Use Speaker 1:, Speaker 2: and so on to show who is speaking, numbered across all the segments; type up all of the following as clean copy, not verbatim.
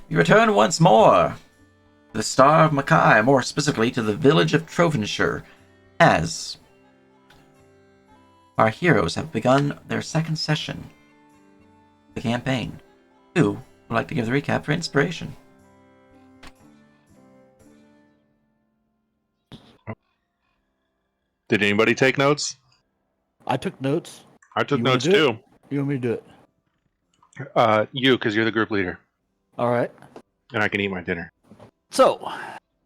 Speaker 1: we return once more. The Star of Makai, more specifically to the village of Trovenshire, as our heroes have begun their second session of the campaign. Who would like to give the recap for inspiration?
Speaker 2: Did anybody take notes?
Speaker 3: I took notes.
Speaker 2: I took
Speaker 3: You wanna
Speaker 2: notes
Speaker 3: do
Speaker 2: too.
Speaker 3: You want me to do it?
Speaker 2: You, because you're the group leader,
Speaker 3: All right.
Speaker 2: and I can eat my dinner.
Speaker 3: So,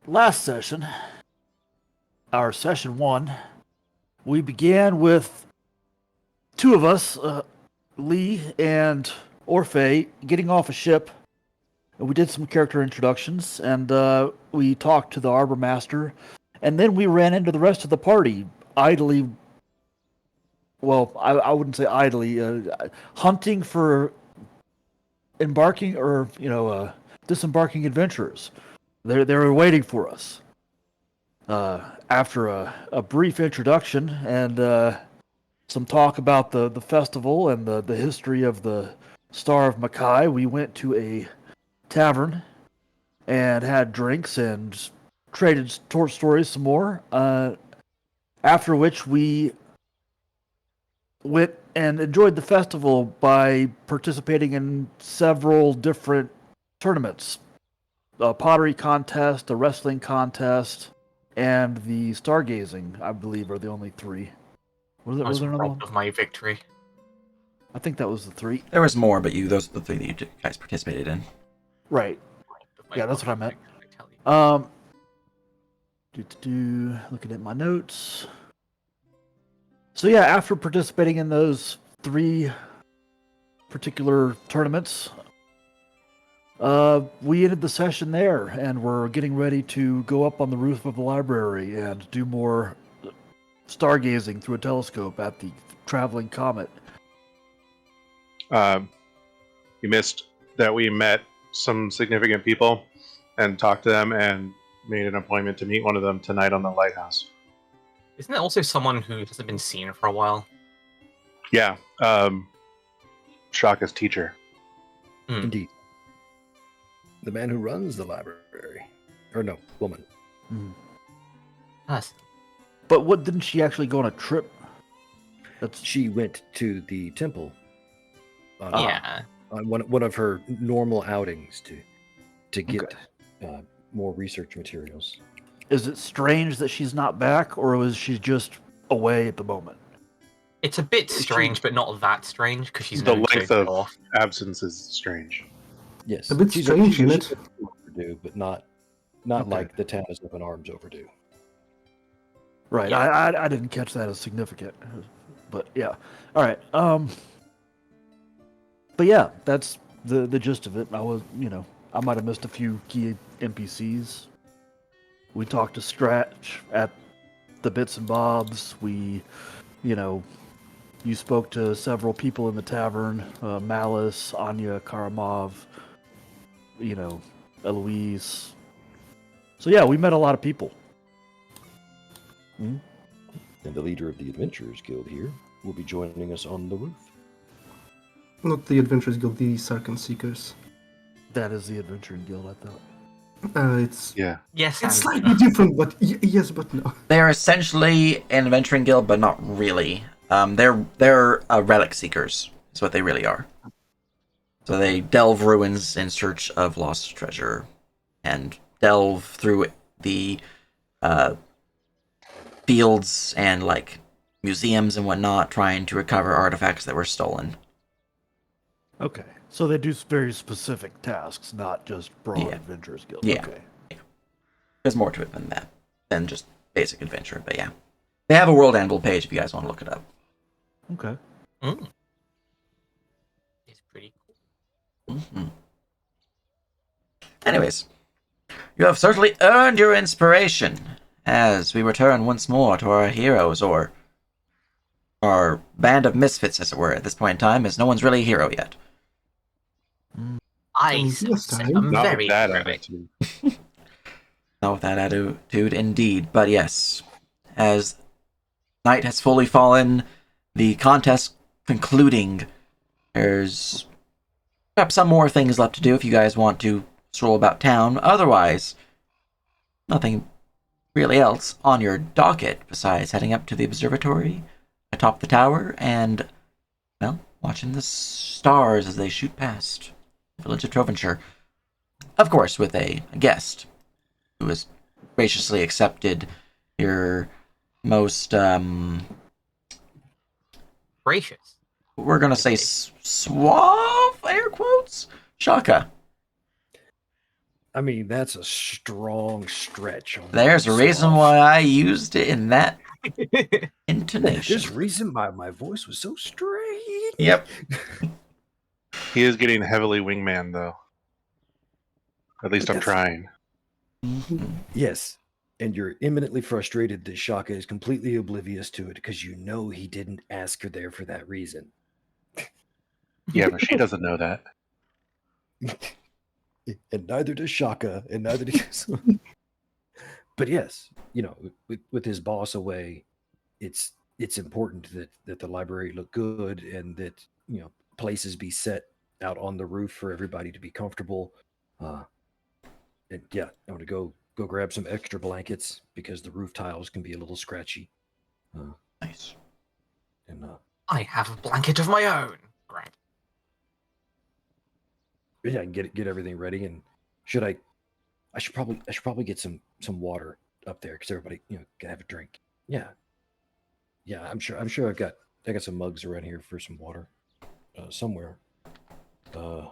Speaker 3: last session, our session 1, we began with two of us, Lee and Orphe, getting off a ship. We did some character introductions, and we talked to the Arbor Master, and then we ran into the rest of the party, idly. Well, I wouldn't say idly, hunting for embarking or disembarking adventurers. They were waiting for us. After a brief introduction and some talk about the festival and the history of the Star of Makai, we went to a tavern and had drinks and traded stories some more. After which we went and enjoyed the festival by participating in several different tournaments. A pottery contest, a wrestling contest, and the stargazing, I believe, are the only 3. Was there another one?
Speaker 4: Of my victory.
Speaker 3: I think that was the 3.
Speaker 1: There was more, but those are the 3 that you guys participated in.
Speaker 3: Right. Yeah, that's what I meant. Looking at my notes. So yeah, after participating in those 3 particular tournaments, we ended the session there, and we're getting ready to go up on the roof of the library and do more stargazing through a telescope at the traveling comet.
Speaker 2: You missed that we met some significant people and talked to them and made an appointment to meet one of them tonight on the lighthouse.
Speaker 4: Isn't there also someone who hasn't been seen for a while?
Speaker 2: Yeah, Shaka's teacher.
Speaker 5: Indeed. The man who runs the library. Or no, woman.
Speaker 4: Yes.
Speaker 3: But what, didn't she actually go on a trip?
Speaker 5: She went to the temple.
Speaker 4: Yeah.
Speaker 5: On one of her normal outings to get more research materials.
Speaker 3: Is it strange that she's not back, or was she just away at the moment?
Speaker 4: It's a bit strange, but not that strange, because she's
Speaker 2: The
Speaker 4: known to
Speaker 2: length
Speaker 4: go
Speaker 2: of
Speaker 4: off.
Speaker 2: absence is strange.
Speaker 5: Yes.
Speaker 6: A bit strange, isn't it?
Speaker 5: Overdue, but not like the town is up in arms overdue.
Speaker 3: Right.
Speaker 4: Yeah.
Speaker 3: I didn't catch that as significant, but yeah. All right. But yeah, that's the gist of it. I might have missed a few key NPCs. We talked to Stretch at the Bits and Bobs. You spoke to several people in the tavern, Malice, Anya, Karamov, Eloise. So yeah, we met a lot of people.
Speaker 5: And the leader of the Adventurers Guild here will be joining us on the roof.
Speaker 6: Not the Adventurers Guild, the Sarkhan Seekers.
Speaker 3: That is the Adventuring Guild, I thought.
Speaker 6: It's
Speaker 4: Yes.
Speaker 6: it's slightly different, but yes, but no.
Speaker 1: They're essentially an adventuring guild, but not really. They're relic seekers. Is what they really are. So they delve ruins in search of lost treasure, and delve through the fields and museums and whatnot, trying to recover artifacts that were stolen.
Speaker 3: Okay. So they do very specific tasks, not just broad
Speaker 1: Yeah.
Speaker 3: Adventurers Guild.
Speaker 1: Yeah.
Speaker 3: Okay.
Speaker 1: There's more to it than that, than just basic adventure. But yeah, they have a World Anvil page if you guys want to look it up.
Speaker 3: Okay.
Speaker 4: It's pretty cool.
Speaker 1: Anyways, you have certainly earned your inspiration as we return once more to our heroes, or our band of misfits, as it were, at this point in time, as no one's really a hero yet.
Speaker 4: I
Speaker 6: Yes,
Speaker 4: say
Speaker 6: time.
Speaker 4: I'm
Speaker 2: Not
Speaker 4: very
Speaker 2: with that
Speaker 4: heroic.
Speaker 2: attitude.
Speaker 1: Not with that attitude, indeed. But yes, as night has fully fallen, the contest concluding, there's perhaps some more things left to do if you guys want to stroll about town. Otherwise, nothing really else on your docket besides heading up to the observatory atop the tower and, well, watching the stars as they shoot past the village of Trovenshire. Of course, with a guest who has graciously accepted your most,
Speaker 4: Gracious.
Speaker 1: we're gonna say suave, air quotes, Shaka.
Speaker 5: I mean, that's a strong stretch. On the
Speaker 1: There's a
Speaker 5: word
Speaker 1: reason
Speaker 5: suave.
Speaker 1: why I used it in that intonation.
Speaker 5: There's a reason my voice was so strange.
Speaker 1: Yep.
Speaker 2: He is getting heavily wingman, though. At least I'm
Speaker 5: That's-
Speaker 2: trying.
Speaker 5: Yes. And you're imminently frustrated that Shaka is completely oblivious to it because you know he didn't ask her there for that reason.
Speaker 2: Yeah, but she doesn't know that.
Speaker 5: And neither does Shaka, and neither does. But yes, you know, with his boss away, it's important that the library look good and that, you know, places be set out on the roof for everybody to be comfortable. And yeah, I want to go grab some extra blankets because the roof tiles can be a little scratchy.
Speaker 1: Nice.
Speaker 5: And
Speaker 4: I have a blanket of my own. Grab.
Speaker 5: yeah, I can get everything ready. And should I should probably get some water up there because everybody, you know, can have a drink. Yeah, I'm sure I got some mugs around here for some water somewhere. I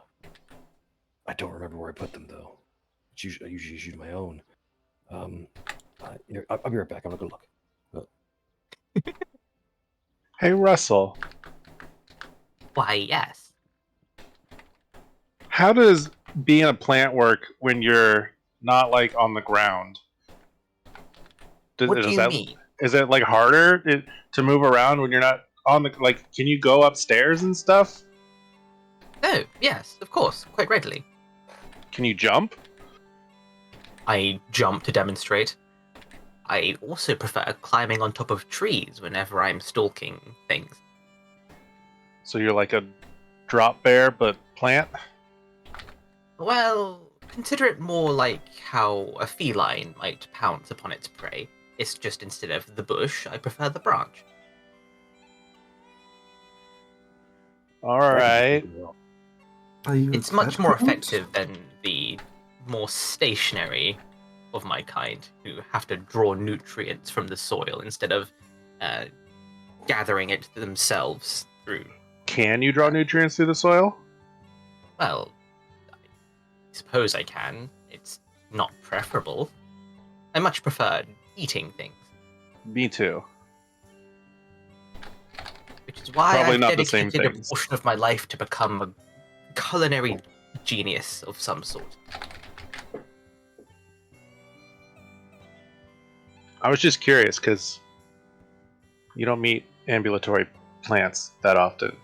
Speaker 5: don't remember where I put them though. I usually just use my own. Here, I'll be right back. I'm gonna go look.
Speaker 2: Hey, Russell.
Speaker 4: Why, yes.
Speaker 2: How does being a plant work when you're not like on the ground?
Speaker 4: What do you mean?
Speaker 2: Is it like harder to move around when you're not on the like? Can you go upstairs and stuff?
Speaker 4: Oh, yes, of course, quite readily.
Speaker 2: Can you jump?
Speaker 4: I jump to demonstrate. I also prefer climbing on top of trees whenever I'm stalking things.
Speaker 2: So you're like a drop bear but plant?
Speaker 4: Well, consider it more like how a feline might pounce upon its prey. It's just instead of the bush, I prefer the branch.
Speaker 2: All right.
Speaker 6: Are you
Speaker 4: It's much
Speaker 6: that
Speaker 4: more
Speaker 6: close?
Speaker 4: effective than the more stationary of my kind, who have to draw nutrients from the soil instead of gathering it themselves through.
Speaker 2: Can you draw nutrients through the soil?
Speaker 4: Well, I suppose I can. It's not preferable. I much prefer eating things,
Speaker 2: Me too.
Speaker 4: which is why
Speaker 2: Probably
Speaker 4: I've
Speaker 2: not the same
Speaker 4: dedicated a
Speaker 2: things.
Speaker 4: portion of my life to become a culinary genius of some sort.
Speaker 2: I was just curious because you don't meet ambulatory plants that often.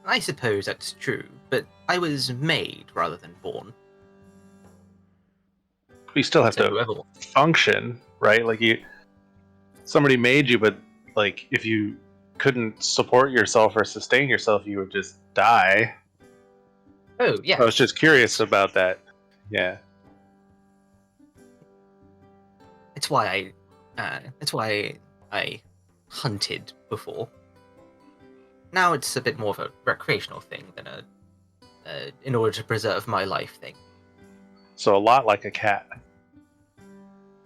Speaker 4: I suppose that's true, but I was made rather than born.
Speaker 2: You still have
Speaker 4: So
Speaker 2: to
Speaker 4: whoever
Speaker 2: function, right? Like somebody made you, but like if you couldn't support yourself or sustain yourself, you would just die.
Speaker 4: Oh, yeah.
Speaker 2: I was just curious about that. Yeah.
Speaker 4: It's why I hunted before. Now it's a bit more of a recreational thing than a in order to preserve my life thing.
Speaker 2: So a lot like a cat.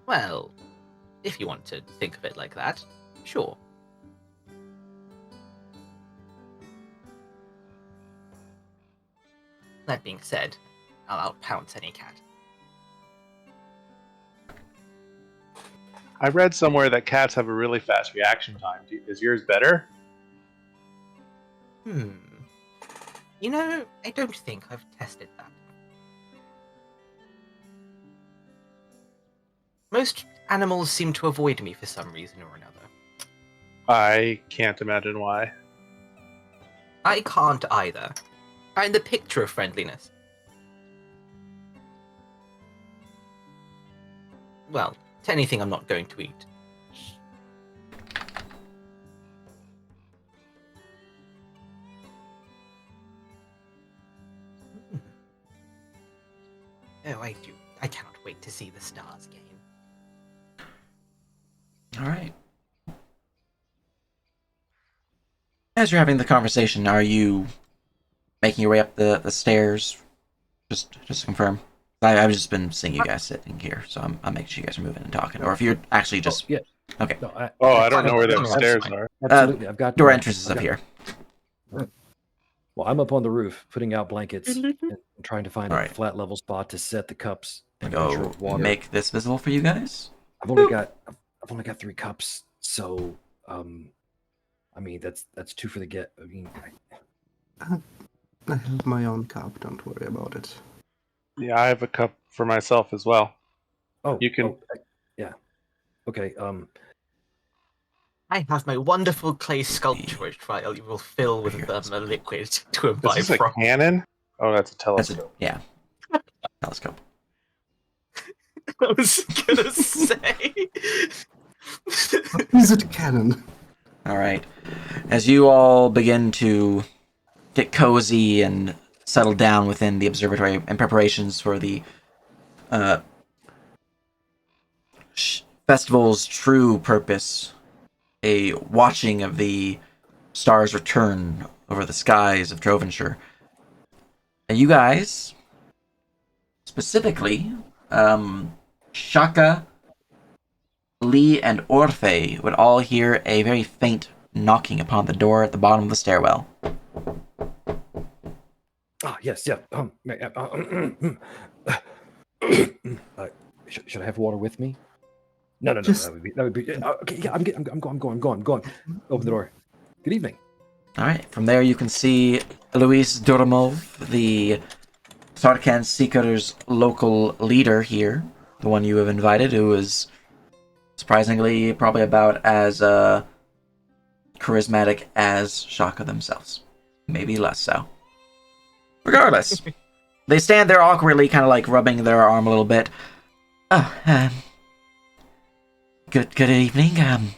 Speaker 4: Well, if you want to think of it like that, sure. That being said, I'll outpounce any cat.
Speaker 2: I read somewhere that cats have a really fast reaction time. Is yours better?
Speaker 4: You know, I don't think I've tested that. Most animals seem to avoid me for some reason or another.
Speaker 2: I can't imagine why.
Speaker 4: I can't either. I'm the picture of friendliness. Well, to anything I'm not going to eat. Oh, I do. I cannot wait to see the stars game.
Speaker 1: All right. As you're having the conversation, are you making your way up the stairs? Just to confirm. I've just been seeing you guys sitting here, so I'm making sure you guys are moving and talking. Or if you're actually just
Speaker 5: Yeah.
Speaker 1: okay.
Speaker 5: No,
Speaker 2: Oh, I don't know where those
Speaker 4: no, that's
Speaker 2: stairs
Speaker 4: fine.
Speaker 2: are.
Speaker 5: absolutely. I've got
Speaker 1: Door entrance is
Speaker 5: I've
Speaker 1: up
Speaker 5: got-
Speaker 1: here.
Speaker 5: Well, I'm up on the roof putting out blankets and trying to find
Speaker 1: All
Speaker 5: a
Speaker 1: right.
Speaker 5: flat level spot to set the cups.
Speaker 1: And
Speaker 5: Make sure
Speaker 1: go
Speaker 5: it's water.
Speaker 1: make this visible for you guys.
Speaker 5: I've only got 3 cups, so I mean that's 2 for the get. I mean,
Speaker 6: I have my own cup. Don't worry about it.
Speaker 2: Yeah, I have a cup for myself as well. You can-
Speaker 5: yeah. Okay.
Speaker 4: I have my wonderful clay sculpture, which trial you will fill with a liquid to imbibe
Speaker 2: Is this a
Speaker 4: from.
Speaker 2: cannon? Oh, that's a
Speaker 1: That's
Speaker 2: telescope.
Speaker 1: yeah. Telescope.
Speaker 4: I was gonna say.
Speaker 6: Is it cannon?
Speaker 1: All right. As you all begin to get cozy and settle down within the observatory in preparations for the festival's true purpose, a watching of the stars return over the skies of Drovenshire. And you guys, specifically, Shaka, Lee, and Orphe would all hear a very faint knocking upon the door at the bottom of the stairwell.
Speaker 5: Yes, yeah. Should I have water with me? No.
Speaker 6: Just-
Speaker 5: That would be. Okay, yeah. I'm going. Open the door. Good evening.
Speaker 1: All right. From there, you can see Luis Durmov, the Sarkhan Seekers' local leader here, the one you have invited, who is surprisingly probably about as charismatic as Shaka themselves. Maybe less so. Regardless, they stand there awkwardly, kind of like rubbing their arm a little bit. Oh, good evening.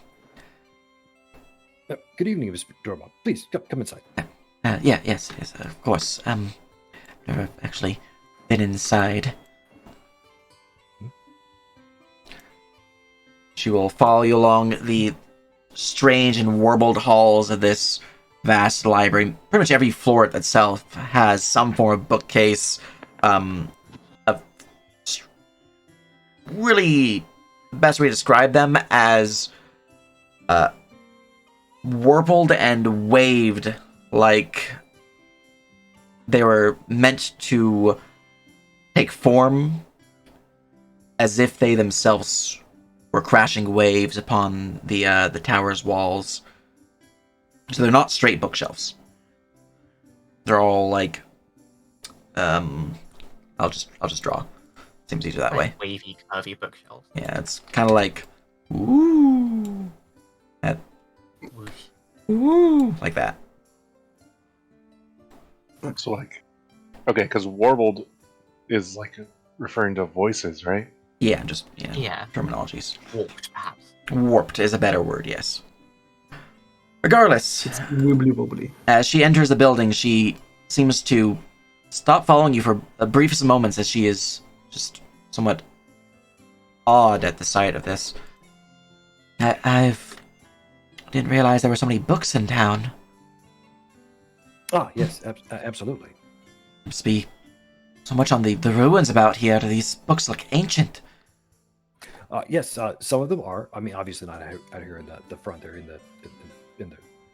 Speaker 5: Good evening, Mr. Dormo. Please come inside.
Speaker 1: Yes, of course. Never actually been inside. She will follow you along the strange and warbled halls of this vast library. Pretty much every floor itself has some form of bookcase. Of really, the best way to describe them as warbled and waved like they were meant to take form as if they themselves were crashing waves upon the tower's walls. So they're not straight bookshelves. They're all like I'll just draw. Seems easier that way.
Speaker 4: Wavy, curvy bookshelves.
Speaker 1: Yeah, it's kind of like ooh, that
Speaker 4: Whoosh.
Speaker 1: ooh, like that.
Speaker 2: Looks like. Okay, because warbled is like referring to voices, right?
Speaker 1: Yeah, just
Speaker 4: Yeah,
Speaker 1: terminologies.
Speaker 4: warped perhaps.
Speaker 1: Warped is a better word, yes. Regardless,
Speaker 6: It's wibbly wobbly.
Speaker 1: as she enters the building, she seems to stop following you for the briefest moments as she is just somewhat awed at the sight of this. I've didn't realize there were so many books in town.
Speaker 5: Yes, absolutely.
Speaker 1: Must be so much on the ruins about here. These books look ancient.
Speaker 5: Yes, some of them are. I mean, obviously not out here in the front. They're in the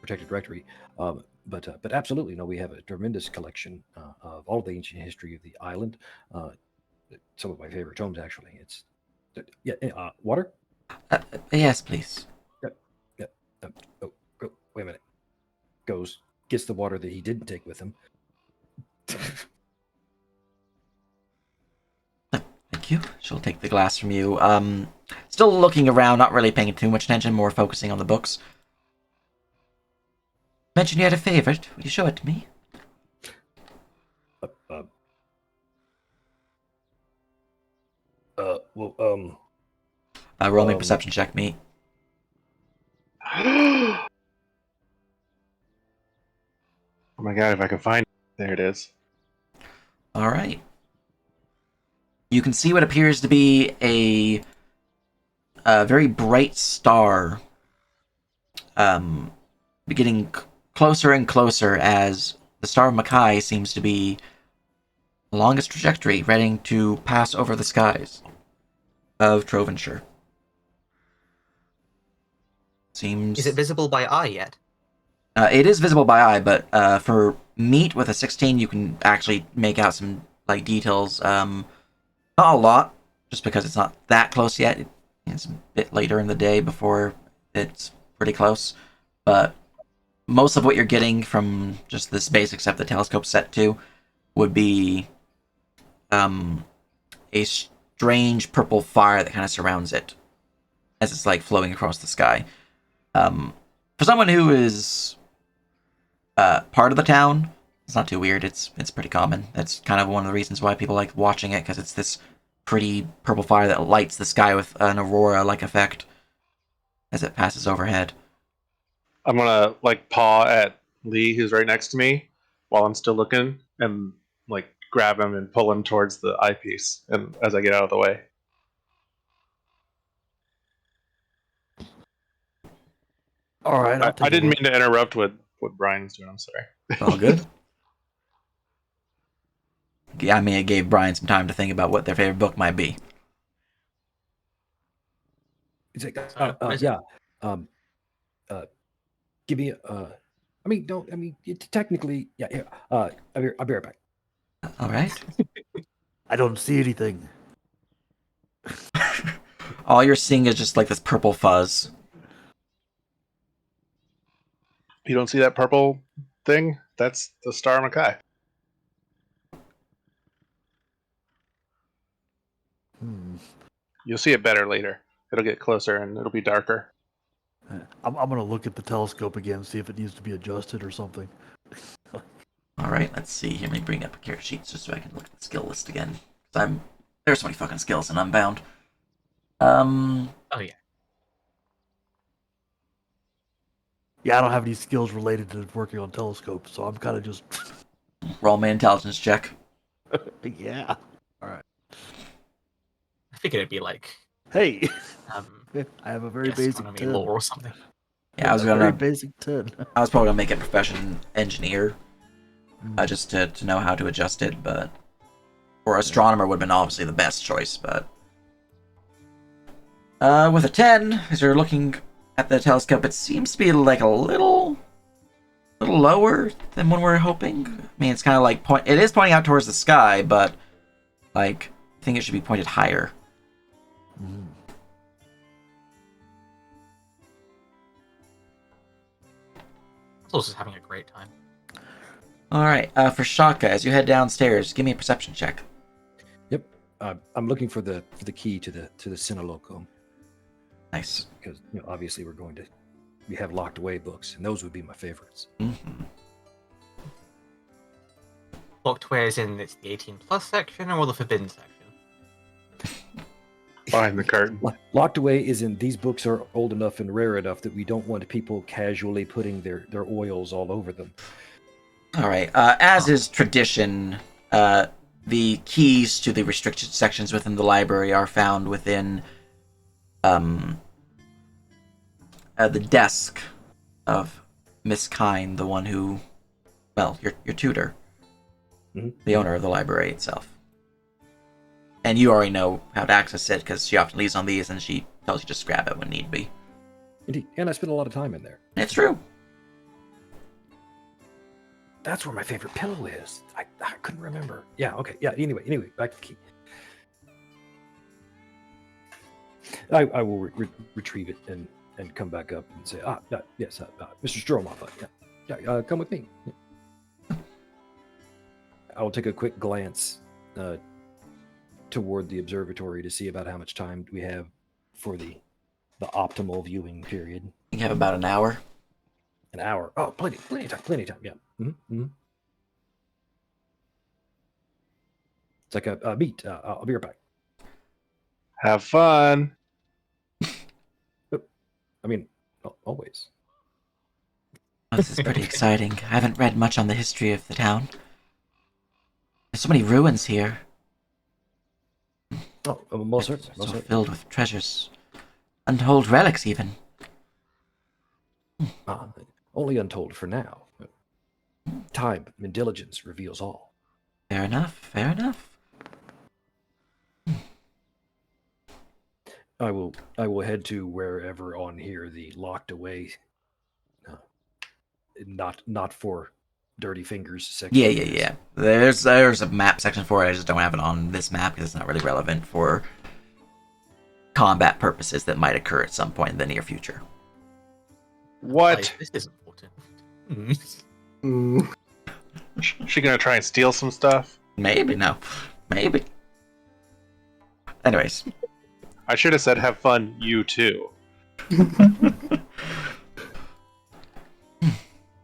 Speaker 5: protected directory. But absolutely, no. We have a tremendous collection of all the ancient history of the island. Some of my favorite tomes, actually. It's water.
Speaker 1: Yes, please.
Speaker 5: Oh, wait a minute. Gets the water that he didn't take with him.
Speaker 1: Thank you. She'll take the glass from you. Still looking around, not really paying too much attention, more focusing on the books. Mentioned you had a favorite. Would you show it to me? Roll me a perception check, me.
Speaker 2: Oh my god, if I can find it. There it is.
Speaker 1: All right. you can see what appears to be a very bright star getting closer and closer as the star of Makai seems to be along its trajectory, ready to pass over the skies of Trovenshire. Seems
Speaker 4: Is it visible by eye yet?
Speaker 1: it is visible by eye, but for meat with a 16, you can actually make out some like details. Not a lot, just because it's not that close yet. It's a bit later in the day before it's pretty close, but most of what you're getting from just this basic stuff the telescope set to would be a strange purple fire that kind of surrounds it as it's like flowing across the sky. For someone who is part of the town, it's not too weird. It's pretty common. That's kind of one of the reasons why people like watching it, because it's this pretty purple fire that lights the sky with an aurora-like effect as it passes overhead.
Speaker 2: I'm gonna like paw at Lee, who's right next to me, while I'm still looking, and like grab him and pull him towards the eyepiece, and as I get out of the way.
Speaker 3: All right, I'll take
Speaker 2: I
Speaker 3: a
Speaker 2: didn't
Speaker 3: look.
Speaker 2: mean to interrupt what Brian's doing. I'm sorry.
Speaker 1: All good. Yeah, I mean, it gave Brian some time to think about what their favorite book might be.
Speaker 5: It's like,
Speaker 4: Is it-
Speaker 5: yeah. Give me. I mean, don't. I mean, technically, yeah. Here, I'll be right back.
Speaker 1: All right.
Speaker 3: I don't see anything.
Speaker 1: All you're seeing is just like this purple fuzz.
Speaker 2: You don't see that purple thing? That's the star Makai.
Speaker 3: Hmm.
Speaker 2: You'll see it better later. It'll get closer and it'll be darker.
Speaker 3: I'm gonna look at the telescope again, see if it needs to be adjusted or something.
Speaker 1: All right, let's see. Here, let me bring up a character sheet just so I can look at the skill list again. There's so many fucking skills in Unbound.
Speaker 4: Oh yeah.
Speaker 3: Yeah, I don't have any skills related to working on telescopes, so I'm kind of just.
Speaker 1: Roll me intelligence check.
Speaker 3: Yeah.
Speaker 4: I figured it'd be like
Speaker 3: Hey,
Speaker 4: um,
Speaker 3: I have a very basic
Speaker 4: astronomy
Speaker 3: 10.
Speaker 4: lore or something.
Speaker 1: Yeah, I was
Speaker 3: very
Speaker 1: gonna.
Speaker 3: basic 10.
Speaker 1: I was probably gonna make it profession engineer,
Speaker 3: Mm.
Speaker 1: just to know how to adjust it, but or astronomer would have been obviously the best choice, but with a 10, as you're looking at the telescope, it seems to be like a little lower than when we're hoping. I mean, it's kind of like it is pointing out towards the sky, but like I think it should be pointed higher.
Speaker 3: Mm.
Speaker 4: Close is having a great time.
Speaker 1: All right, for Shaka, as you head downstairs, give me a perception check.
Speaker 5: Yep. I'm looking for the key to the Sinoloco,
Speaker 1: Nice.
Speaker 5: because obviously we have locked away books, and those would be my favorites.
Speaker 1: Mm-hmm.
Speaker 4: Locked away is in it's the 18 plus section or the forbidden section?
Speaker 2: Behind the curtain.
Speaker 5: Locked away is in these books are old enough and rare enough that we don't want people casually putting their oils all over them.
Speaker 1: All right. As is tradition, the keys to the restricted sections within the library are found within the desk of Miss Kine, the one who, well, your tutor, the owner of the library itself. And you already know how to access it because she often leaves on these, and she tells you just grab it when need be.
Speaker 5: Indeed, and I spend a lot of time in there.
Speaker 1: It's true.
Speaker 5: That's where my favorite pillow is. I couldn't remember. Yeah. Okay. Yeah. Anyway, back to the key. I will retrieve it and come back up and say, yes, Mr. Stromoff, yeah, come with me. Yeah. I will take a quick glance toward the observatory to see about how much time we have for the optimal viewing period.
Speaker 1: You have about an hour.
Speaker 5: An hour. Oh, plenty of time. Yeah. Mm-hmm. It's like a meet. I'll be right back.
Speaker 2: Have fun.
Speaker 5: I mean, always.
Speaker 1: Oh, this is pretty exciting. I haven't read much on the history of the town. There's so many ruins here.
Speaker 5: Oh, most
Speaker 1: It's
Speaker 5: certainly. Most
Speaker 1: so
Speaker 5: certainly.
Speaker 1: filled with treasures. Untold relics, even.
Speaker 5: Ah, only untold for now. Time and diligence reveals all.
Speaker 1: Fair enough, fair enough.
Speaker 5: I will head to wherever on here the locked away, uh, not for dirty fingers section.
Speaker 1: Yeah, yeah, yeah. There's a map section for it. I just don't have it on this map because it's not really relevant for combat purposes that might occur at some point in the near future.
Speaker 2: What?
Speaker 4: This is important.
Speaker 6: Mm,
Speaker 2: She gonna try and steal some stuff?
Speaker 1: Maybe, no. Maybe. Anyways.
Speaker 2: I should have said have fun, you too.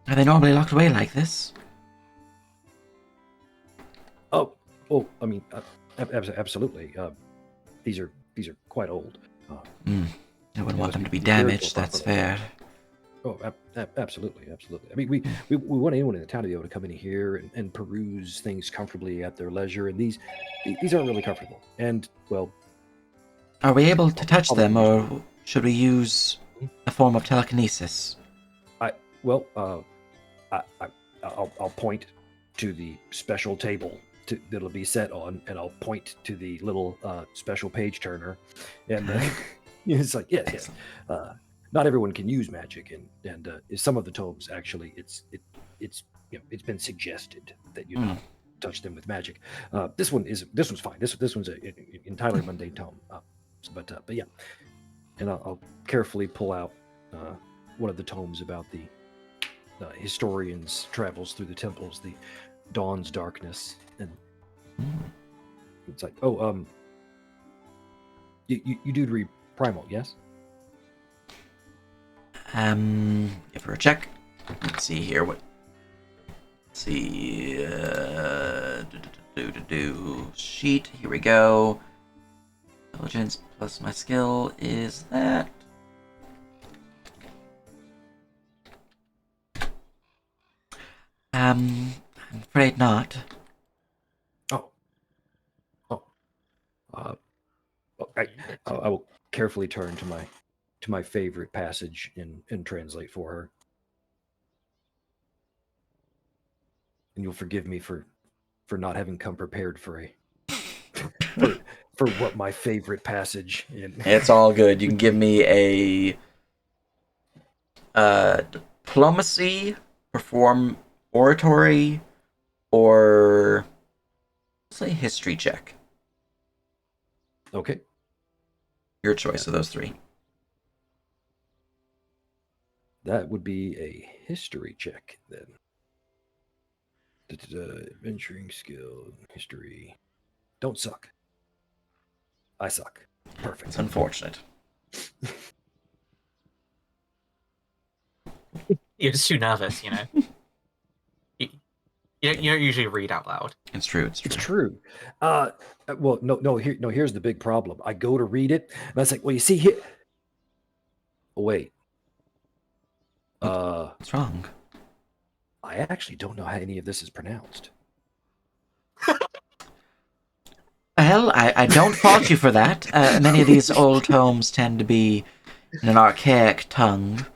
Speaker 1: Are they normally locked away like this?
Speaker 5: Oh, I mean, absolutely. These are quite old.
Speaker 1: I wouldn't want them to be
Speaker 5: Be careful
Speaker 1: damaged, that's
Speaker 5: about them.
Speaker 1: fair.
Speaker 5: Oh, absolutely. I mean, we want anyone in the town to be able to come in here and peruse things comfortably at their leisure, and these aren't really comfortable. And well,
Speaker 1: Are we able to touch
Speaker 5: I'll
Speaker 1: them,
Speaker 5: let you
Speaker 1: or should we use a form of telekinesis?
Speaker 5: I'll point to the special table that'll be set on, and I'll point to the little special page turner, and it's like yes.
Speaker 1: Excellent.
Speaker 5: Not everyone can use magic, and some of the tomes actually it's it's been suggested that you not touch them with magic. This one's fine. This one's an entirely mundane tome. But yeah, and I'll carefully pull out one of the tomes about the historian's travels through the temples, the Dawn's Darkness, and it's like, you do read Primal, yes?
Speaker 1: Give her a check. Let's see here. Let's see. Sheet. Here we go. Intelligence plus my skill is that. I'm afraid not.
Speaker 5: I will carefully turn to my favorite passage and translate for her. And you'll forgive me for not having come prepared for for what my favorite passage in.
Speaker 1: It's all good. You can give me a diplomacy, perform oratory, or say history check.
Speaker 5: Okay.
Speaker 1: Your choice of those three.
Speaker 5: That would be a history check then. Adventuring skill, history. Don't suck. I suck. Perfect.
Speaker 1: It's unfortunate.
Speaker 4: You're just too nervous, you know. You don't usually read out loud.
Speaker 1: It's true. It's true.
Speaker 5: It's true. Well, no. Here's the big problem. I go to read it, and I was like, "Well, you see here." Oh, wait.
Speaker 1: What's wrong?
Speaker 5: I actually don't know how any of this is pronounced.
Speaker 1: Well, I don't fault you for that. Many of these old tomes tend to be in an archaic tongue.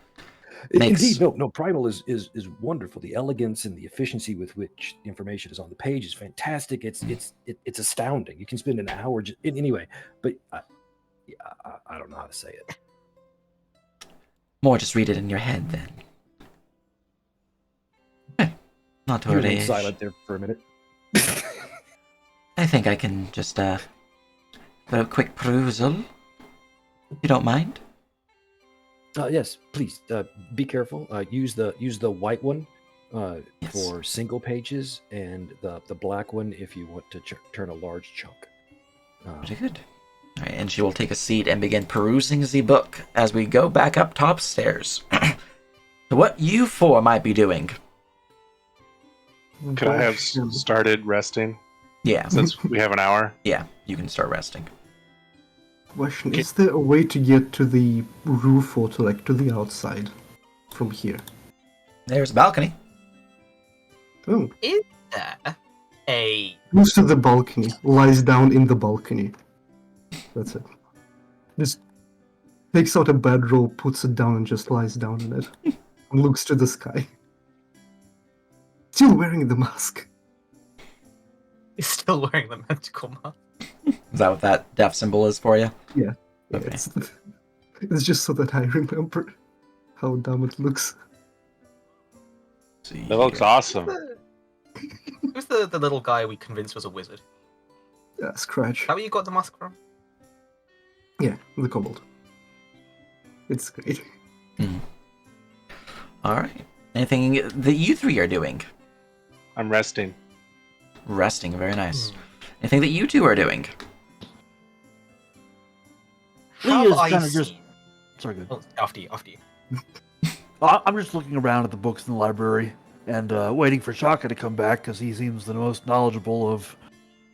Speaker 5: Indeed, no. Primal is wonderful. The elegance and the efficiency with which the information is on the page is fantastic. It's astounding. You can spend an hour anyway. But I don't know how to say it.
Speaker 1: More just read it in your head, then. Not to
Speaker 5: You
Speaker 1: our
Speaker 5: remain
Speaker 1: age.
Speaker 5: silent there for a minute.
Speaker 1: I think I can just do a quick perusal. If you don't mind.
Speaker 5: Yes, please. Be careful. Use the white one
Speaker 1: Yes.
Speaker 5: for single pages, and the black one if you want to turn a large chunk.
Speaker 1: Pretty good. All right, and she will take a seat and begin perusing the book as we go back up top stairs. So what you four might be doing?
Speaker 2: Could I have started resting
Speaker 1: Yeah,
Speaker 2: since we have an hour?
Speaker 1: yeah, you can start resting.
Speaker 6: Question: is there a way to get to the roof or to the outside from here?
Speaker 1: There's a balcony.
Speaker 6: Oh,
Speaker 4: Is there a
Speaker 6: goes to the balcony, lies down in the balcony. That's it. Just takes out a bedroll, puts it down, and just lies down in it. And looks to the sky. Still wearing the mask.
Speaker 4: He's still wearing the magical mask.
Speaker 1: Is that what that death symbol is for you?
Speaker 6: Yeah,
Speaker 1: Okay.
Speaker 6: it's just so that I remember how dumb it looks.
Speaker 1: See
Speaker 2: It looks
Speaker 1: here.
Speaker 2: awesome.
Speaker 4: Who's the little guy we convinced was a wizard?
Speaker 6: Yeah, Scratch.
Speaker 4: Is that where you got the mask from?
Speaker 6: Yeah, the kobold. It's great.
Speaker 1: All right. Anything that you three are doing?
Speaker 2: I'm resting.
Speaker 1: Resting. Very nice. Anything that you two are doing?
Speaker 3: Lee
Speaker 4: Have
Speaker 3: is
Speaker 4: I
Speaker 3: kinda just-
Speaker 4: seen?
Speaker 3: Sorry, good.
Speaker 4: Oh, after you.
Speaker 3: I'm just looking around at the books in the library and waiting for Shaka to come back because he seems the most knowledgeable of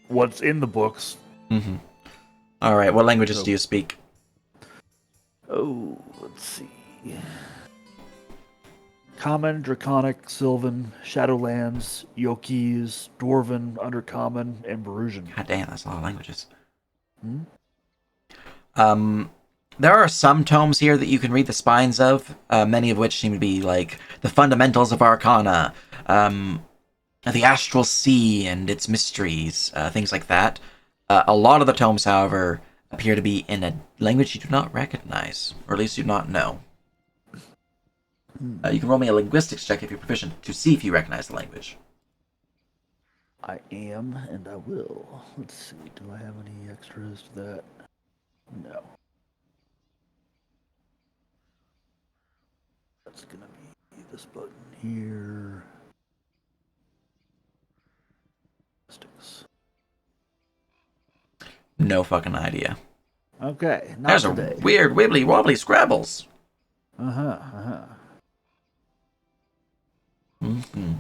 Speaker 3: what's in the books.
Speaker 1: Mm-hmm. All right. What languages
Speaker 3: So-
Speaker 1: do you speak?
Speaker 3: Oh, let's see. Common, Draconic, Sylvan, Shadowlands, Yokis, Dwarven, Undercommon, and Barusian.
Speaker 1: God damn, that's a lot of languages.
Speaker 3: Hmm?
Speaker 1: There are some tomes here that you can read the spines of, many of which seem to be like the fundamentals of Arcana, the Astral Sea and its mysteries, things like that. A lot of the tomes, however, appear to be in a language you do not recognize, or at least do not know. You can roll me a linguistics check if you're proficient to see if you recognize the language.
Speaker 3: I am, and I will. Let's see, do I have any extras to that? No. That's gonna be this button here. Linguistics.
Speaker 1: No fucking idea.
Speaker 3: Okay, not
Speaker 1: There's
Speaker 3: today.
Speaker 1: a weird wibbly wobbly Scrabbles.
Speaker 3: Uh-huh.
Speaker 1: Mm-hmm.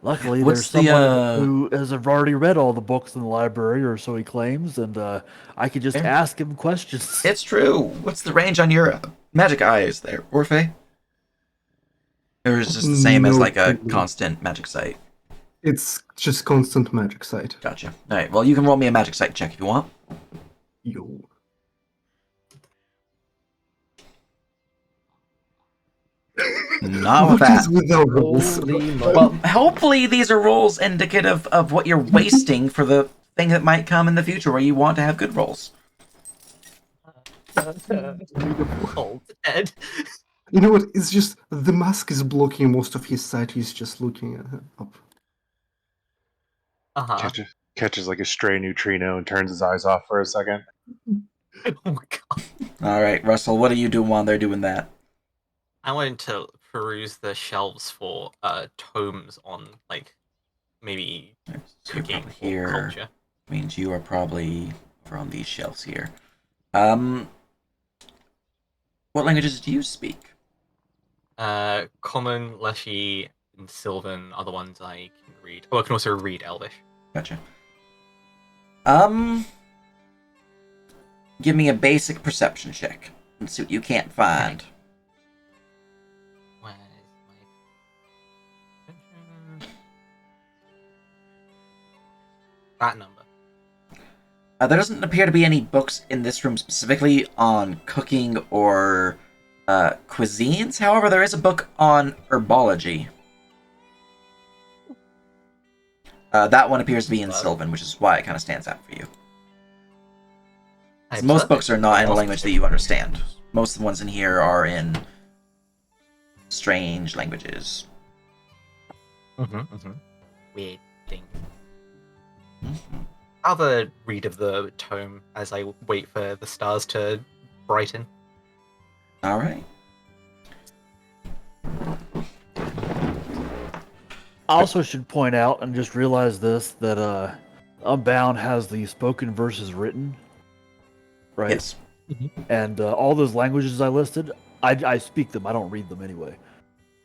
Speaker 3: Luckily,
Speaker 1: What's
Speaker 3: there's
Speaker 1: the,
Speaker 3: someone who has already read all the books in the library, or so he claims, and I could just
Speaker 1: Fair.
Speaker 3: ask him questions.
Speaker 1: It's true. What's the range on your magic eyes there, Orphe? Or is it just the same as
Speaker 6: No
Speaker 1: like a
Speaker 6: clue.
Speaker 1: constant magic sight?
Speaker 6: It's just constant magic sight.
Speaker 1: Gotcha. All right. Well, you can roll me a magic sight check if you want.
Speaker 6: Yo.
Speaker 1: Not with
Speaker 6: What is
Speaker 1: that.
Speaker 6: with our rules?
Speaker 5: Holy moly.
Speaker 1: Well, hopefully these are rolls indicative of what you're wasting for the thing that might come in the future where you want to have good rolls.
Speaker 4: Cold dead.
Speaker 6: You know what? It's just the mask is blocking most of his sight. He's just looking up.
Speaker 4: Uh-huh.
Speaker 2: Catches like a stray neutrino and turns his eyes off for a second.
Speaker 4: Oh my god.
Speaker 1: All right, Russell, what are you doing while they're doing that?
Speaker 4: I wanted to peruse the shelves for tomes on like maybe
Speaker 1: So you're
Speaker 4: cooking
Speaker 1: probably
Speaker 4: or
Speaker 1: here.
Speaker 4: culture.
Speaker 1: Means you are probably over on these shelves here. What languages do you speak?
Speaker 4: Common, Leshy, and Sylvan are the ones I can read. Oh, I can also read Elvish.
Speaker 1: Gotcha. Give me a basic perception check and see what you can't find.
Speaker 4: Where is my... That number.
Speaker 1: There doesn't appear to be any books in this room specifically on cooking or cuisines. However, there is a book on herbology. That one appears to be in Sylvan, which is why it kind of stands out for you. Most books are not in a language that you understand. Most of the ones in here are in strange languages.
Speaker 4: Weird thing.
Speaker 1: Mhm.
Speaker 4: I'll have a read of the tome as I wait for the stars to brighten.
Speaker 1: All right.
Speaker 3: I also should point out and just realize this that Unbound has the spoken versus written, right?
Speaker 1: Yes.
Speaker 3: And all those languages I listed, I speak them. I don't read them anyway.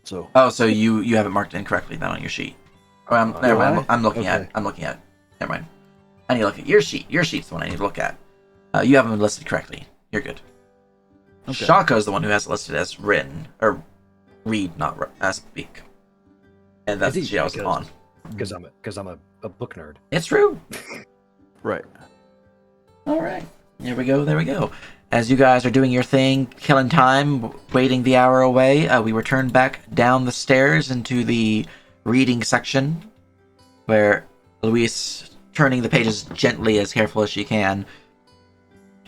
Speaker 3: So
Speaker 1: Oh, so you have it marked incorrectly then on your sheet. Oh, never mind.
Speaker 3: I?
Speaker 1: I'm looking at.
Speaker 3: Okay.
Speaker 1: I'm looking at. Never mind. I need to look at your sheet. Your sheet's the one I need to look at. You have them listed correctly. You're good.
Speaker 3: Okay.
Speaker 1: Shaka is the one who has it listed as written or read, not speak. And that's the
Speaker 5: Indeed,
Speaker 1: sheet I was
Speaker 5: because-
Speaker 1: on.
Speaker 5: Because I'm a book nerd.
Speaker 1: It's true.
Speaker 3: right.
Speaker 1: All right. There we go. There we go. As you guys are doing your thing, killing time, waiting the hour away, we return back down the stairs into the reading section, where Luis, turning the pages gently, as careful as she can.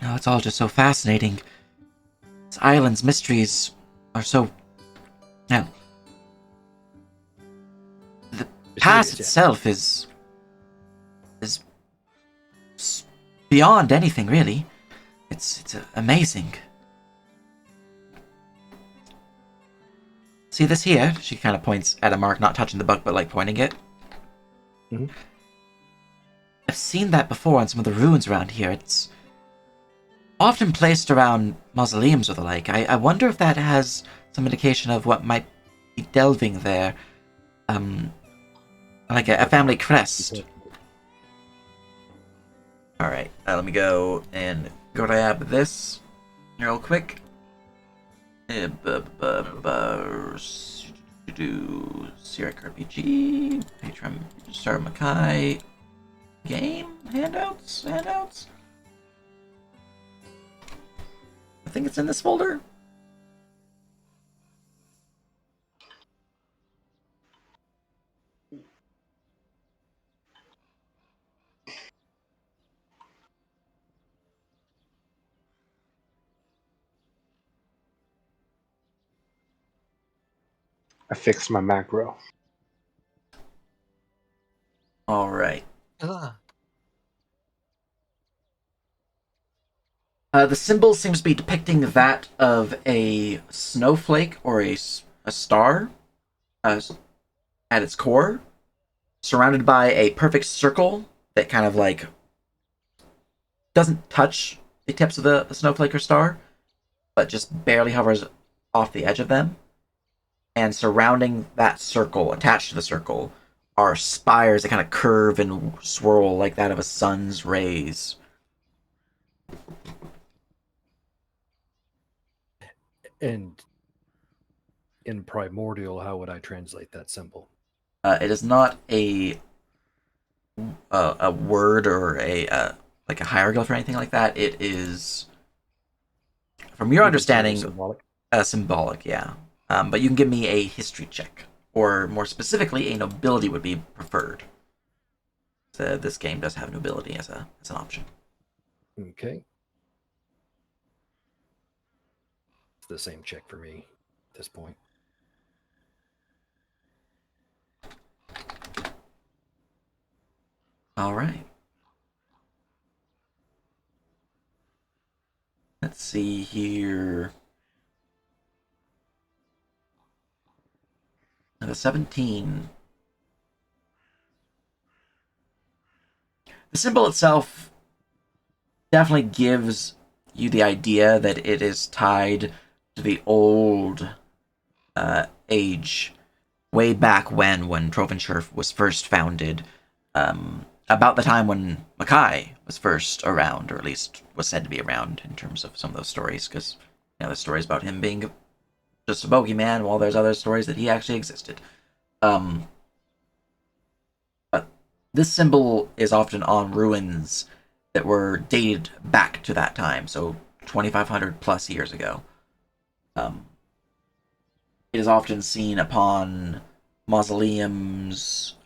Speaker 1: Oh, it's all just so fascinating. This island's mysteries are so... Now, the past
Speaker 5: Mysterious, yeah.
Speaker 1: itself is beyond anything, really. It's amazing. See this here? She kind of points at a mark, not touching the book, but like pointing it.
Speaker 5: Mhm.
Speaker 1: I've seen that before on some of the ruins around here. It's often placed around mausoleums or the like. I wonder if that has some indication of what might be delving there. Like a family crest. Alright, let me go and grab this real quick. Syric RPG, Patreon, Star Makai, game, handouts. I think it's in this folder.
Speaker 2: I fixed my macro.
Speaker 1: All right.
Speaker 4: Ah.
Speaker 1: The symbol seems to be depicting that of a snowflake or a star at its core, surrounded by a perfect circle that kind of like doesn't touch the tips of the snowflake or star, but just barely hovers off the edge of them. And surrounding that circle, attached to the circle, are spires that kind of curve and swirl like that of a sun's rays.
Speaker 5: And in primordial, how would I translate that symbol?
Speaker 1: It is not a word or like a hieroglyph or anything like that. It is, from your understanding,
Speaker 5: Symbolic.
Speaker 1: symbolic. Yeah. But you can give me a history check, or more specifically, a nobility would be preferred. So this game does have nobility as an option.
Speaker 5: Okay. It's the same check for me at this point.
Speaker 1: All right. Let's see here. The 17. The symbol itself definitely gives you the idea that it is tied to the old age, way back when Trovenshire was first founded, about the time when Makai was first around, or at least was said to be around in terms of some of those stories, because there's stories about him being just a bogeyman, while there's other stories that he actually existed. But this symbol is often on ruins that were dated back to that time, so 2,500 plus years ago. It is often seen upon mausoleums,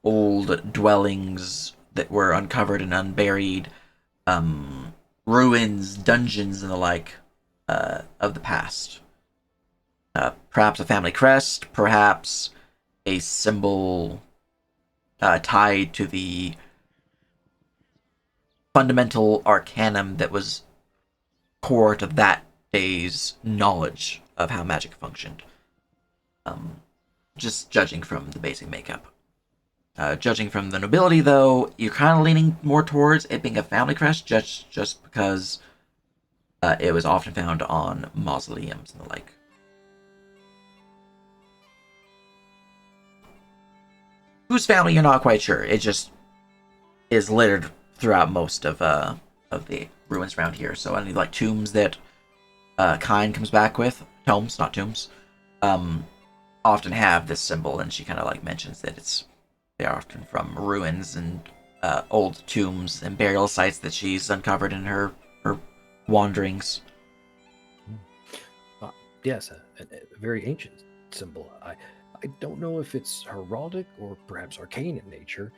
Speaker 1: old dwellings that were uncovered and unburied, ruins, dungeons, and the like of the past. Perhaps a family crest, perhaps a symbol tied to the fundamental arcanum that was core to that day's knowledge of how magic functioned. Just judging from the basic makeup. Judging from the nobility, though, you're kind of leaning more towards it being a family crest, just because it was often found on mausoleums and the like. Whose family, you're not quite sure. It just is littered throughout most of the ruins around here. So any like tombs that Kine comes back with, tomes, not tombs, often have this symbol, and she kind of like mentions that they are often from ruins and old tombs and burial sites that she's uncovered in her wanderings.
Speaker 5: Yes, a very ancient symbol. I don't know if it's heraldic or perhaps arcane in nature.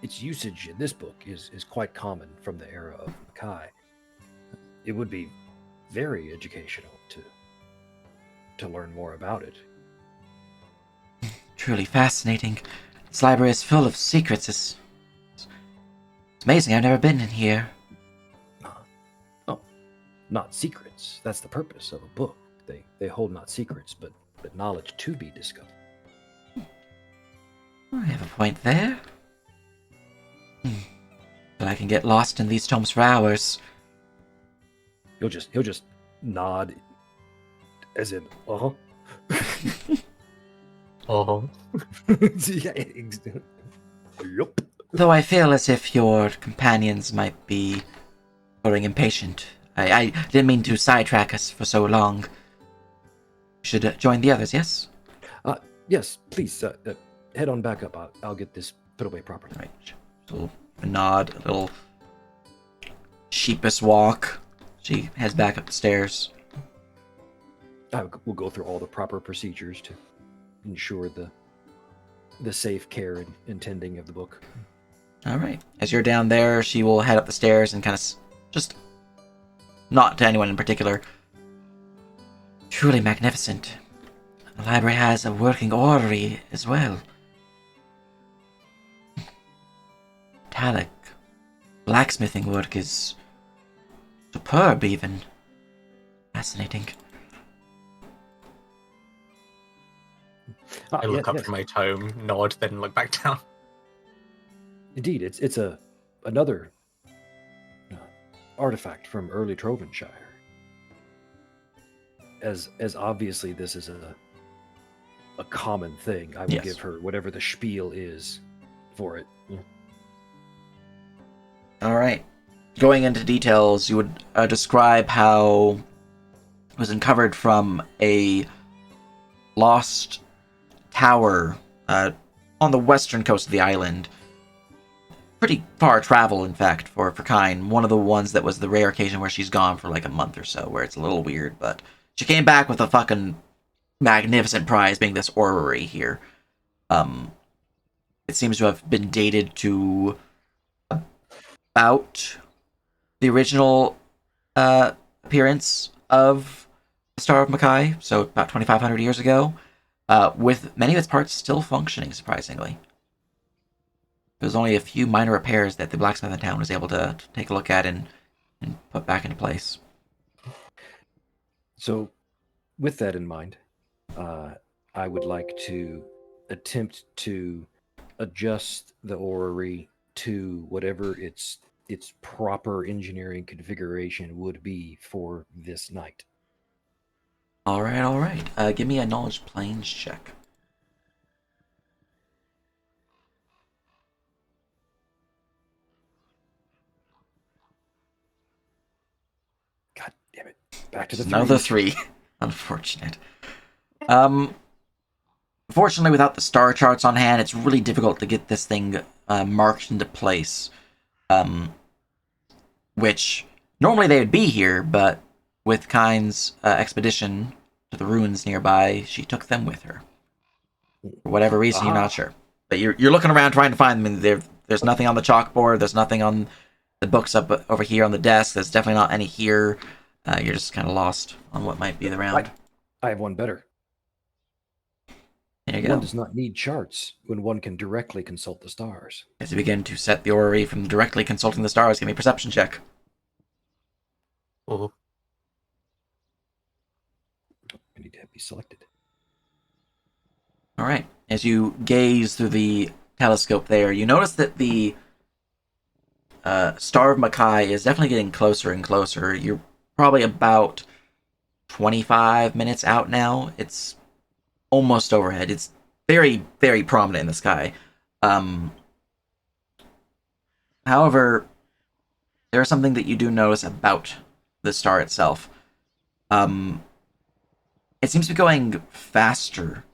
Speaker 5: Its usage in this book is quite common from the era of Makai. It would be very educational to learn more about it.
Speaker 1: Truly fascinating. This library is full of secrets. It's amazing. I've never been in here.
Speaker 5: Oh, not secrets. That's the purpose of a book. They hold not secrets, but knowledge to be discovered.
Speaker 1: I have a point there. But I can get lost in these tomes for hours.
Speaker 5: He'll just nod, as in, uh-huh.
Speaker 4: Oh,
Speaker 5: Yeah, yup.
Speaker 1: Though I feel as if your companions might be growing impatient. I didn't mean to sidetrack us for so long. Should join the others, yes?
Speaker 5: Yes, please, head on back up. I'll get this put away properly.
Speaker 1: Right. So a nod, a little sheepish walk. She heads back up the stairs.
Speaker 5: We'll go through all the proper procedures to ensure the safe care and tending of the book.
Speaker 1: All right. As you're down there, she will head up the stairs and kind of just not to anyone in particular. Truly magnificent. The library has a working orrery as well. Metallic blacksmithing work is superb, even. Fascinating.
Speaker 4: I look up from my tome, nod, then look back down.
Speaker 5: Indeed, it's another artifact from early Trovenshire. As obviously this is a common thing, I will
Speaker 1: Yes.
Speaker 5: give her whatever the spiel is for it. Yeah.
Speaker 1: All right. Going into details, you would describe how it was uncovered from a lost tower on the western coast of the island. Pretty far travel, in fact, for Kine. One of the ones that was the rare occasion where she's gone for like a month or so, where it's a little weird, but she came back with a fucking magnificent prize, being this orrery here. It seems to have been dated to about the original appearance of the Star of Makai, so about 2,500 years ago, with many of its parts still functioning, surprisingly. There was only a few minor repairs that the blacksmith in town was able to take a look at and put back into place.
Speaker 5: So, with that in mind, I would like to attempt to adjust the orrery to whatever its proper engineering configuration would be for this night.
Speaker 1: All right. Give me a knowledge planes check.
Speaker 5: God damn it! Back to the
Speaker 1: Another
Speaker 5: threes.
Speaker 1: 3. Unfortunate. Unfortunately, without the star charts on hand, it's really difficult to get this thing marked into place. Which normally they would be here, but with Kine's expedition to the ruins nearby, she took them with her. For whatever reason, you're not sure. But you're looking around trying to find them, and there's nothing on the chalkboard, there's nothing on the books up over here on the desk, there's definitely not any here. You're just kind of lost on what might be around.
Speaker 5: I have one better.
Speaker 1: There you
Speaker 5: One
Speaker 1: go.
Speaker 5: does not need charts when one can directly consult the stars.
Speaker 1: As you begin to set the orrery from directly consulting the stars, give me a perception check.
Speaker 4: Oh,
Speaker 5: I need to be selected.
Speaker 1: All right. As you gaze through the telescope there, you notice that the Star of Makai is definitely getting closer and closer. You're probably about 25 minutes out now. It's almost overhead. It's very, very prominent in the sky. However, there is something that you do notice about the star itself. It seems to be going faster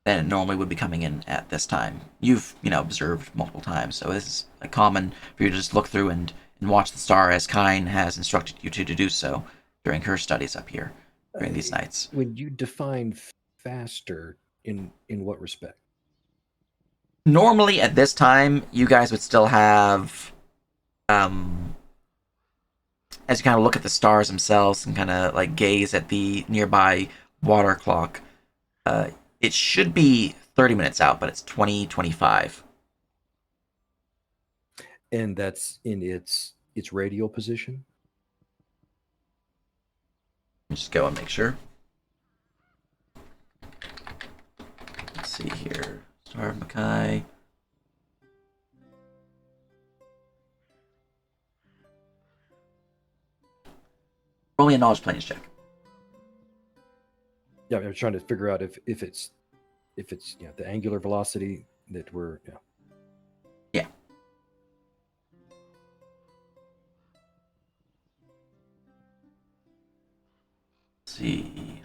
Speaker 1: than it normally would be coming in at this time. You've, observed multiple times, so this is common for you to just look through and watch the star as Kine has instructed you to do so during her studies up here during these nights.
Speaker 5: When you define faster, in what respect?
Speaker 1: Normally at this time, you guys would still have, as you kind of look at the stars themselves and kind of like gaze at the nearby water clock, it should be 30 minutes out, but it's 20:25.
Speaker 5: And that's in its radial position.
Speaker 1: Just go and make sure. Let's see here. Star of Makai. Roll me a knowledge planes check.
Speaker 5: Yeah, I'm trying to figure out if it's the angular velocity that we're
Speaker 1: Yeah. Let's see.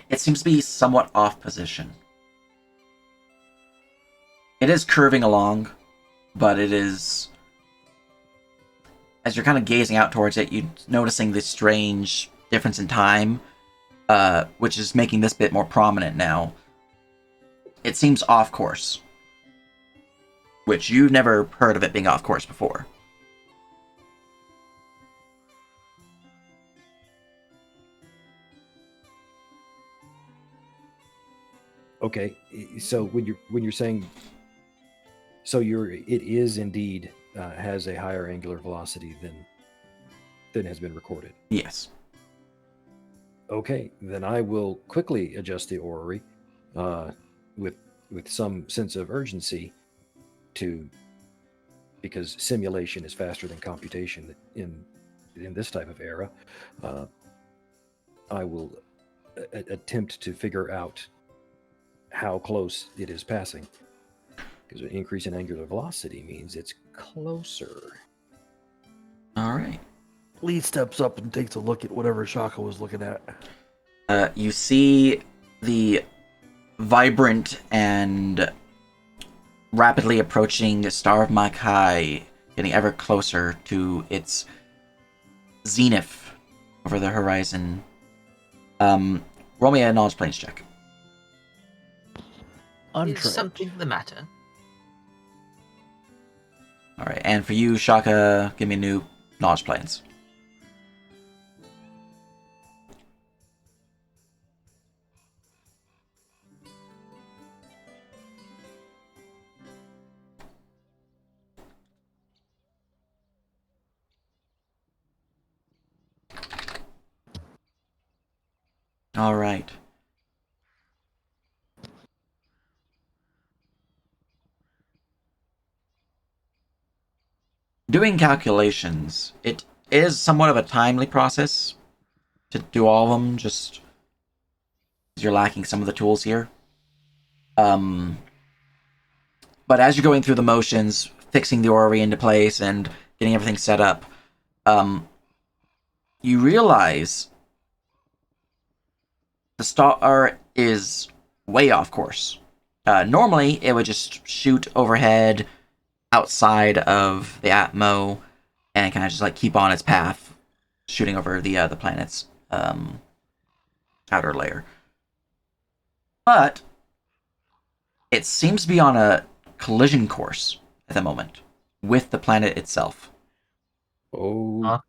Speaker 1: It seems to be somewhat off position. It is curving along, but it is, as you're kind of gazing out towards it, you're noticing this strange difference in time, which is making this bit more prominent now. It seems off course, which you've never heard of it being off course before.
Speaker 5: Okay, so when you're saying, so it is indeed has a higher angular velocity than has been recorded.
Speaker 1: Yes.
Speaker 5: Okay, then I will quickly adjust the orrery with some sense of urgency because simulation is faster than computation in this type of era. I will attempt to figure out how close it is passing, because an increase in angular velocity means it's closer.
Speaker 1: All right.
Speaker 3: Lee steps up and takes a look at whatever Shaka was looking at.
Speaker 1: You see the vibrant and rapidly approaching star of Makai getting ever closer to its zenith over the horizon. Roll me a knowledge planes check.
Speaker 4: Is
Speaker 3: Untrained.
Speaker 4: something the matter?
Speaker 1: All right, and for you, Shaka, give me a new knowledge planes. All right. Doing calculations, it is somewhat of a timely process to do all of them, just because you're lacking some of the tools here. But as you're going through the motions, fixing the orrery into place and getting everything set up, you realize the star is way off course. Normally, it would just shoot overhead outside of the Atmo and kind of just like keep on its path, shooting over the planet's outer layer. But it seems to be on a collision course at the moment with the planet itself.
Speaker 5: Oh,
Speaker 4: Huh?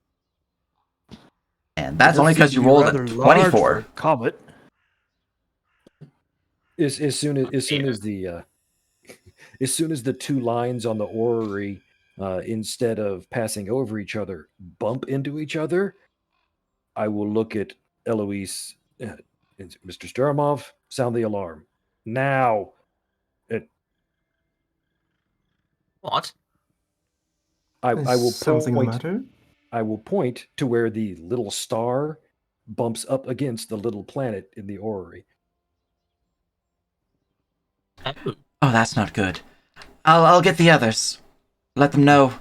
Speaker 1: And that's
Speaker 3: It
Speaker 1: only
Speaker 3: does
Speaker 1: because
Speaker 3: seem
Speaker 1: you
Speaker 3: to be
Speaker 1: rolled
Speaker 3: rather
Speaker 1: a
Speaker 3: large
Speaker 1: 24.
Speaker 3: for a comet.
Speaker 5: as soon as the as soon as the two lines on the orrery, instead of passing over each other, bump into each other, I will look at Eloise. Mr. Stromov, sound the alarm now.
Speaker 4: What?
Speaker 5: I will
Speaker 6: Is something the
Speaker 5: point.
Speaker 6: matter?
Speaker 5: I will point to where the little star bumps up against the little planet in the orrery.
Speaker 4: Oh,
Speaker 1: Oh, that's not good. I'll get the others. Let them know.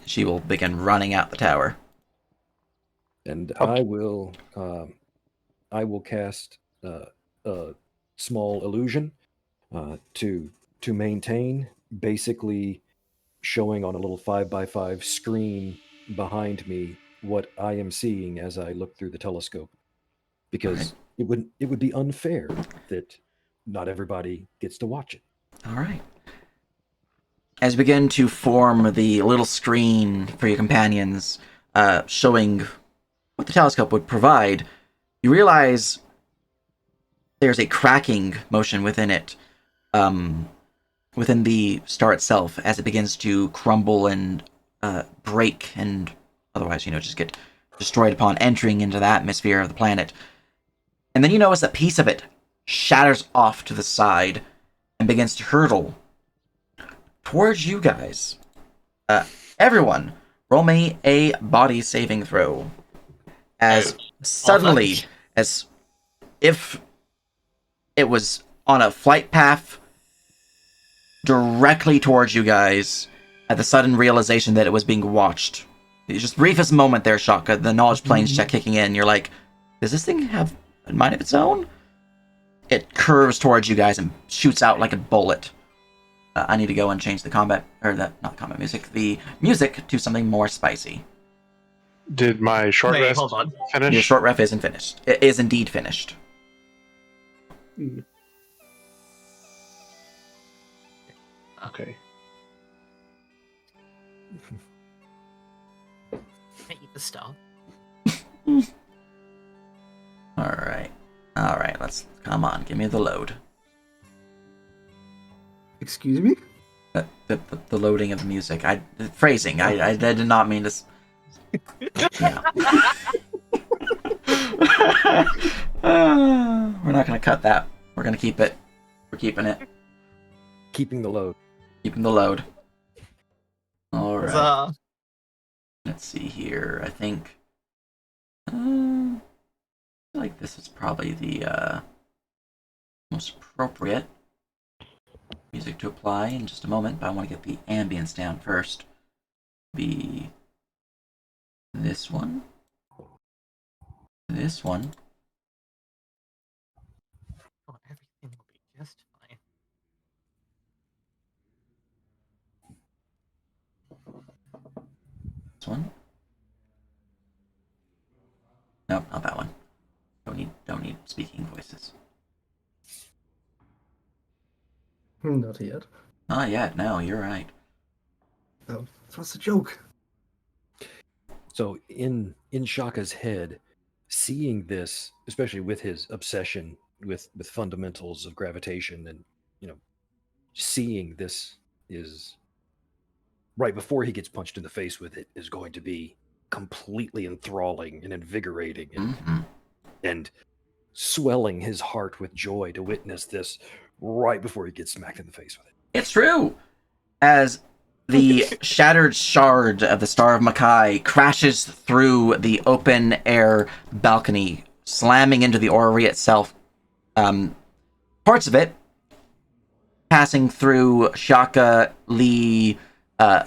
Speaker 1: She will begin running out the tower.
Speaker 5: And
Speaker 2: Okay.
Speaker 5: I will cast a small illusion to maintain, basically showing on a little 5x5 screen behind me what I am seeing as I look through the telescope, because it would be unfair that not everybody gets to watch it.
Speaker 1: All right. As you begin to form the little screen for your companions, showing what the telescope would provide, you realize there's a cracking motion within it, within the star itself, as it begins to crumble and break and otherwise, just get destroyed upon entering into the atmosphere of the planet. And then you notice a piece of it shatters off to the side and begins to hurtle towards you guys. Everyone, roll me a body saving throw. As suddenly, as if it was on a flight path directly towards you guys, at the sudden realization that it was being watched. It's just briefest moment there, Shaka. The knowledge planes check kicking in. You're like, does this thing have a mind of its own? It curves towards you guys and shoots out like a bullet. I need to go and change the combat, or not combat music, the music to something more spicy.
Speaker 2: Did my short
Speaker 4: Wait,
Speaker 2: rest
Speaker 4: hold on.
Speaker 2: finish?
Speaker 1: Your short ref isn't finished. It is indeed finished.
Speaker 2: Okay.
Speaker 4: Can't eat the star.
Speaker 1: Alright, let's, come on, give me the load.
Speaker 6: Excuse me?
Speaker 1: The loading of the music. Phrasing, I did not mean to... Yeah. We're not gonna cut that. We're gonna keep it. We're keeping it.
Speaker 5: Keeping the load.
Speaker 1: Keeping the load. Alright.
Speaker 4: Huzzah.
Speaker 1: Let's see here. I think... I feel like this is probably the most appropriate music to apply in just a moment, but I want to get the ambience down first. Be this one. This one.
Speaker 4: Oh, everything will be just fine.
Speaker 1: This one. Nope, not that one. Don't need speaking voices.
Speaker 6: Not yet.
Speaker 1: Not yet, no, you're right.
Speaker 6: Oh, it was a joke.
Speaker 5: So in Shaka's head, seeing this, especially with his obsession with fundamentals of gravitation, and seeing this is right before he gets punched in the face with it, is going to be completely enthralling and invigorating, and swelling his heart with joy to witness this right before he gets smacked in the face with it.
Speaker 1: It's true! As the shattered shard of the Star of Makai crashes through the open air balcony, slamming into the orrery itself. Parts of it passing through Shaka, Lee,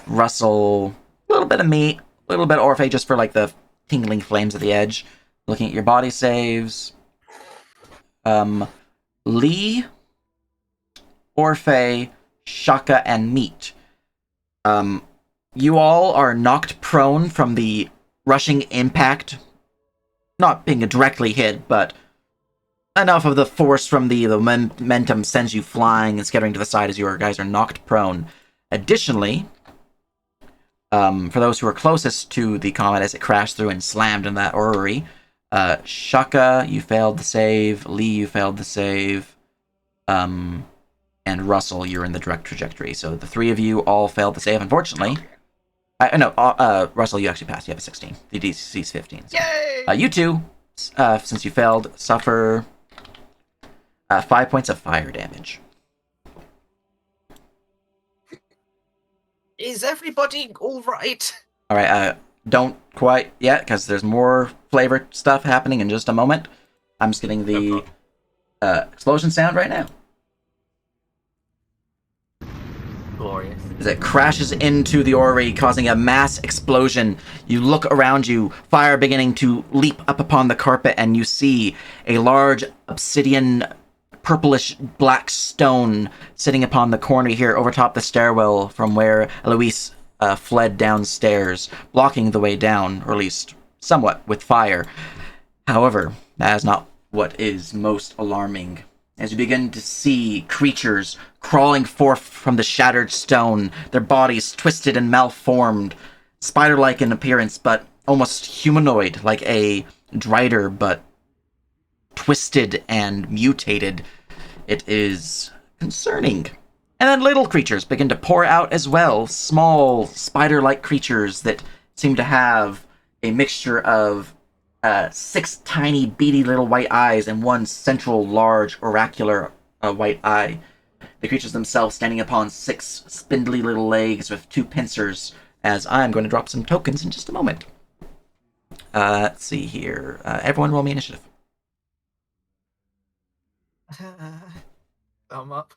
Speaker 1: Russell, a little bit of me, a little bit of Orphe just for like the tingling flames at the edge. Looking at your body saves. Lee, Orphe, Shaka, and Meat. You all are knocked prone from the rushing impact. Not being directly hit, but enough of the force from the momentum sends you flying and scattering to the side as your guys are knocked prone. Additionally, for those who are closest to the comet as it crashed through and slammed in that orrery, Shaka, you failed the save. Lee, you failed the save. And Russell, you're in the direct trajectory. So the three of you all failed the save, unfortunately. Russell, you actually passed. You have a 16. The DC is 15. So.
Speaker 4: Yay!
Speaker 1: You two, since you failed, suffer 5 points of fire damage.
Speaker 4: Is everybody all right?
Speaker 1: All right, don't quite yet, because there's more flavored stuff happening in just a moment. I'm just getting the explosion sound right now.
Speaker 4: glorious.
Speaker 1: as it crashes into the orrery, causing a mass explosion. You look around you, fire beginning to leap up upon the carpet, and you see a large obsidian, purplish black stone sitting upon the corner here over top the stairwell from where Eloise fled downstairs, blocking the way down, or at least somewhat, with fire. However, that is not what is most alarming. As you begin to see creatures crawling forth from the shattered stone, their bodies twisted and malformed, spider-like in appearance, but almost humanoid, like a drider, but twisted and mutated. It is concerning. And then little creatures begin to pour out as well, small spider-like creatures that seem to have a mixture of 6 tiny, beady little white eyes and one central, large, oracular white eye. The creatures themselves standing upon 6 spindly little legs with 2 pincers, as I'm going to drop some tokens in just a moment. Let's see here. Everyone roll me initiative.
Speaker 4: Thumb up.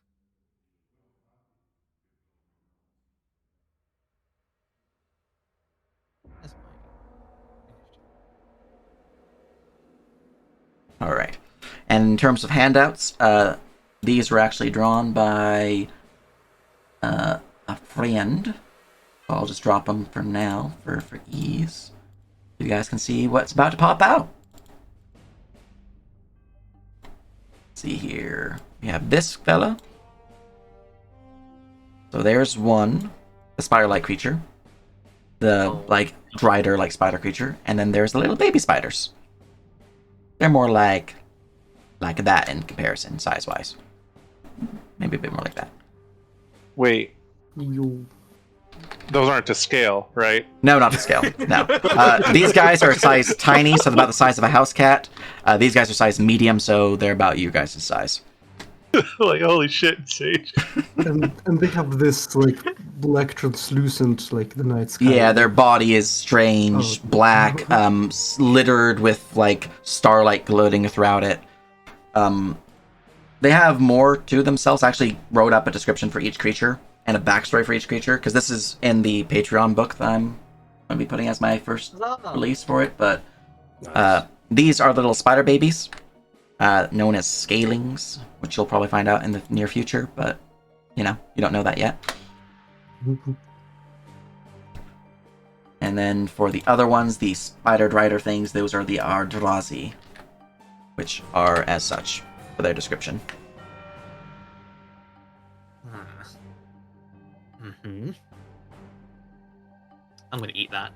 Speaker 4: That's fine.
Speaker 1: All right. And in terms of handouts, these were actually drawn by a friend. I'll just drop them for now, for ease. You guys can see what's about to pop out. Let's see here. We have this fella. So there's one, the spider-like creature. The, drider-like spider creature. And then there's the little baby spiders. They're more like that in comparison, size-wise. Maybe a bit more like that.
Speaker 2: Wait. Those aren't to scale, right?
Speaker 1: No, not to scale. No. These guys are size tiny, so they're about the size of a house cat. These guys are size medium, so they're about you guys' size.
Speaker 2: Like, holy shit, Sage.
Speaker 6: and they have this like black translucent, like the night sky.
Speaker 1: Yeah, their body is strange, black, littered with like starlight gloating throughout it. They have more to themselves. I actually wrote up a description for each creature and a backstory for each creature, because this is in the Patreon book that I'm going to be putting as my first release for it. But these are little spider babies, known as scalings, which you'll probably find out in the near future, but, you don't know that yet. And then for the other ones, the spider drider things, those are the Ardrazi, which are as such for their description.
Speaker 4: Mm-hmm. I'm gonna eat that.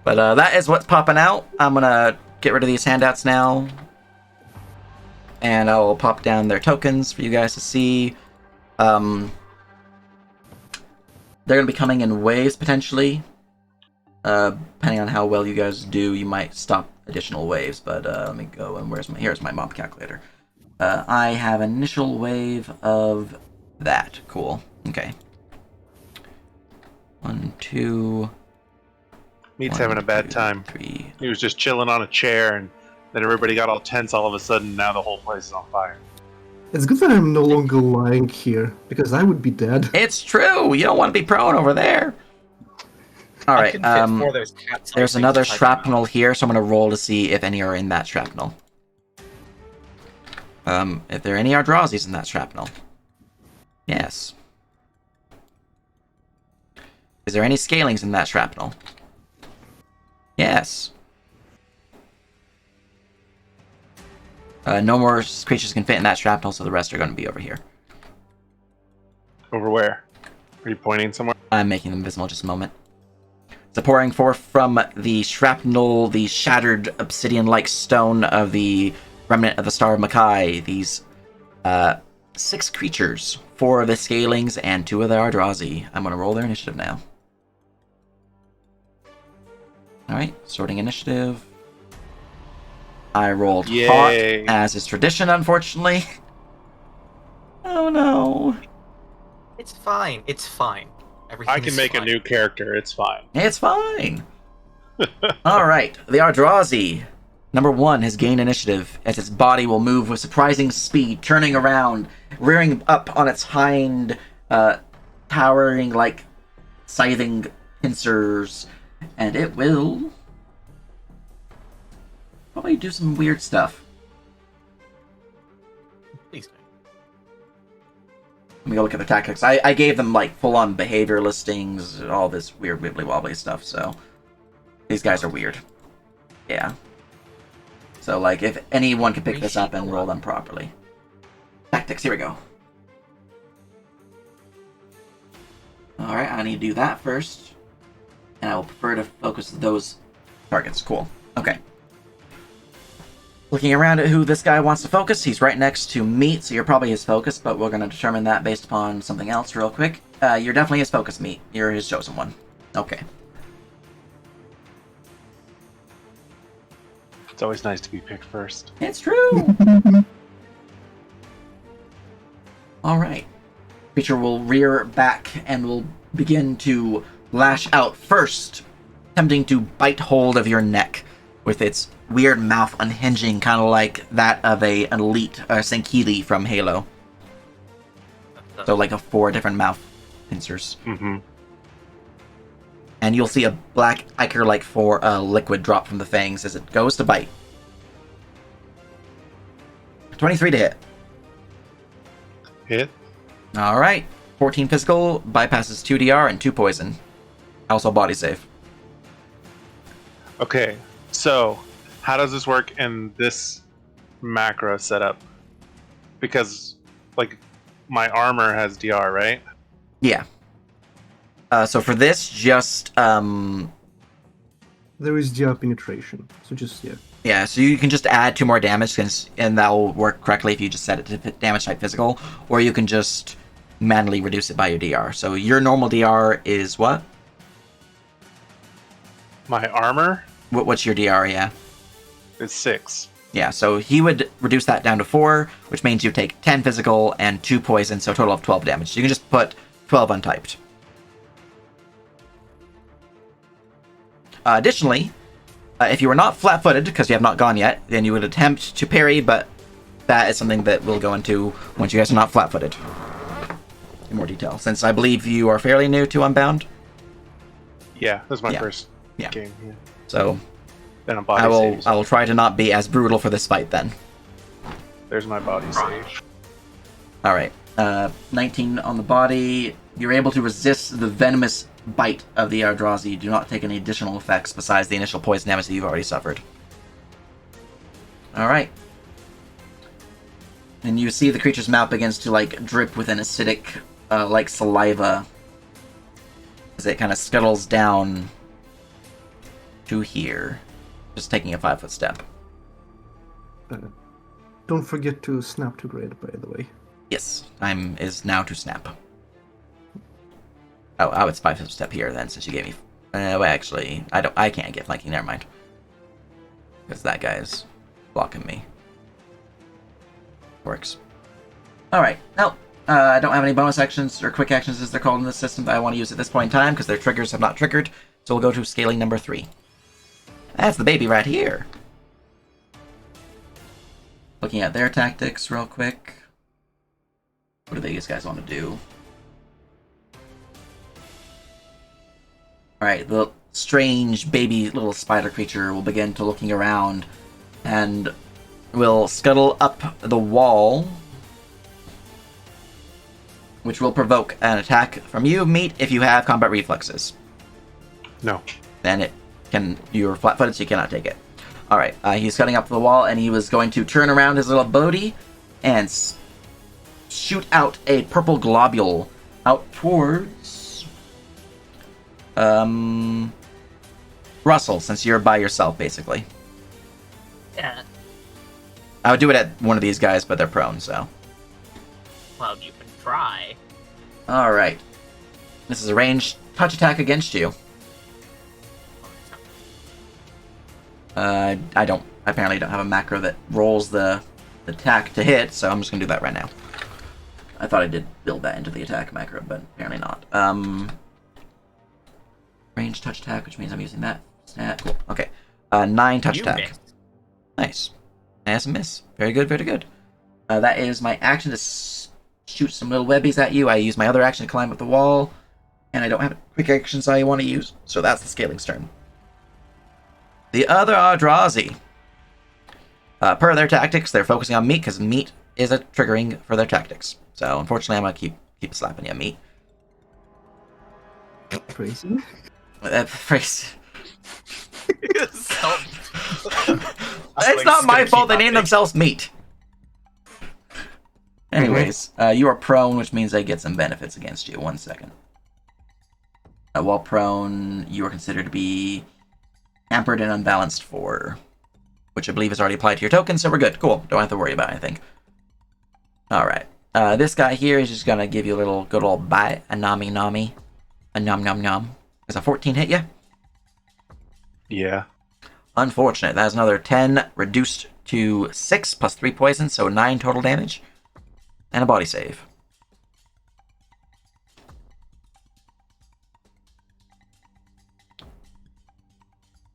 Speaker 1: But that is what's popping out. I'm gonna get rid of these handouts now, and I'll pop down their tokens for you guys to see. They're gonna be coming in waves potentially. Depending on how well you guys do, you might stop additional waves. But let me go and here's my mob calculator. I have initial wave of that. Cool. Okay. 1, 2.
Speaker 2: Meat's
Speaker 1: 1,
Speaker 2: having a bad
Speaker 1: 2,
Speaker 2: time.
Speaker 1: 3.
Speaker 2: He was just chilling on a chair, and then everybody got all tense all of a sudden. Now the whole place is on fire.
Speaker 6: It's good that I'm no longer lying here, because I would be dead.
Speaker 1: It's true. You don't want to be prone over there. All
Speaker 4: I
Speaker 1: right.
Speaker 4: can fit 4 of those cats.
Speaker 1: There's another shrapnel here, so I'm gonna roll to see if any are in that shrapnel. If there are any Ardrazis in that shrapnel. Yes. Is there any scalings in that shrapnel? Yes. No more creatures can fit in that shrapnel, so the rest are going to be over here.
Speaker 2: Over where? Are you pointing somewhere?
Speaker 1: I'm making them visible just a moment. So pouring forth from the shrapnel, the shattered obsidian-like stone of the remnant of the Star of Makai, these 6 creatures, 4 of the scalings and 2 of the Ardrazi. I'm going to roll their initiative now. Alright, sorting initiative. I rolled hot, as is tradition, unfortunately. Oh no.
Speaker 4: It's fine. It's fine. Everything
Speaker 2: I can make a new character. It's fine.
Speaker 1: It's fine. Alright, the Ardrazi. Number 1 has gained initiative as its body will move with surprising speed, turning around, rearing up on its hind, towering like scything pincers, and it will probably do some weird stuff.
Speaker 4: Please don't.
Speaker 1: Let me go look at their tactics. I gave them like full-on behavior listings, all this weird wibbly-wobbly stuff, so these guys are weird. Yeah. So, like, if anyone can pick this up and roll them properly. Tactics, here we go. Alright, I need to do that first. And I will prefer to focus those targets. Cool. Okay. Looking around at who this guy wants to focus, he's right next to Meat, so you're probably his focus, but we're going to determine that based upon something else real quick. You're definitely his focus, Meat. You're his chosen one. Okay.
Speaker 2: It's always nice to be picked first.
Speaker 1: It's true! Alright. Creature will rear back and will begin to lash out first, attempting to bite hold of your neck with its weird mouth unhinging, kind of like that of an elite Sankili from Halo. So like a 4 different mouth pincers.
Speaker 2: Mm-hmm.
Speaker 1: And you'll see a black ichor-like liquid drop from the fangs as it goes to bite. 23 to hit.
Speaker 2: Hit.
Speaker 1: Alright. 14 physical, bypasses 2 DR and 2 poison. Also body save.
Speaker 2: Okay, so how does this work in this macro setup? Because, like, my armor has DR, right?
Speaker 1: Yeah. So for this, just
Speaker 6: There is GR penetration, so just, yeah.
Speaker 1: yeah, so you can just add 2 more damage, and that will work correctly if you just set it to damage type physical, or you can just manually reduce it by your DR. So your normal DR is what?
Speaker 2: My armor
Speaker 1: What's your DR? Yeah.
Speaker 2: is 6.
Speaker 1: Yeah, so he would reduce that down to 4, which means you take 10 physical and 2 poison, so a total of 12 damage. So you can just put 12 untyped. Additionally, if you are not flat-footed, because you have not gone yet, then you would attempt to parry, but that is something that we'll go into once you guys are not flat-footed. In more detail, since I believe you are fairly new to Unbound.
Speaker 2: Yeah, this is my
Speaker 1: Yeah.
Speaker 2: first
Speaker 1: Yeah.
Speaker 2: game. Yeah.
Speaker 1: So
Speaker 2: Then a body
Speaker 1: I will
Speaker 2: save.
Speaker 1: try to not be as brutal for this fight then.
Speaker 2: There's my body save.
Speaker 1: Alright, 19 on the body. You're able to resist the venomous bite of the Eldrazi. You do not take any additional effects besides the initial poison damage that you've already suffered. Alright. And you see the creature's mouth begins to, like, drip with an acidic, like, saliva as it kind of scuttles down to here. Just taking a 5-foot step.
Speaker 6: Don't forget to snap to grade, by the way.
Speaker 1: Yes, time is now to snap. Oh, it's 5-foot step here then, since you gave me. Well, actually, I can't get flanking. Never mind, because that guy is blocking me. Works. All right. No, I don't have any bonus actions or quick actions, as they're called in this system, that I want to use at this point in time because their triggers have not triggered. So we'll go to scaling number 3. That's the baby right here. Looking at their tactics real quick. What do these guys want to do? Alright, the strange baby little spider creature will begin to looking around and will scuttle up the wall, which will provoke an attack from you, Meat, if you have combat reflexes.
Speaker 2: No.
Speaker 1: Then it can. You're flat-footed, so you cannot take it. Alright, he's cutting up the wall, and he was going to turn around his little body and shoot out a purple globule out towards Russell, since you're by yourself, basically.
Speaker 4: Yeah.
Speaker 1: I would do it at one of these guys, but they're prone, so.
Speaker 4: Well, you can try.
Speaker 1: Alright. This is a ranged touch attack against you. I apparently don't have a macro that rolls the attack to hit, so I'm just gonna do that right now. I thought I did build that into the attack macro, but apparently not. Ranged touch attack, which means I'm using that. Cool. Okay. 9 touch
Speaker 4: You
Speaker 1: attack.
Speaker 4: missed.
Speaker 1: Nice. That's a miss. Very good, very good. That is my action to shoot some little webbies at you. I use my other action to climb up the wall, and I don't have quick actions I want to use, so that's the Scaling's turn. The other Eldrazi. Per their tactics, they're focusing on meat because meat is a triggering for their tactics. So unfortunately, I'm gonna keep slapping you, meat.
Speaker 6: Crazy.
Speaker 1: That phrase.
Speaker 4: Stop.
Speaker 1: It's not my fault. They named themselves meat. Anyways, you are prone, which means they get some benefits against you. 1 second. While prone, you are considered to be hampered and unbalanced 4, which I believe is already applied to your token, so we're good. Cool. Don't have to worry about anything. Alright. This guy here is just gonna give you a little good old bite. A nami. A nom nom nom. Does a 14 hit you?
Speaker 2: Yeah.
Speaker 1: Unfortunate. That is another 10 reduced to 6 plus 3 poison, so 9 total damage. And a body save.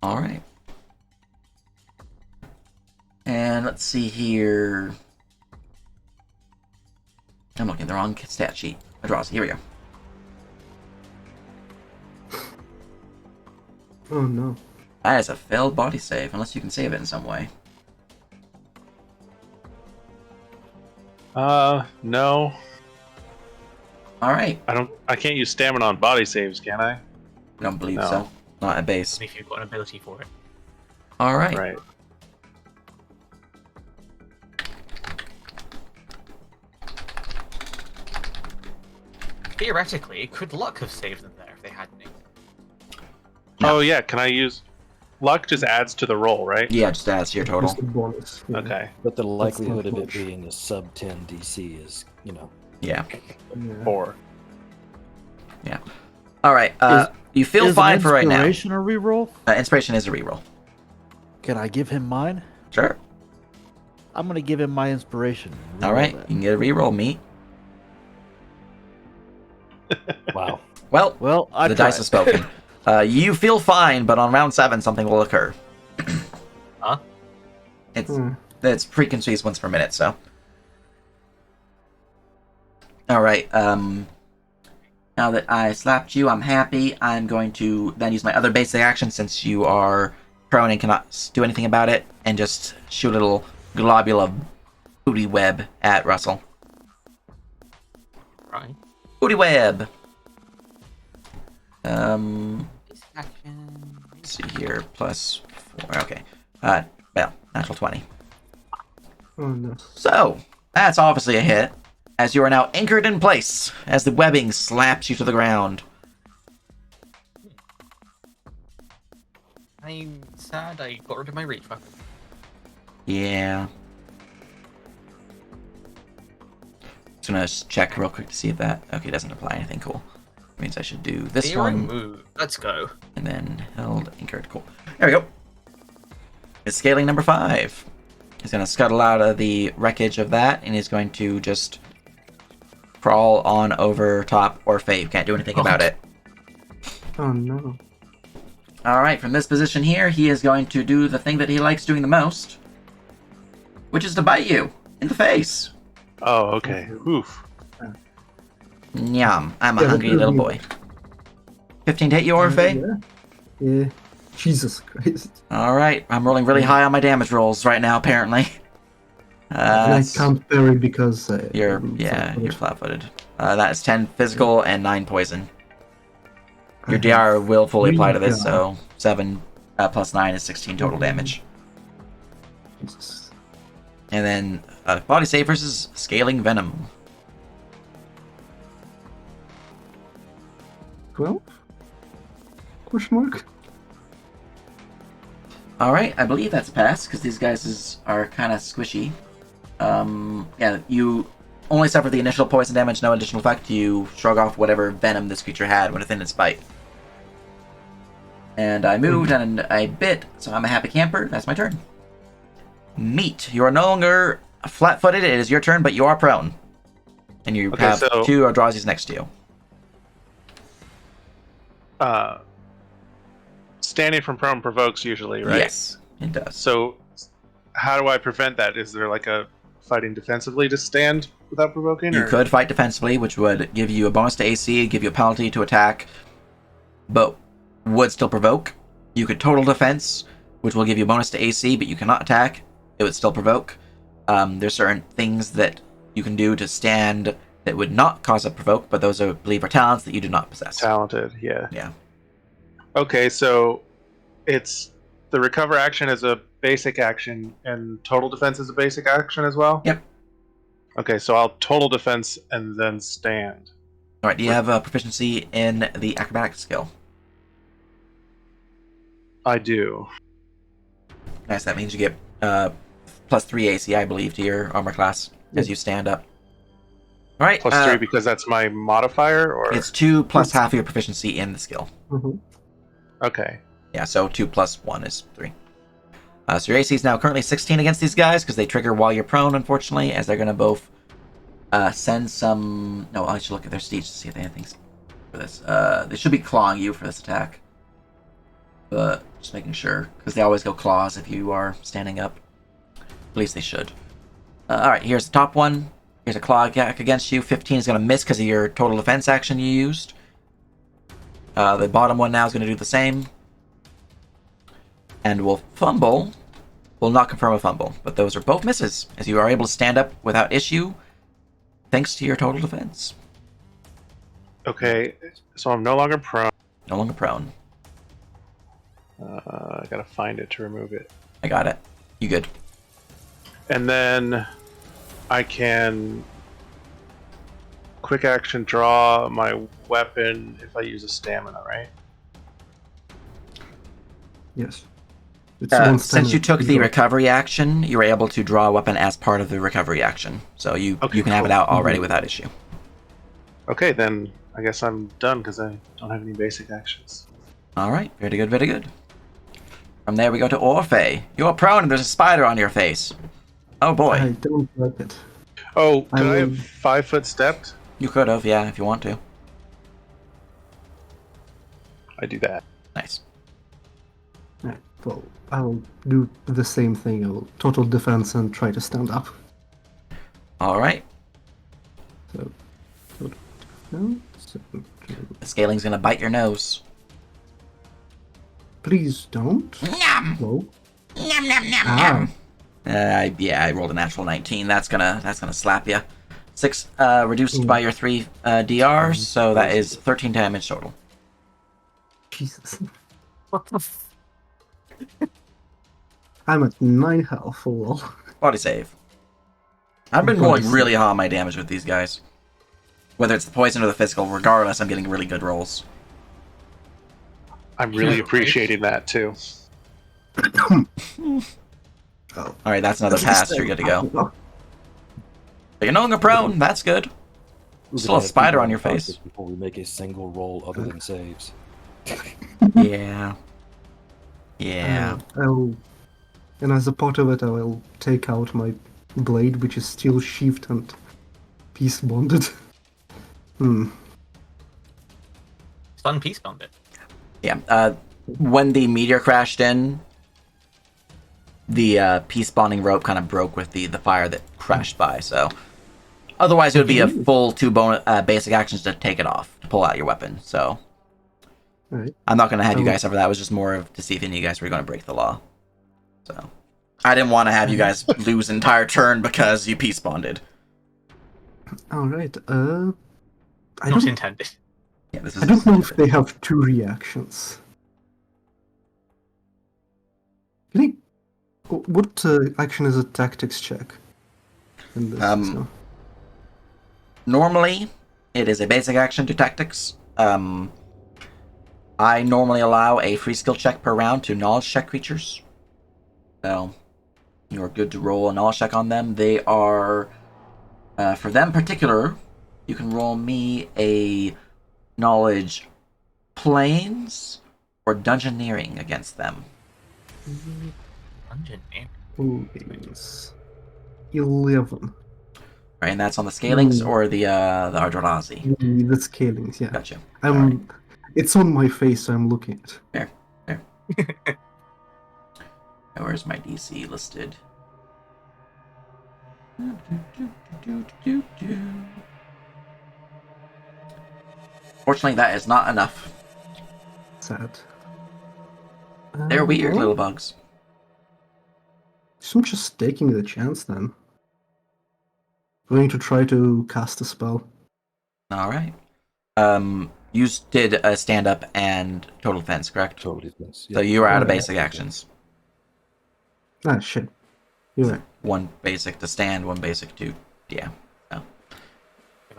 Speaker 1: Alright. And let's see here. I'm looking at the wrong stat sheet. Eldrazi, here we go.
Speaker 6: Oh no.
Speaker 1: That is a failed body save, unless you can save it in some way.
Speaker 2: No.
Speaker 1: Alright.
Speaker 2: I can't use stamina on body saves, can I?
Speaker 1: I don't believe
Speaker 2: No.
Speaker 1: so. Not at base.
Speaker 4: If you've got an ability for it.
Speaker 1: Alright.
Speaker 2: Right.
Speaker 4: Theoretically, could luck have saved them there if they hadn't?
Speaker 1: No.
Speaker 2: Oh yeah, can I use luck just adds to the roll, right?
Speaker 1: Yeah, just adds to your total.
Speaker 6: Just a bonus. Yeah.
Speaker 2: Okay.
Speaker 5: But the
Speaker 6: not
Speaker 5: likelihood of it
Speaker 6: much.
Speaker 5: being a sub 10 DC is,
Speaker 1: Yeah.
Speaker 6: Yeah.
Speaker 2: 4.
Speaker 1: Alright, you feel
Speaker 3: Is
Speaker 1: fine
Speaker 3: an
Speaker 1: for right now.
Speaker 3: inspiration a reroll?
Speaker 1: Inspiration is a reroll.
Speaker 3: Can I give him mine?
Speaker 1: Sure.
Speaker 3: I'm gonna give him my inspiration. Reroll
Speaker 1: Alright, you
Speaker 3: that.
Speaker 1: can get a reroll, meat.
Speaker 5: Wow.
Speaker 1: Well,
Speaker 3: Well, I
Speaker 1: the dice have spoken. You feel fine, but on round 7, something will occur.
Speaker 4: Huh?
Speaker 1: It's preconceived once per minute, so. Alright, now that I slapped you, I'm happy. I'm going to then use my other basic action since you are prone and cannot do anything about it, and just shoot a little globule of booty web at Russell.
Speaker 4: Right.
Speaker 1: Booty web!
Speaker 4: This action.
Speaker 1: Let's see here, plus 4, okay. Well, natural 20.
Speaker 6: Oh no.
Speaker 1: So, that's obviously a hit, as you are now anchored in place, as the webbing slaps you to the ground.
Speaker 4: I'm sad I got rid of my reach weapon.
Speaker 1: Yeah. Just gonna check real quick to see if that... Okay, doesn't apply anything, cool. Means I should do this
Speaker 4: Zero
Speaker 1: one,
Speaker 4: move. Let's go.
Speaker 1: and then held, anchored, cool. There we go. It's scaling number 5. He's gonna scuttle out of the wreckage of that, and he's going to just crawl on over top or fade. Can't do anything about it.
Speaker 6: Oh no.
Speaker 1: Alright, from this position here, he is going to do the thing that he likes doing the most, which is to bite you in the face.
Speaker 2: Oh, okay. Oof.
Speaker 1: Nyam, I'm a
Speaker 6: Yeah,
Speaker 1: hungry
Speaker 6: but-
Speaker 1: little boy. 15 to hit you, Orphe?
Speaker 6: Yeah. Yeah. Jesus Christ.
Speaker 1: Alright, I'm rolling really high on my damage rolls right now, apparently.
Speaker 6: And I can't parry because
Speaker 1: You're
Speaker 6: flat-footed.
Speaker 1: flat-footed. That is 10 physical and 9 poison. Your DR will fully apply to this, so 7 plus 9 is 16 total damage.
Speaker 6: Jesus.
Speaker 1: And then body save versus scaling venom.
Speaker 6: 12? Question mark?
Speaker 1: Alright, I believe that's a pass, because these guys are kind of squishy. Yeah, you only suffer the initial poison damage, no additional effect. You shrug off whatever venom this creature had within its bite. And I moved and I bit, so I'm a happy camper. That's my turn. Meat. You are no longer flat-footed. It is your turn, but you are prone. And you
Speaker 2: Okay,
Speaker 1: have
Speaker 2: so-
Speaker 1: 2 Eldrazi's next to you.
Speaker 2: Standing from prone provokes usually, right?
Speaker 1: Yes, it does.
Speaker 2: So how do I prevent that? Is there like a fighting defensively to stand without provoking?
Speaker 1: You
Speaker 2: or?
Speaker 1: could fight defensively, which would give you a bonus to AC, give you a penalty to attack, but would still provoke. You could total defense, which will give you a bonus to AC, but you cannot attack. It would still provoke. There's certain things that you can do to stand that would not cause a provoke, but those, I believe, are talents that you do not possess.
Speaker 2: Talented, yeah.
Speaker 1: Yeah.
Speaker 2: Okay, so it's the recover action is a basic action, and total defense is a basic action as well?
Speaker 1: Yep.
Speaker 2: Okay, so I'll total defense and then stand.
Speaker 1: All right. Do you have a proficiency in the acrobatics skill?
Speaker 2: I do.
Speaker 1: Nice. That means you get +3 AC, I believe, to your armor class as you stand up. All right.
Speaker 2: +3 because that's my modifier, or
Speaker 1: It's 2 plus half of your proficiency in the skill.
Speaker 6: Mhm.
Speaker 2: okay.
Speaker 1: Yeah, so 2 plus 1 is 3. So your AC is now currently 16 against these guys because they trigger while you're prone, unfortunately, as they're going to both send some... No, I should look at their stage to see if they have anything for this. They should be clawing you for this attack. But just making sure, because they always go claws if you are standing up. At least they should. Alright, here's the top one. Here's a claw attack against you. 15 is going to miss because of your total defense action you used. The bottom one now is going to do the same. And will fumble. Will not confirm a fumble, but those are both misses, as you are able to stand up without issue, thanks to your total defense.
Speaker 2: Okay, so I'm no longer prone.
Speaker 1: No longer prone.
Speaker 2: I gotta find it to remove it.
Speaker 1: I got it. You good.
Speaker 2: And then I can quick action draw my weapon if I use a stamina, right?
Speaker 6: Yes. It's one
Speaker 1: Since you
Speaker 6: standard.
Speaker 1: took the
Speaker 6: got-
Speaker 1: recovery action, you were able to draw a weapon as part of the recovery action. So you
Speaker 2: Okay,
Speaker 1: you can have it
Speaker 2: cool.
Speaker 1: out already without issue.
Speaker 2: Okay, then I guess I'm done because I don't have any basic actions.
Speaker 1: Alright, very good, very good. From there we go to Orphe. You're prone and there's a spider on your face. Oh boy.
Speaker 6: I don't like it.
Speaker 2: Oh, could I
Speaker 6: will-
Speaker 2: have 5 foot stepped?
Speaker 1: You could have, yeah, if you want to.
Speaker 2: I do that.
Speaker 1: Nice.
Speaker 6: Right, well, I'll do the same thing. I'll total defense and try to stand up.
Speaker 1: Alright.
Speaker 6: So, total defense.
Speaker 1: The scaling's gonna bite your nose.
Speaker 6: Please don't.
Speaker 1: Yum!
Speaker 6: No.
Speaker 1: Yum, yum, yum,
Speaker 6: Ah.
Speaker 1: yeah, I rolled a natural 19. That's gonna slap you. 6 reduced by your 3 DR, so that is 13 damage total.
Speaker 6: Jesus. What the I'm at 9 health. Lol.
Speaker 1: Body save. I've been
Speaker 6: Body
Speaker 1: rolling
Speaker 6: save.
Speaker 1: really high on my damage with these guys. Whether it's the poison or the physical, regardless, I'm getting really good rolls.
Speaker 2: I'm really appreciating that too.
Speaker 6: Oh.
Speaker 1: Alright, that's another pass. You're good to go. But you're no longer prone. That's good.
Speaker 5: We're
Speaker 1: Still a
Speaker 5: gonna have
Speaker 1: spider
Speaker 5: people
Speaker 1: on your
Speaker 5: unconscious
Speaker 1: face.
Speaker 5: before we make a single roll other than saves.
Speaker 1: Yeah. Yeah.
Speaker 6: And as a part of it, I will take out my blade, which is still sheathed and peace bonded.
Speaker 4: Sun peace bonded.
Speaker 1: Yeah. When the meteor crashed in, the peace bonding rope kind of broke with the fire that crashed by. So, otherwise, it would be a full 2 basic actions to take it off, to pull out your weapon. So,
Speaker 6: Right.
Speaker 1: I'm not going to have you guys suffer that. It was just more of to see if any of you guys were going to break the law. So, I didn't want to have you guys lose an entire turn because you peace bonded.
Speaker 6: All right.
Speaker 4: Not
Speaker 6: don't-
Speaker 4: intended.
Speaker 1: Yeah, this
Speaker 6: I don't know if they have 2 reactions. What action is a tactics check? In this, so?
Speaker 1: Normally, it is a basic action to tactics. I normally allow a free skill check per round to knowledge check creatures. So, you're good to roll a knowledge check on them. They are, for them particular, you can roll me a knowledge planes or dungeoneering against them.
Speaker 4: Dungeon name.
Speaker 6: Oh, it's 11.
Speaker 1: Right, and that's on the scalings or the Ardrazi.
Speaker 6: The scalings, yeah.
Speaker 1: Gotcha.
Speaker 6: It's on my face, so I'm looking at it.
Speaker 1: Where's my DC listed? Fortunately, that is not enough.
Speaker 6: Sad.
Speaker 1: They're weird
Speaker 6: Well,
Speaker 1: little bugs.
Speaker 6: so I'm just taking the chance then. Going to try to cast a spell.
Speaker 1: All right. You did a stand up and total defense, correct?
Speaker 5: Total defense.
Speaker 1: So you were out of
Speaker 6: Yeah.
Speaker 1: basic actions.
Speaker 6: Ah, shit. You're right.
Speaker 1: One basic to stand, one basic to yeah.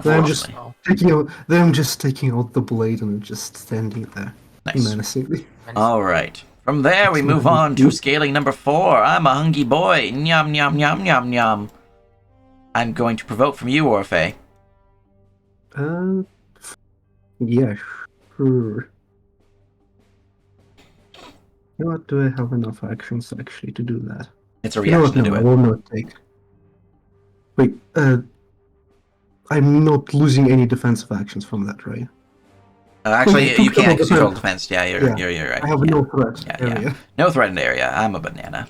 Speaker 6: Then I'm just
Speaker 1: Unfortunately.
Speaker 6: taking out the blade and just standing there
Speaker 1: Nice.
Speaker 6: menacingly.
Speaker 1: All right. From there, we
Speaker 6: That's
Speaker 1: move
Speaker 6: what I
Speaker 1: on
Speaker 6: do.
Speaker 1: to scaling number 4. I'm a hungry boy. Nyam, nyam, nyam, nyam, nyam. I'm going to provoke from you, Orphe.
Speaker 6: Yeah, sure. You know what? Do I have enough actions actually to do that?
Speaker 1: It's a
Speaker 6: You know
Speaker 1: reaction
Speaker 6: what?
Speaker 1: to
Speaker 6: No,
Speaker 1: do
Speaker 6: I
Speaker 1: it.
Speaker 6: will not take. Wait, I'm not losing any defensive actions from that, right?
Speaker 1: Actually,
Speaker 6: Wait,
Speaker 1: you
Speaker 6: took double
Speaker 1: can't because you're total
Speaker 6: defense.
Speaker 1: defense. Yeah,
Speaker 6: Yeah.
Speaker 1: you're right.
Speaker 6: I have
Speaker 1: yeah.
Speaker 6: no threat
Speaker 1: Yeah,
Speaker 6: area.
Speaker 1: yeah. No threatened area. I'm a banana.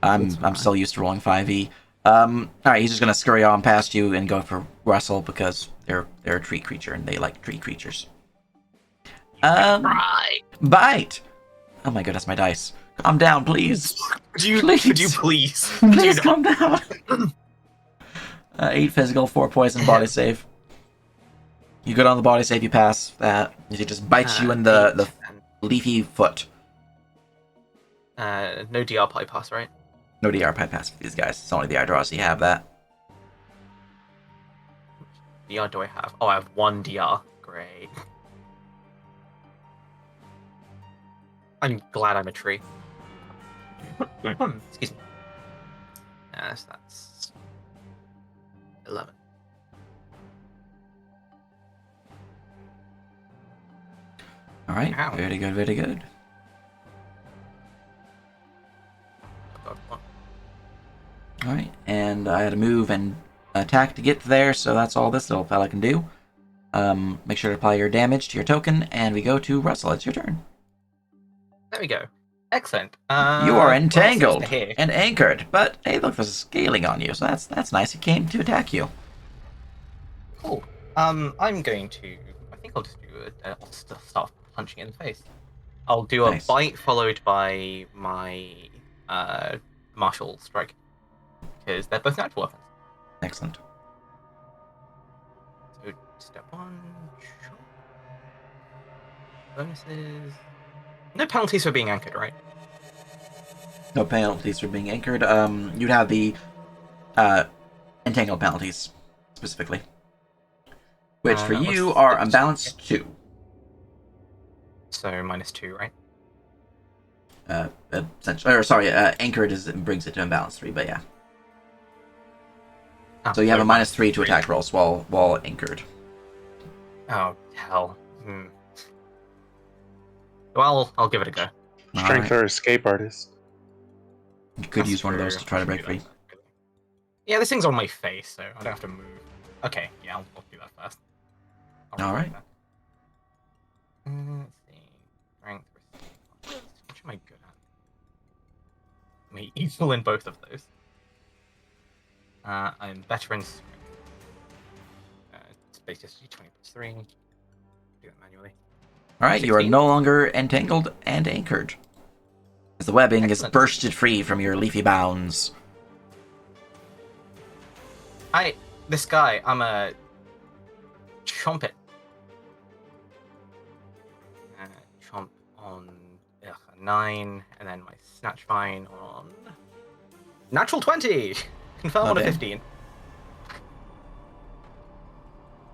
Speaker 1: I'm
Speaker 6: That's fine.
Speaker 1: still used to rolling 5e. All right, he's just gonna scurry on past you and go for Russell because they're a tree creature and they like tree creatures.
Speaker 4: Right.
Speaker 1: Bite. Oh my goodness, my dice. Calm down, please.
Speaker 4: Could you
Speaker 1: Please.
Speaker 4: please?
Speaker 1: Please
Speaker 4: Do
Speaker 1: calm down. 8 physical, 4 poison, body save. You good on the body save, you pass that. He just bites you in the leafy foot.
Speaker 4: No DR pipe pass, right?
Speaker 1: No DR pipe pass for these guys. It's only the Idraws you have that.
Speaker 4: DR do I have? Oh, I have 1 DR. Great. I'm glad I'm a tree. Excuse me. Yes, that's 11.
Speaker 1: All right,
Speaker 4: Ow.
Speaker 1: very good, very good.
Speaker 4: God, what?
Speaker 1: All right, and I had to move and attack to get there, so that's all this little fella can do. Make sure to apply your damage to your token, and we go to Russell. It's your turn.
Speaker 4: There we go. Excellent.
Speaker 1: You are
Speaker 4: well,
Speaker 1: entangled
Speaker 4: since they're here-
Speaker 1: and anchored, but hey, look, there's a scaling on you, so that's nice. He came to attack you.
Speaker 4: Cool. I'm going to. I think I'll just do I'll start punching in the face. I'll do a
Speaker 1: Nice.
Speaker 4: bite followed by my martial strike because they're both natural weapons.
Speaker 1: Excellent.
Speaker 4: So step 1. Sure. Bonuses. No penalties for being anchored, right?
Speaker 1: No penalties for being anchored. You'd have the entangled penalties specifically, which for
Speaker 4: What's
Speaker 1: you
Speaker 4: the
Speaker 1: are
Speaker 4: difference?
Speaker 1: unbalanced 2.
Speaker 4: So -2, right?
Speaker 1: Essentially, or sorry, anchored brings it to unbalanced 3, but yeah.
Speaker 4: Oh,
Speaker 1: So you have a -3 to
Speaker 4: -3.
Speaker 1: attack rolls while anchored.
Speaker 4: Oh hell. Well, I'll give it a go.
Speaker 2: Strength or escape artist.
Speaker 1: You could
Speaker 4: That's
Speaker 1: use one of those
Speaker 4: true.
Speaker 1: to try to
Speaker 4: I
Speaker 1: break
Speaker 4: should
Speaker 1: free.
Speaker 4: do that. Yeah, this thing's on my face, so I don't have to move. Okay, yeah, I'll do that first.
Speaker 1: All right.
Speaker 4: Let's see. Strength. Which am I good at? I'm equal in both of those. I'm better in strength. Space just 20 plus 3. Do that manually.
Speaker 1: All right, you are
Speaker 4: 16.
Speaker 1: no longer entangled and anchored, as the webbing is
Speaker 4: Excellent.
Speaker 1: bursted free from your leafy bounds.
Speaker 4: This guy, I'm a chomp it. Chomp on a 9, and then my snatch fine on natural 20. Confirm on a
Speaker 1: Okay.
Speaker 4: 15.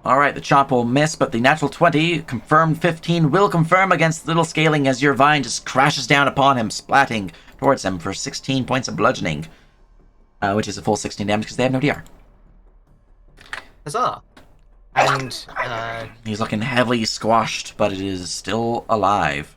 Speaker 1: All right, the chop will miss, but the natural 20, confirmed 15, will confirm against little scaling as your vine just crashes down upon him, splatting towards him for 16 points of bludgeoning, which is a full 16 damage because they have no DR.
Speaker 4: Huzzah! And
Speaker 1: He's looking heavily squashed, but it is still alive.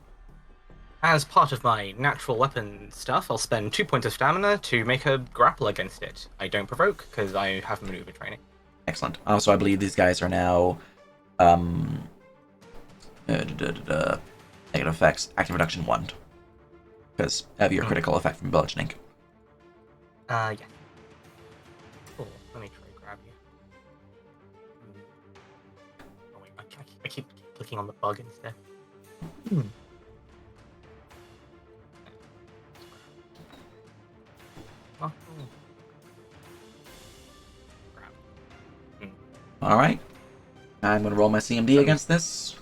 Speaker 4: as part of my natural weapon stuff, I'll spend 2 points of stamina to make a grapple against it. I don't provoke because I have maneuver training.
Speaker 1: Excellent. Also, I believe these guys are now negative effects, active reduction 1, because of your critical effect from bludgeoning.
Speaker 4: Yeah. grab you. Oh wait, I keep clicking on the bug instead. Oh, grab.
Speaker 1: All right. I'm going to roll my CMD against this.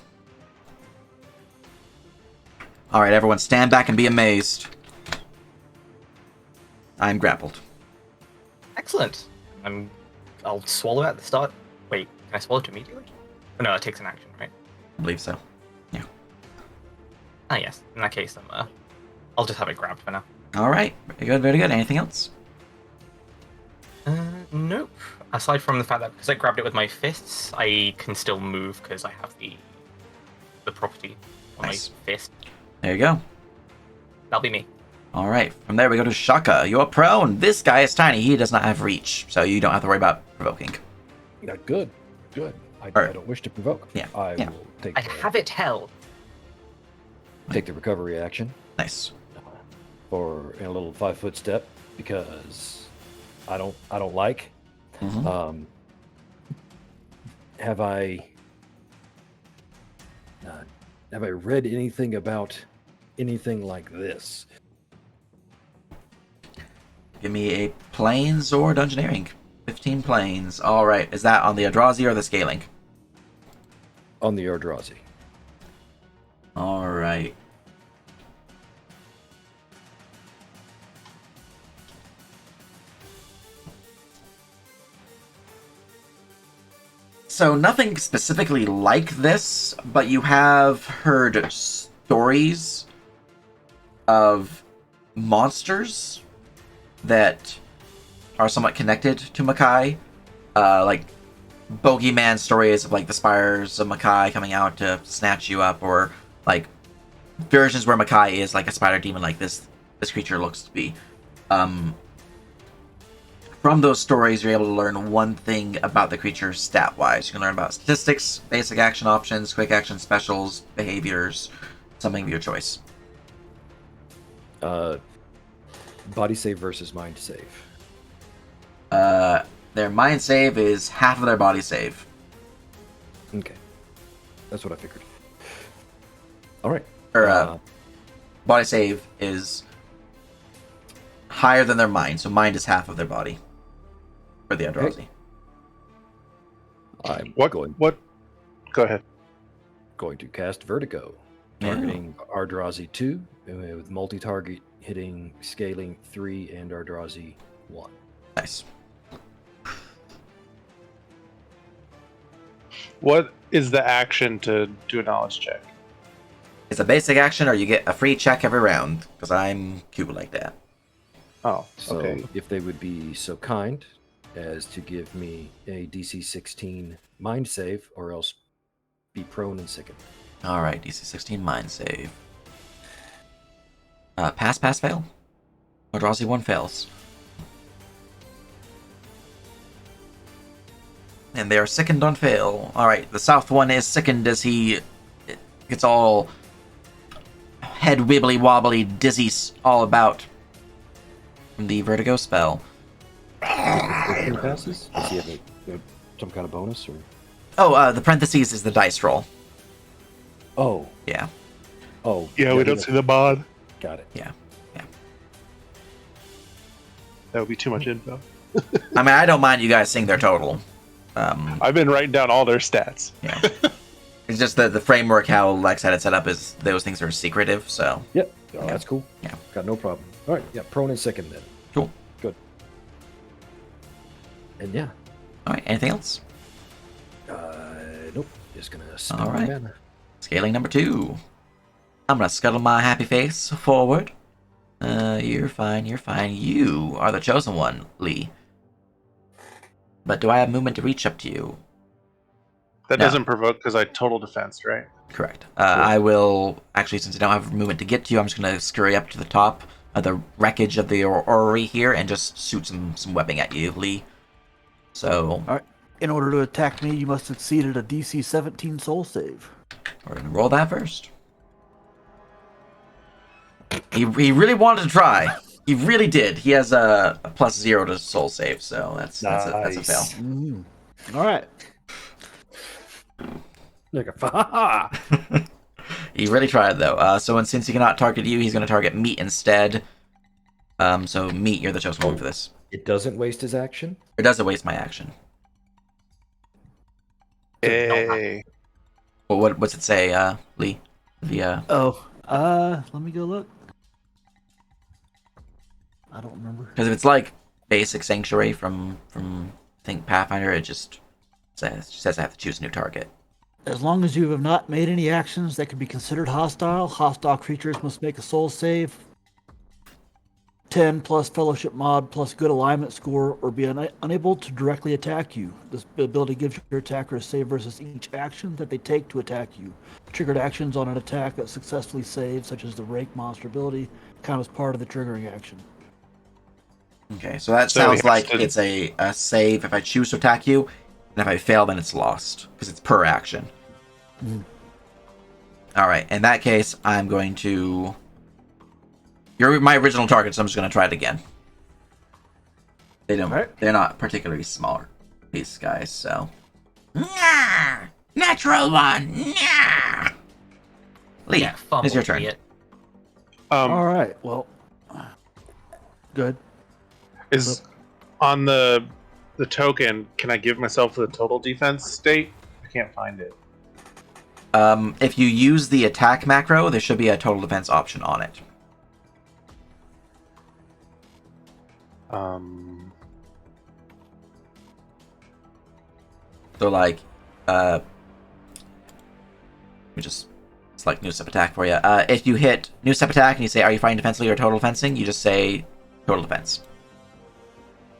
Speaker 1: All right, everyone, stand back and be amazed. I'm grappled.
Speaker 4: Excellent. I'll swallow at the start. Wait, can I swallow it immediately? Oh, no, it takes an action, right?
Speaker 1: I believe so.
Speaker 4: Ah, yes. In that case, I'll just have it grabbed for now.
Speaker 1: All right. Very good, very good. Anything else?
Speaker 4: Nope. Aside from the fact that because I grabbed it with my fists, I can still move because I have the property on
Speaker 1: Nice.
Speaker 4: my fist.
Speaker 1: There you go.
Speaker 4: That'll be me.
Speaker 1: All right. From there, we go to Shaka. You're prone. This guy is tiny. He does not have reach, so you don't have to worry about provoking.
Speaker 5: Good. I
Speaker 1: Alright.
Speaker 5: don't wish to provoke.
Speaker 1: Yeah,
Speaker 5: I
Speaker 1: yeah.
Speaker 5: will take
Speaker 4: I have it held.
Speaker 5: take the recovery action
Speaker 1: Nice.
Speaker 5: for a little 5-foot step because I don't like.
Speaker 1: Mhm.
Speaker 5: Have I read anything about anything like this?
Speaker 1: Give me a planes or dungeoneering. 15 planes. All right. Is that on the Eldrazi or the scaling?
Speaker 5: On the Eldrazi.
Speaker 1: All right. So nothing specifically like this, but you have heard stories of monsters that are somewhat connected to Makai. Like bogeyman stories of like the spires of Makai coming out to snatch you up, or like versions where Makai is like a spider demon like this creature looks to be. From those stories, you're able to learn one thing about the creature stat-wise. You can learn about statistics, basic action options, quick action specials, behaviors, something of your choice.
Speaker 5: Body save versus mind save.
Speaker 1: Their mind save is half of their body save.
Speaker 5: Okay. That's what I figured. All right.
Speaker 1: Or body save is higher than their mind, so mind is half of their body for the Eldrazi.
Speaker 5: I'm
Speaker 2: What?
Speaker 5: going
Speaker 2: Go ahead.
Speaker 5: to cast Vertigo,
Speaker 1: Yeah.
Speaker 5: targeting Eldrazi 2 with multi-target hitting scaling 3 and Eldrazi 1.
Speaker 1: Nice.
Speaker 2: What is the action to do a knowledge check?
Speaker 1: It's a basic action, or you get a free check every round, because I'm cool like that.
Speaker 2: Oh,
Speaker 5: So
Speaker 2: okay.
Speaker 5: if they would be so kind as to give me a DC 16 mind save, or else be prone and sickened.
Speaker 1: All right, DC 16 mind save. Pass, fail. Eldrazi 1 fails. And they are sickened on fail. All right, the south one is sickened as he gets all head wibbly wobbly, dizzy all about from the vertigo spell.
Speaker 5: If he passes, does he have some kind of bonus or?
Speaker 1: Oh, the parentheses is the dice roll.
Speaker 5: Oh,
Speaker 1: Yeah.
Speaker 5: oh.
Speaker 2: Yeah, we don't see the mod.
Speaker 5: Got it.
Speaker 2: That would be too much info.
Speaker 1: I mean, I don't mind you guys seeing their total.
Speaker 2: I've been writing down all their stats.
Speaker 1: Yeah. It's just that the framework how Lex had it set up is those things are secretive, so.
Speaker 5: Yep. Oh, that's cool.
Speaker 1: Yeah.
Speaker 5: Got no problem. All right. Yeah. Prone and sickened then.
Speaker 1: Cool.
Speaker 5: Good. And yeah.
Speaker 1: All right, anything else?
Speaker 5: Nope. Just gonna spend
Speaker 1: All right.
Speaker 5: my mana.
Speaker 1: Scaling number 2. I'm gonna scuttle my happy face forward. You're fine, you're fine. You are the chosen one, Lee. But do I have movement to reach up to you?
Speaker 2: That
Speaker 1: No.
Speaker 2: doesn't provoke because I total defense, right?
Speaker 1: Correct. I will, actually, since I don't have movement to get to you, I'm just gonna scurry up to the top of the wreckage of the orrery here and just shoot some webbing at you, Lee. So,
Speaker 3: In order to attack me, you must succeed at a DC 17 soul save.
Speaker 1: we're gonna roll that first. He really wanted to try. He really did. He has a +0 to soul save, so that's a
Speaker 5: Nice.
Speaker 1: fail.
Speaker 3: Mm. All right.
Speaker 5: Like a
Speaker 1: He really tried though. Since he cannot target you, he's going to target Meat instead. So Meat, you're the chosen one for this.
Speaker 5: It doesn't waste his action.
Speaker 1: Or does it waste my action?
Speaker 2: Hey.
Speaker 1: Well, what's it say, Lee? The
Speaker 3: Oh, let me go look. I don't remember.
Speaker 1: because if it's like basic sanctuary from I think Pathfinder, it just says I have to choose a new target.
Speaker 3: As long as you have not made any actions that could be considered hostile, hostile creatures must make a soul save. 10 plus fellowship mod plus good alignment score, or be unable to directly attack you. This ability gives your attacker a save versus each action that they take to attack you. Triggered actions on an attack that successfully saves, such as the Rake monster ability, count as part of the triggering action.
Speaker 1: Okay, so that
Speaker 2: So he
Speaker 1: sounds
Speaker 2: has
Speaker 1: like
Speaker 2: to-
Speaker 1: it's a save if I choose to attack you, and if I fail, then it's lost because it's per action.
Speaker 3: Mhm.
Speaker 1: All right, in that case, I'm going to. You're my original target, so I'm just going to try it again. They don't.
Speaker 3: Alright.
Speaker 1: They're not particularly smaller, these guys. So. Nah! Natural one. Nah! Lee,
Speaker 4: Yeah, fumble,
Speaker 1: it's your turn.
Speaker 4: idiot.
Speaker 3: All right, well, good.
Speaker 2: Is on the token, can I give myself the total defense state? I can't find it.
Speaker 1: If you use the attack macro, there should be a total defense option on it. So like, let me just select new step attack for you. If you hit new step attack and you say, "Are you fighting defensively or total defensing?" you just say total defense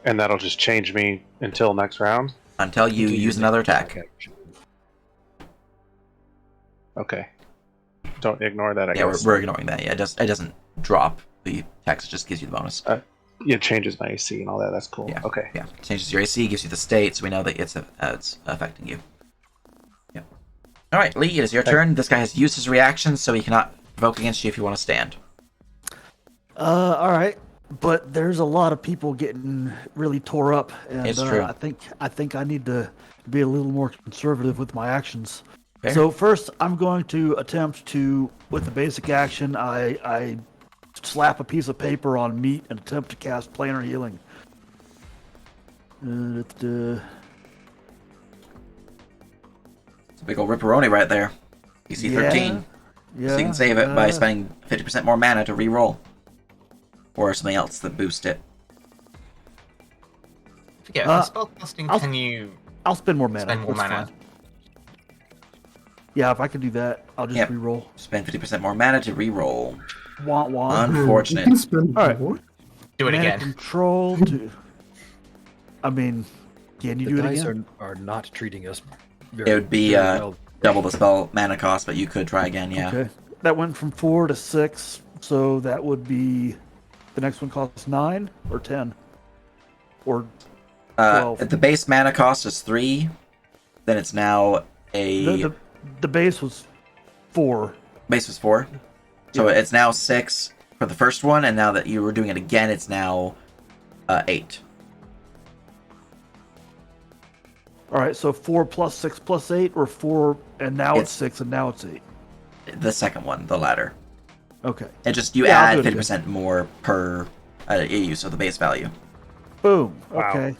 Speaker 2: And that'll just change me until next round.
Speaker 1: until you
Speaker 5: Until
Speaker 1: use
Speaker 5: your
Speaker 1: another
Speaker 5: next
Speaker 1: attack.
Speaker 5: action.
Speaker 2: Okay. Don't ignore that, I
Speaker 1: Yeah,
Speaker 2: guess.
Speaker 1: we're ignoring that. Yeah, it doesn't drop the text; it just gives you the bonus.
Speaker 2: It changes my AC and all that. That's cool.
Speaker 1: Yeah.
Speaker 2: Okay.
Speaker 1: Yeah, changes your AC, gives you the state, so we know that it's affecting you. Yeah. All right, Lee, it is your turn. This guy has used his reaction, so he cannot provoke against you if you want to stand.
Speaker 3: All right, but there's a lot of people getting really tore up, and
Speaker 1: It's true.
Speaker 3: I think I need to be a little more conservative with my actions.
Speaker 1: Fair.
Speaker 3: So first, I'm going to attempt to, with the basic action, I slap a piece of paper on Meat and attempt to cast planar healing.
Speaker 1: It's a big old ripperoni right there. DC 13.
Speaker 3: Yeah.
Speaker 1: So you can save it by spending 50% more mana to re-roll. Or something else that boosts it.
Speaker 4: Forget,
Speaker 3: Uh,
Speaker 4: for spellcasting,
Speaker 3: I'll-
Speaker 4: can you
Speaker 3: I'll spend more mana.
Speaker 4: spend more
Speaker 3: That's
Speaker 4: mana?
Speaker 3: fine. Yeah, if I can do that, I'll just
Speaker 1: Yep.
Speaker 3: re-roll.
Speaker 1: Spend 50% more mana to re-roll.
Speaker 3: Want.
Speaker 6: You
Speaker 1: Unfortunate.
Speaker 6: can spend
Speaker 3: All right.
Speaker 6: more.
Speaker 4: Do it
Speaker 3: Mana
Speaker 4: again.
Speaker 3: control to. I mean, can you
Speaker 5: The
Speaker 3: do it
Speaker 5: dice
Speaker 3: again?
Speaker 5: are not treating us very,
Speaker 1: It would be
Speaker 5: very well.
Speaker 1: double the spell mana cost, but you could try again, yeah.
Speaker 3: Okay. That went from 4 to 6, so that would be the next one costs 9 or 10 or 12.
Speaker 1: The base mana cost is 3. Then it's now
Speaker 3: the base was 4.
Speaker 1: base was 4. So
Speaker 3: Yeah.
Speaker 1: it's now 6 for the first one, and now that you were doing it again, it's now 8.
Speaker 3: All right, so 4 plus 6 plus 8, or 4 and now it's
Speaker 1: It's-
Speaker 3: 6 and now it's 8.
Speaker 1: The second one, the latter.
Speaker 3: Okay.
Speaker 1: And just you
Speaker 3: Yeah, I'll
Speaker 1: add
Speaker 3: do it
Speaker 1: 50% more per use of the base value.
Speaker 3: Boom.
Speaker 2: Wow.
Speaker 3: Okay.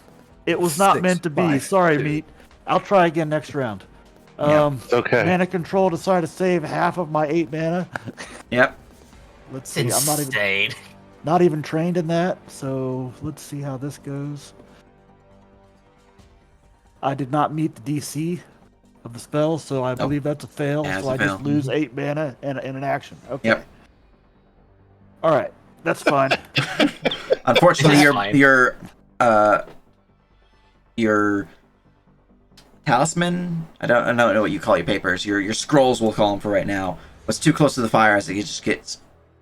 Speaker 3: It was not
Speaker 5: 6,
Speaker 3: meant to be.
Speaker 5: 5,
Speaker 3: Sorry,
Speaker 5: 2.
Speaker 3: Meat. I'll try again next round.
Speaker 1: Yeah,
Speaker 2: It's okay.
Speaker 3: Mana control decided to save half of my 8 mana.
Speaker 1: Yep.
Speaker 3: Let's see. I'm
Speaker 4: Insane.
Speaker 3: not even trained in that, so let's see how this goes. I did not meet the DC of the spell, so I believe that's a fail.
Speaker 1: Yeah, it's
Speaker 3: so
Speaker 1: a
Speaker 3: I
Speaker 1: fail.
Speaker 3: just lose 8 mana and an action. Okay.
Speaker 1: Yep.
Speaker 3: All right, that's fine.
Speaker 1: Unfortunately,
Speaker 4: It's fine.
Speaker 1: your talisman, I don't know what you call your papers. Your scrolls, we'll call them for right now, was too close to the fire as it just gets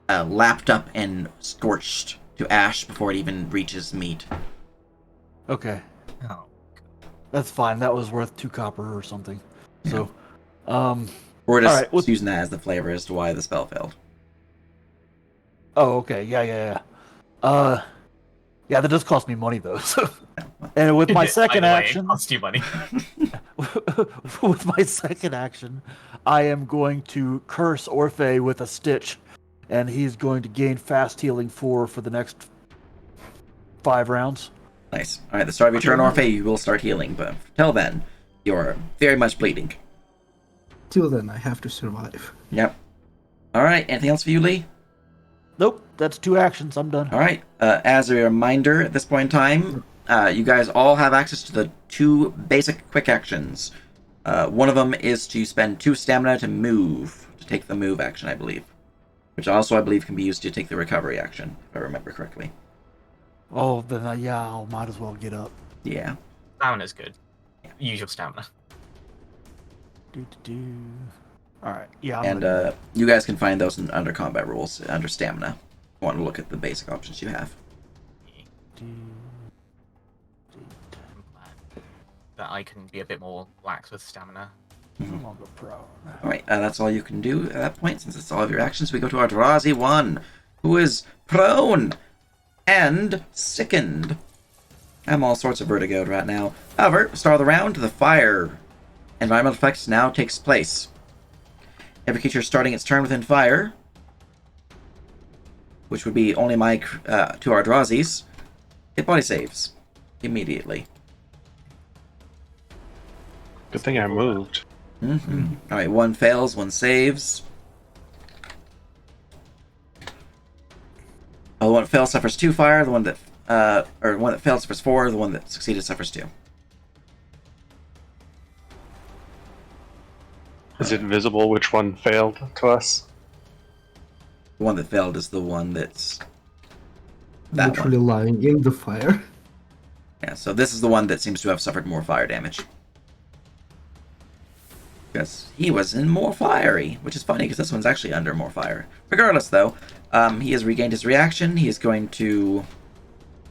Speaker 1: lapped up and scorched to ash before it even reaches Meat.
Speaker 3: Okay,
Speaker 4: Oh.
Speaker 3: that's fine. That was worth 2 copper or something. So,
Speaker 1: We're just
Speaker 3: Alright, well-
Speaker 1: using that as the flavor as to why the spell failed.
Speaker 3: oh, okay, yeah. Yeah, that does cost me money though. So. And with my second
Speaker 4: Either way, it
Speaker 3: action,
Speaker 4: costs you money.
Speaker 3: with my second action, I am going to curse Orphe with a stitch, and he's going to gain fast healing 4 for the next 5 rounds.
Speaker 1: Nice. All right, at the start of your turn, Orphe, you will start healing, but until then, you're very much bleeding.
Speaker 6: Till then, I have to survive.
Speaker 1: Yep. All right, anything else for you, Lee?
Speaker 3: Nope, that's 2 actions. I'm done.
Speaker 1: All right. As a reminder, at this point in time, you guys all have access to the 2 basic quick actions. One of them is to spend 2 stamina to move, to take the move action, I believe. Which also, I believe, can be used to take the recovery action, if I remember correctly.
Speaker 3: Oh, then I might as well get up.
Speaker 1: Yeah.
Speaker 4: Stamina's good. Use your stamina.
Speaker 3: All right. Yeah.
Speaker 1: And you guys can find those under combat rules, under stamina. If you want to look at the basic options you have.
Speaker 4: I'm glad that I can be a bit more lax with stamina.
Speaker 3: I'll go prone.
Speaker 1: Alright, that's all you can do at that point. Since it's all of your actions, we go to our Drazi 1, who is prone and sickened. I'm all sorts of vertigoed right now. However, start of the round, the fire environmental effect now takes place. Every creature starting its turn within fire, which would be only my 2 Ardrazis, hit body saves immediately.
Speaker 2: Good thing I moved.
Speaker 1: Alright, 1 fails, 1 saves. Oh, the one that fails suffers 2 fire, the one that one that failed suffers 4, the one that succeeded suffers 2.
Speaker 2: Is it visible which one failed to us?
Speaker 1: The one that failed is the one that's that
Speaker 6: Literally
Speaker 1: one.
Speaker 6: lying in the fire.
Speaker 1: Yeah, so this is the one that seems to have suffered more fire damage. Because he was in more fiery, which is funny because this one's actually under more fire. Regardless, though, he has regained his reaction. He is going to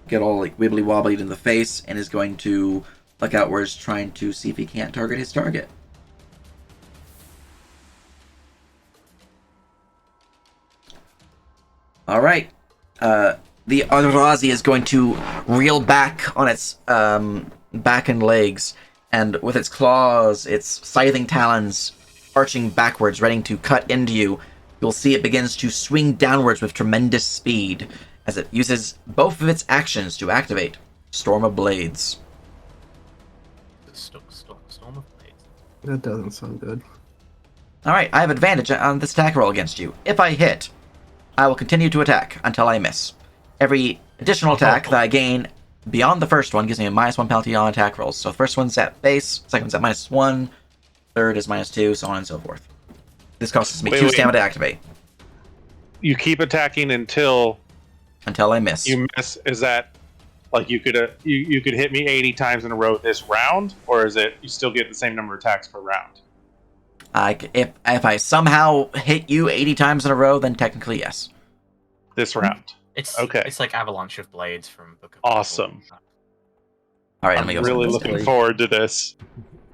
Speaker 1: get all like wibbly wobbly in the face and is going to look outwards, trying to see if he can't target his target. All right. The Eldrazi is going to reel back on its back and legs, and with its claws, its scything talons arching backwards, ready to cut into you, you'll see it begins to swing downwards with tremendous speed as it uses both of its actions to activate Storm of Blades.
Speaker 4: Storm of Blades.
Speaker 6: That doesn't sound good.
Speaker 1: All right, I have advantage on this attack roll against you. If I hit, I will continue to attack until I miss. Every additional attack that I gain beyond the first one gives me a -1 penalty on attack rolls. So the first one's at base, second one's at -1, third is -2, so on and so forth. This costs me 2 stamina to activate.
Speaker 2: You keep attacking until
Speaker 1: Until I miss.
Speaker 2: you miss. Is that like you could hit me 80 times in a row this round, or is it you still get the same number of attacks per round?
Speaker 1: If I somehow hit you 80 times in a row, then technically yes.
Speaker 2: This round.
Speaker 4: It's
Speaker 2: Okay.
Speaker 4: It's like Avalanche of Blades from Book of
Speaker 2: Awesome.
Speaker 1: All right, let
Speaker 2: I'm
Speaker 1: me go.
Speaker 2: really
Speaker 1: send this
Speaker 2: looking
Speaker 1: down.
Speaker 2: forward to this.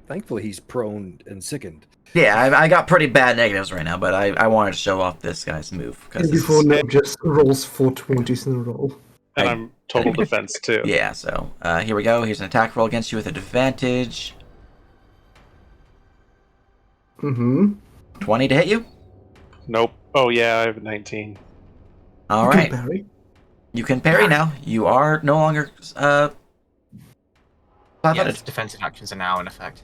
Speaker 5: Thankfully, he's prone and sickened.
Speaker 1: Yeah, I got pretty bad negatives right now, but I wanted to show off this guy's move because
Speaker 6: And before Ned just rolls 4 20s in a row.
Speaker 2: And I'm total defense too.
Speaker 1: yeah. So here we go. Here's an attack roll against you with advantage.
Speaker 6: Mm-hmm.
Speaker 1: 20 to hit you.
Speaker 2: Nope. Oh yeah, I have a 19.
Speaker 1: All
Speaker 6: You
Speaker 1: right.
Speaker 6: can parry.
Speaker 1: You can parry now. You are no longer
Speaker 4: Yeah,
Speaker 1: flat-footed.
Speaker 4: its defensive actions are now in effect.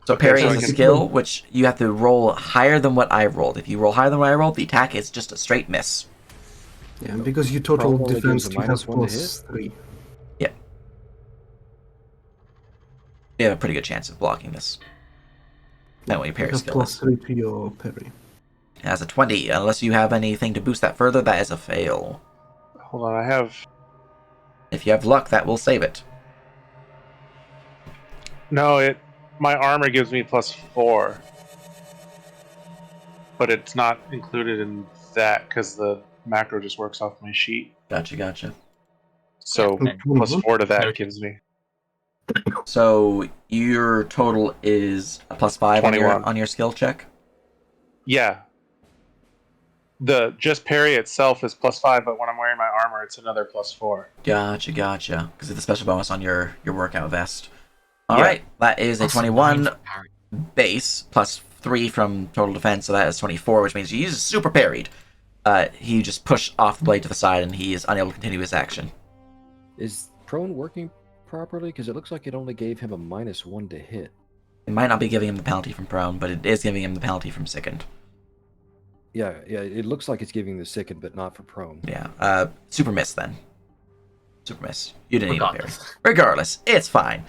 Speaker 1: So
Speaker 2: Okay,
Speaker 1: parry
Speaker 2: so
Speaker 1: is
Speaker 2: I
Speaker 1: a
Speaker 2: can-
Speaker 1: skill which you have to roll higher than what I rolled. If you roll higher than what I rolled, the attack is just a straight miss.
Speaker 6: Yeah, because you total
Speaker 5: Probably
Speaker 6: defense,
Speaker 5: gives a
Speaker 6: you have
Speaker 5: -1 to
Speaker 6: +3.
Speaker 1: You have a pretty good chance of blocking this. That way, your
Speaker 6: You
Speaker 1: parry
Speaker 6: have
Speaker 1: skill is.
Speaker 6: +3 to your parry.
Speaker 1: It has a 20. Unless you have anything to boost that further, that is a fail.
Speaker 2: Hold on, I have
Speaker 1: If you have luck, that will save it.
Speaker 2: no. My armor gives me +4, but it's not included in that because the macro just works off my sheet.
Speaker 1: Gotcha.
Speaker 2: So
Speaker 4: Yeah,
Speaker 2: +4 to that
Speaker 4: No.
Speaker 2: gives me
Speaker 1: So your total is a +5
Speaker 2: 21.
Speaker 1: on your skill check.
Speaker 2: yeah. The just parry itself is +5, but when I'm wearing my armor, it's another +4.
Speaker 1: Gotcha. Because it's a special bonus on your workout vest. All
Speaker 2: Yeah.
Speaker 1: right, that is a
Speaker 4: Plus
Speaker 1: 21
Speaker 4: 9 for parry.
Speaker 1: base plus 3 from total defense, so that is 24, which means he's super parried. He just pushed off the blade to the side, and he is unable to continue his action.
Speaker 5: Is prone working properly? Because it looks like it only gave him a -1 to hit.
Speaker 1: It might not be giving him the penalty from prone, but it is giving him the penalty from sickened.
Speaker 5: Yeah, it looks like it's giving the sickened, but not for prone.
Speaker 1: Yeah. Super miss then. Super miss. You didn't need a parry.
Speaker 4: Regardless.
Speaker 1: Regardless, it's fine.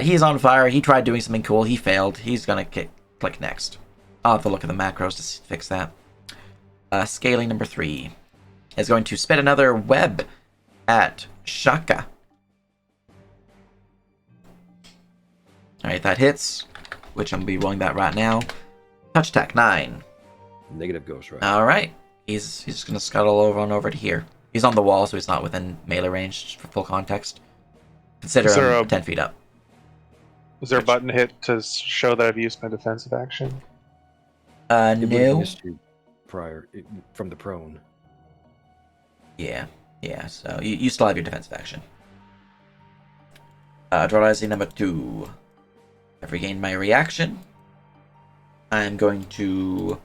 Speaker 1: He's on fire. He tried doing something cool. He failed. He's gonna click next. I'll have to look at the macros to fix that. Scaling number 3 is going to spit another web at Shaka. Alright, that hits, which I'm going to be rolling that right now. Touch attack, 9.
Speaker 5: Negative ghost right.
Speaker 1: Alright, he's just going to scuttle over to here. He's on the wall, so he's not within melee range for full context. Consider
Speaker 2: Is there
Speaker 1: him
Speaker 2: a-
Speaker 1: 10 feet up.
Speaker 2: Is there a button hit to show that I've used my defensive action?
Speaker 5: It would have
Speaker 1: No.
Speaker 5: missed you prior from the prone.
Speaker 1: Yeah, so you still have your defensive action. Dualizing number 2. I've regained my reaction. I'm going to...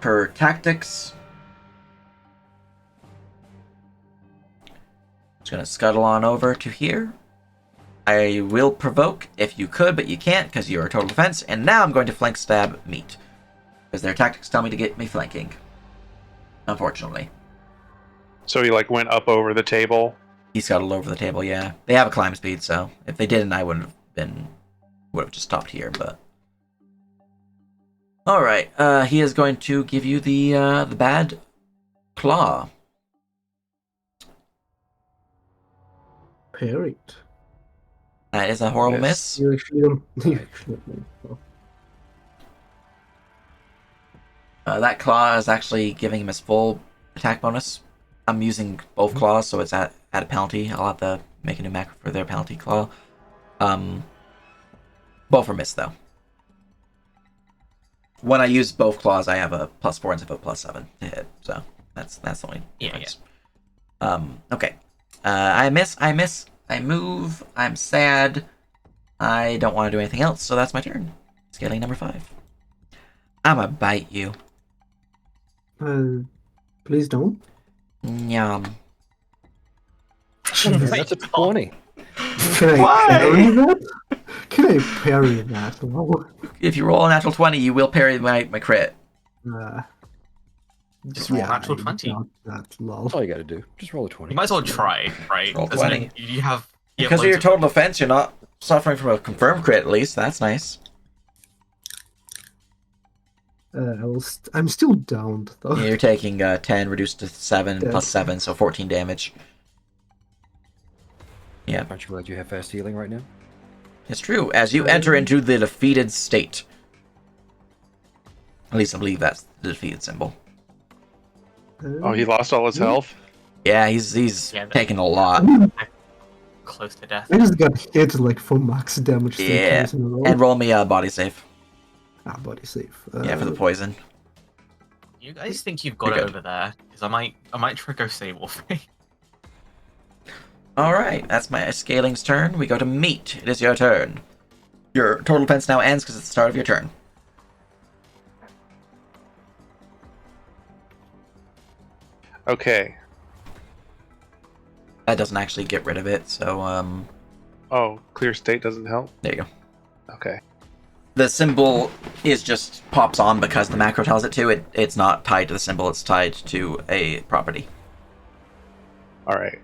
Speaker 1: Per tactics. Just gonna scuttle on over to here. I will provoke if you could, but you can't because you're a total defense. And now I'm going to flank stab meat. Because their tactics tell me to get me flanking. Unfortunately.
Speaker 2: So he like went up over the table.
Speaker 1: He scuttled over the table, yeah. They have a climb speed, so if they didn't, I would have just stopped here, but... Alright, he is going to give you the bad claw.
Speaker 6: Parried.
Speaker 1: That is a horrible
Speaker 2: Miss.
Speaker 1: miss.
Speaker 6: You actually don't. You actually don't.
Speaker 1: That claw is actually giving him his full attack bonus. I'm using both claws, so it's at a penalty. I'll have to make a new macro for their penalty claw. Both are missed, though. When I use both claws, I have a +4 instead of a +7 to hit, so that's the only difference. Okay. I miss, I move, I'm sad, I don't want to do anything else, so that's my turn. Scaling number 5. I'ma bite you.
Speaker 6: Please don't.
Speaker 1: Nyam.
Speaker 5: That's a 20.
Speaker 6: Can I
Speaker 1: Why?
Speaker 6: parry that? Can I parry that? Well,
Speaker 1: If you roll a natural 20, you will parry my crit.
Speaker 4: Just roll natural
Speaker 6: I
Speaker 4: 20.
Speaker 6: doubt that, lol.
Speaker 5: That's all you got to do. Just roll a 20.
Speaker 4: You might as well try, right?
Speaker 1: Roll
Speaker 4: Doesn't
Speaker 1: 20.
Speaker 4: it- You have
Speaker 1: Because of
Speaker 4: loads
Speaker 1: your total defense, you're not suffering from a confirmed crit, at least. That's nice.
Speaker 6: I'm still downed though.
Speaker 1: Yeah, you're taking 10 reduced to 7
Speaker 6: Yes.
Speaker 1: plus 7, so 14 damage. Yeah,
Speaker 5: Aren't you glad you have fast healing right now?
Speaker 1: it's true. As you enter into the defeated state. At least I believe that's the defeated symbol.
Speaker 2: Oh, he lost all his health?
Speaker 1: Yeah, he's
Speaker 4: Yeah, that-
Speaker 1: taking a lot.
Speaker 4: close to death.
Speaker 6: I just got hit like for max damage 3
Speaker 1: Yeah,
Speaker 6: times in a row.
Speaker 1: and roll me a body save.
Speaker 6: Body safe.
Speaker 1: Yeah, for the poison.
Speaker 4: You guys think you've got
Speaker 1: You're
Speaker 4: it
Speaker 1: good.
Speaker 4: over there? Because I might trigger Sable thing.
Speaker 1: Alright, that's my scaling's turn. We go to meat. It is your turn. Your total defense now ends because it's the start of your turn.
Speaker 2: Okay.
Speaker 1: That doesn't actually get rid of it, so
Speaker 2: Oh, clear state doesn't help?
Speaker 1: there you go.
Speaker 2: Okay.
Speaker 1: The symbol is just pops on because the macro tells it to. It's not tied to the symbol, it's tied to a property.
Speaker 2: Alright.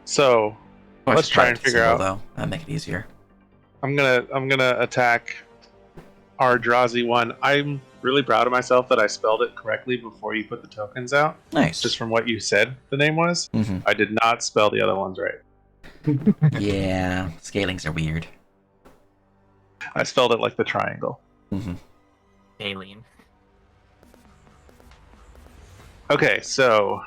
Speaker 2: So
Speaker 1: Or
Speaker 2: Let's
Speaker 1: it's
Speaker 2: try
Speaker 1: tied
Speaker 2: and
Speaker 1: to the
Speaker 2: figure
Speaker 1: symbol,
Speaker 2: out-
Speaker 1: though. That'd make it easier.
Speaker 2: I'm gonna attack our Drazi one. I'm really proud of myself that I spelled it correctly before you put the tokens out.
Speaker 1: Nice.
Speaker 2: Just from what you said the name was.
Speaker 1: hmm
Speaker 2: I did not spell the other ones right.
Speaker 1: Yeah, scalings are weird.
Speaker 2: I spelled it like the triangle.
Speaker 1: hmm
Speaker 4: Alien.
Speaker 2: Okay, so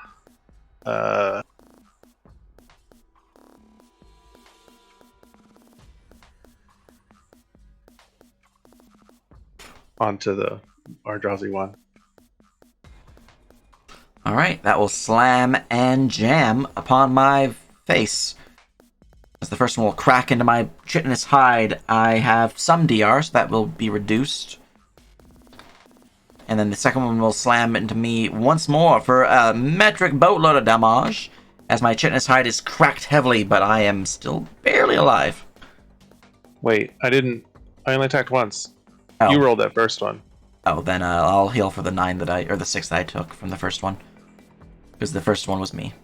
Speaker 2: onto the Ardrazi one.
Speaker 1: Alright, that will slam and jam upon my face. As the first one will crack into my chitinous hide, I have some DR, so that will be reduced. And then the second one will slam into me once more for a metric boatload of damage, as my chitinous hide is cracked heavily, but I am still barely alive.
Speaker 2: Wait, I only attacked once.
Speaker 1: Oh.
Speaker 2: You rolled that first one.
Speaker 1: Oh, then I'll heal for the 6 that I took from the first one. Because the first one was me.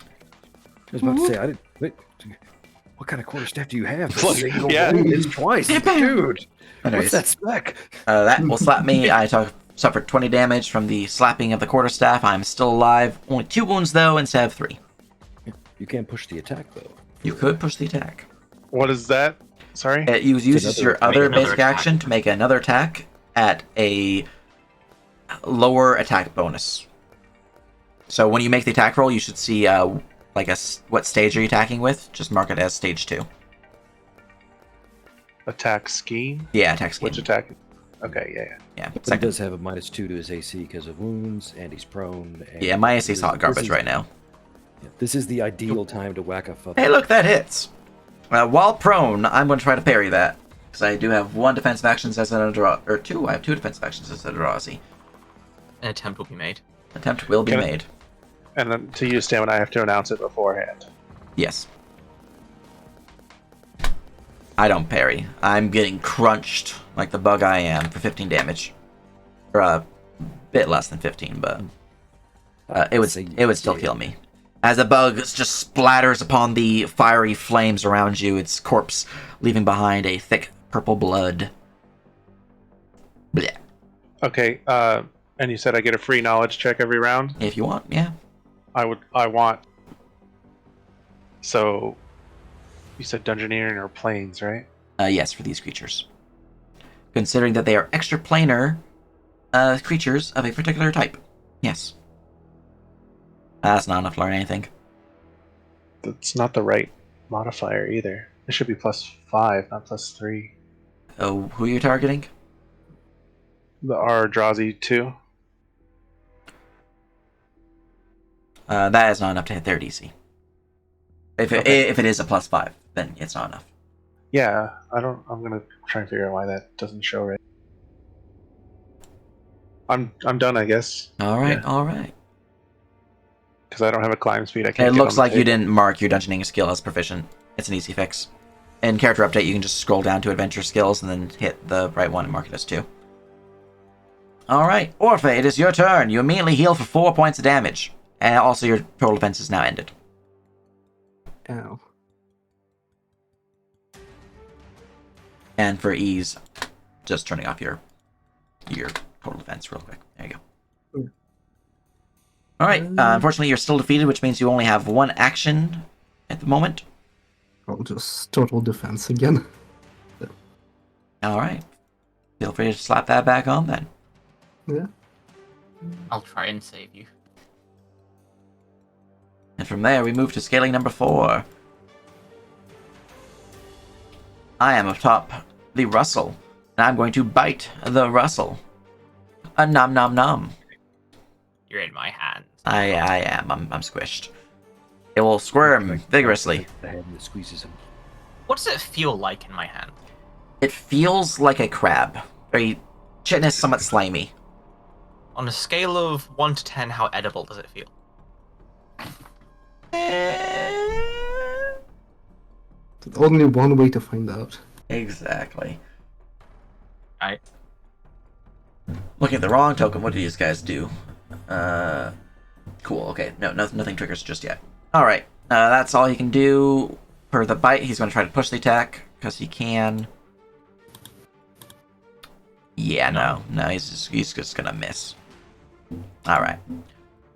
Speaker 5: I was about to say, I didn't. Wait, what kind of quarterstaff do you have?
Speaker 2: Yeah.
Speaker 5: It's twice, dude.
Speaker 1: Anyways,
Speaker 5: What's that spec?
Speaker 1: that will slap me. I suffered 20 damage from the slapping of the quarterstaff. I'm still alive. Only 2 wounds, though, instead of 3.
Speaker 5: You can't push the attack though.
Speaker 1: You could push the attack.
Speaker 2: What is that? Sorry?
Speaker 1: It uses
Speaker 5: another
Speaker 1: your
Speaker 5: attack.
Speaker 1: other
Speaker 4: Another
Speaker 1: basic
Speaker 4: attack.
Speaker 1: action to make another attack at a lower attack bonus. So when you make the attack roll, you should see what stage are you attacking with. Just mark it as stage 2.
Speaker 2: Attack scheme?
Speaker 1: Yeah, attack scheme.
Speaker 2: Which attack? Okay, yeah.
Speaker 1: Yeah,
Speaker 5: But he
Speaker 1: second.
Speaker 5: does have a -2 to his AC because of wounds, and he's prone. And
Speaker 1: Yeah, my AC's hot
Speaker 5: this
Speaker 1: garbage
Speaker 5: is-
Speaker 1: right now.
Speaker 5: This is the ideal time to whack a fuck.
Speaker 1: Hey, look, that hits. While prone, I'm going to try to parry that. Because I do have 1 defensive action as an Eldrazi. Or 2, I have 2 defensive actions as an Eldrazi.
Speaker 4: An attempt will be made.
Speaker 1: Attempt will be
Speaker 2: Can I-
Speaker 1: made.
Speaker 2: And then to use stamina, I have to announce it beforehand.
Speaker 1: Yes. I don't parry. I'm getting crunched like the bug I am for 15 damage. Or a bit less than 15, but it would still kill me. As a bug just splatters upon the fiery flames around you, its corpse leaving behind a thick purple blood. Blech.
Speaker 2: Okay, and you said I get a free knowledge check every round?
Speaker 1: If you want, yeah.
Speaker 2: I want. So, you said Dungeoneering or Planes, right?
Speaker 1: Yes, for these creatures. Considering that they are extraplanar creatures of a particular type. Yes. That's not enough to learn anything.
Speaker 2: That's not the right modifier either. It should be +5, not +3.
Speaker 1: Oh, who are you targeting?
Speaker 2: The Eldrazi 2.
Speaker 1: That is not enough to hit their DC. If it is a +5, then it's not enough.
Speaker 2: Yeah, I'm gonna try and figure out why that doesn't show right. I'm done, I guess,
Speaker 1: All right,
Speaker 2: Yeah.
Speaker 1: all right.
Speaker 2: because I don't have a climb speed. I can't.
Speaker 1: It
Speaker 2: get
Speaker 1: looks
Speaker 2: on the
Speaker 1: like you
Speaker 2: table.
Speaker 1: didn't mark your dungeoning skill as proficient. It's an easy fix. In character update, you can just scroll down to adventure skills and then hit the right one and mark it as 2. All right, Orphe, it is your turn. You immediately heal for 4 points of damage, and also your total defense is now ended.
Speaker 6: Ow.
Speaker 1: And for ease, just turning off your total defense real quick. There you go.
Speaker 6: Mm.
Speaker 1: All right. Unfortunately, you're still defeated, which means you only have 1 action at the moment.
Speaker 6: I'll just total defense again.
Speaker 1: All right. Feel free to slap that back on then.
Speaker 6: Yeah.
Speaker 4: I'll try and save you.
Speaker 1: And from there, we move to scaling number 4. I am atop the Russell, and I'm going to bite the Russell. A nom nom nom.
Speaker 4: You're in my hands.
Speaker 1: I am. I'm squished. It will squirm vigorously.
Speaker 5: The hand that squeezes him.
Speaker 4: What does it feel like in my hand?
Speaker 1: It feels like a crab. Very chitinous, somewhat slimy.
Speaker 4: On a scale of 1 to 10, how edible does it feel?
Speaker 6: Only one way to find out.
Speaker 1: Exactly.
Speaker 4: Right.
Speaker 1: Looking at the wrong token, what do these guys do? Cool, okay. No, nothing triggers just yet. Alright, that's all he can do for the bite. He's going to try to push the attack, because he can. Yeah, no, he's just going to miss. Alright.